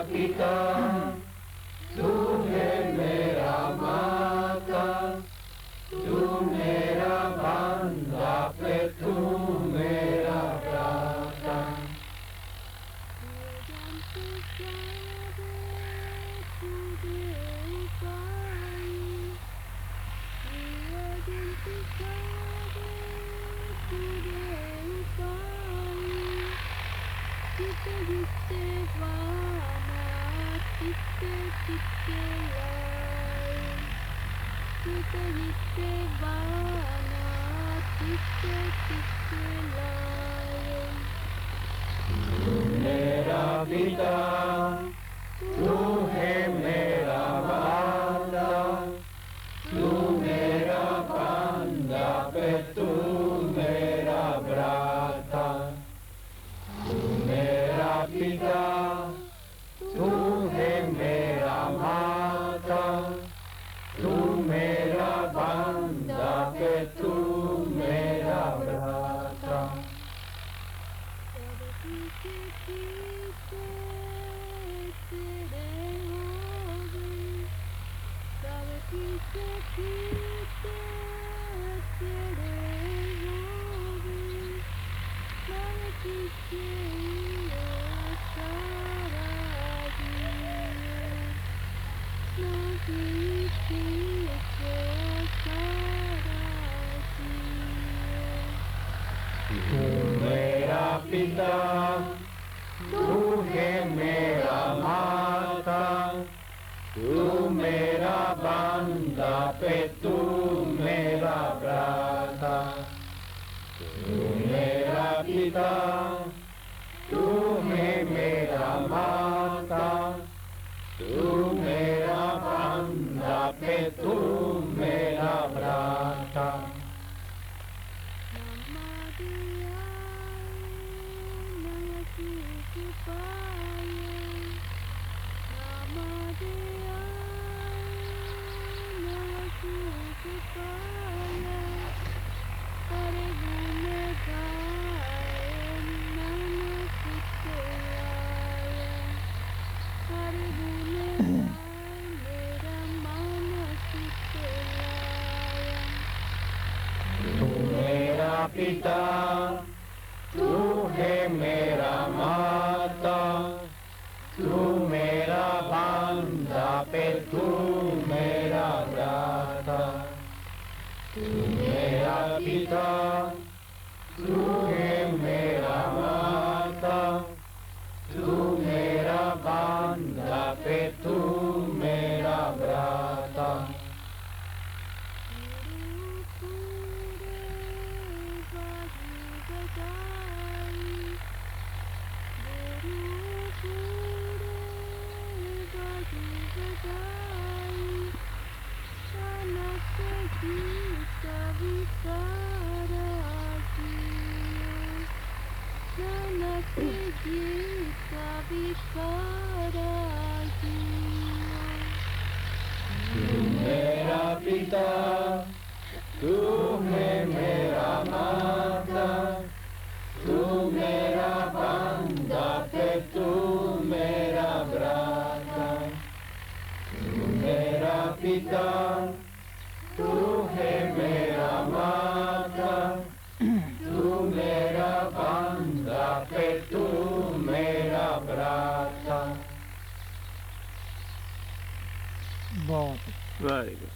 पिता तू है मेरा माता तू मेरा बांधवे तू मेरा भ्राता मेरा पिता तू है मेरा माता तू मेरा बांधवे तू मेरा भ्राता तू मेरा पिता तू है मेरा माता तू मेरा बांधवे तू मेरा भ्राता तू मेरा पिता तू है मेरा माता तू मेरा बांधवे तू मेरा भ्राता तू मेरा पिता तू है मेरा माता तू मेरा पिता, तू है मेरा माता, तू मेरा बांधा पे तू मेरा दाता। तू मेरा पिता, तू है मेरा माता, तू मेरा बांधा पे तू मेरा भ्राता। तू मेरा पिता, तू है मेरा माता, तू मेरा बांधा पे तू मेरा भ्राता। तू मेरा पिता, तू है मेरा माता, तू मेरा बांधा पे तू मेरा भ्राता। बहुत Very good.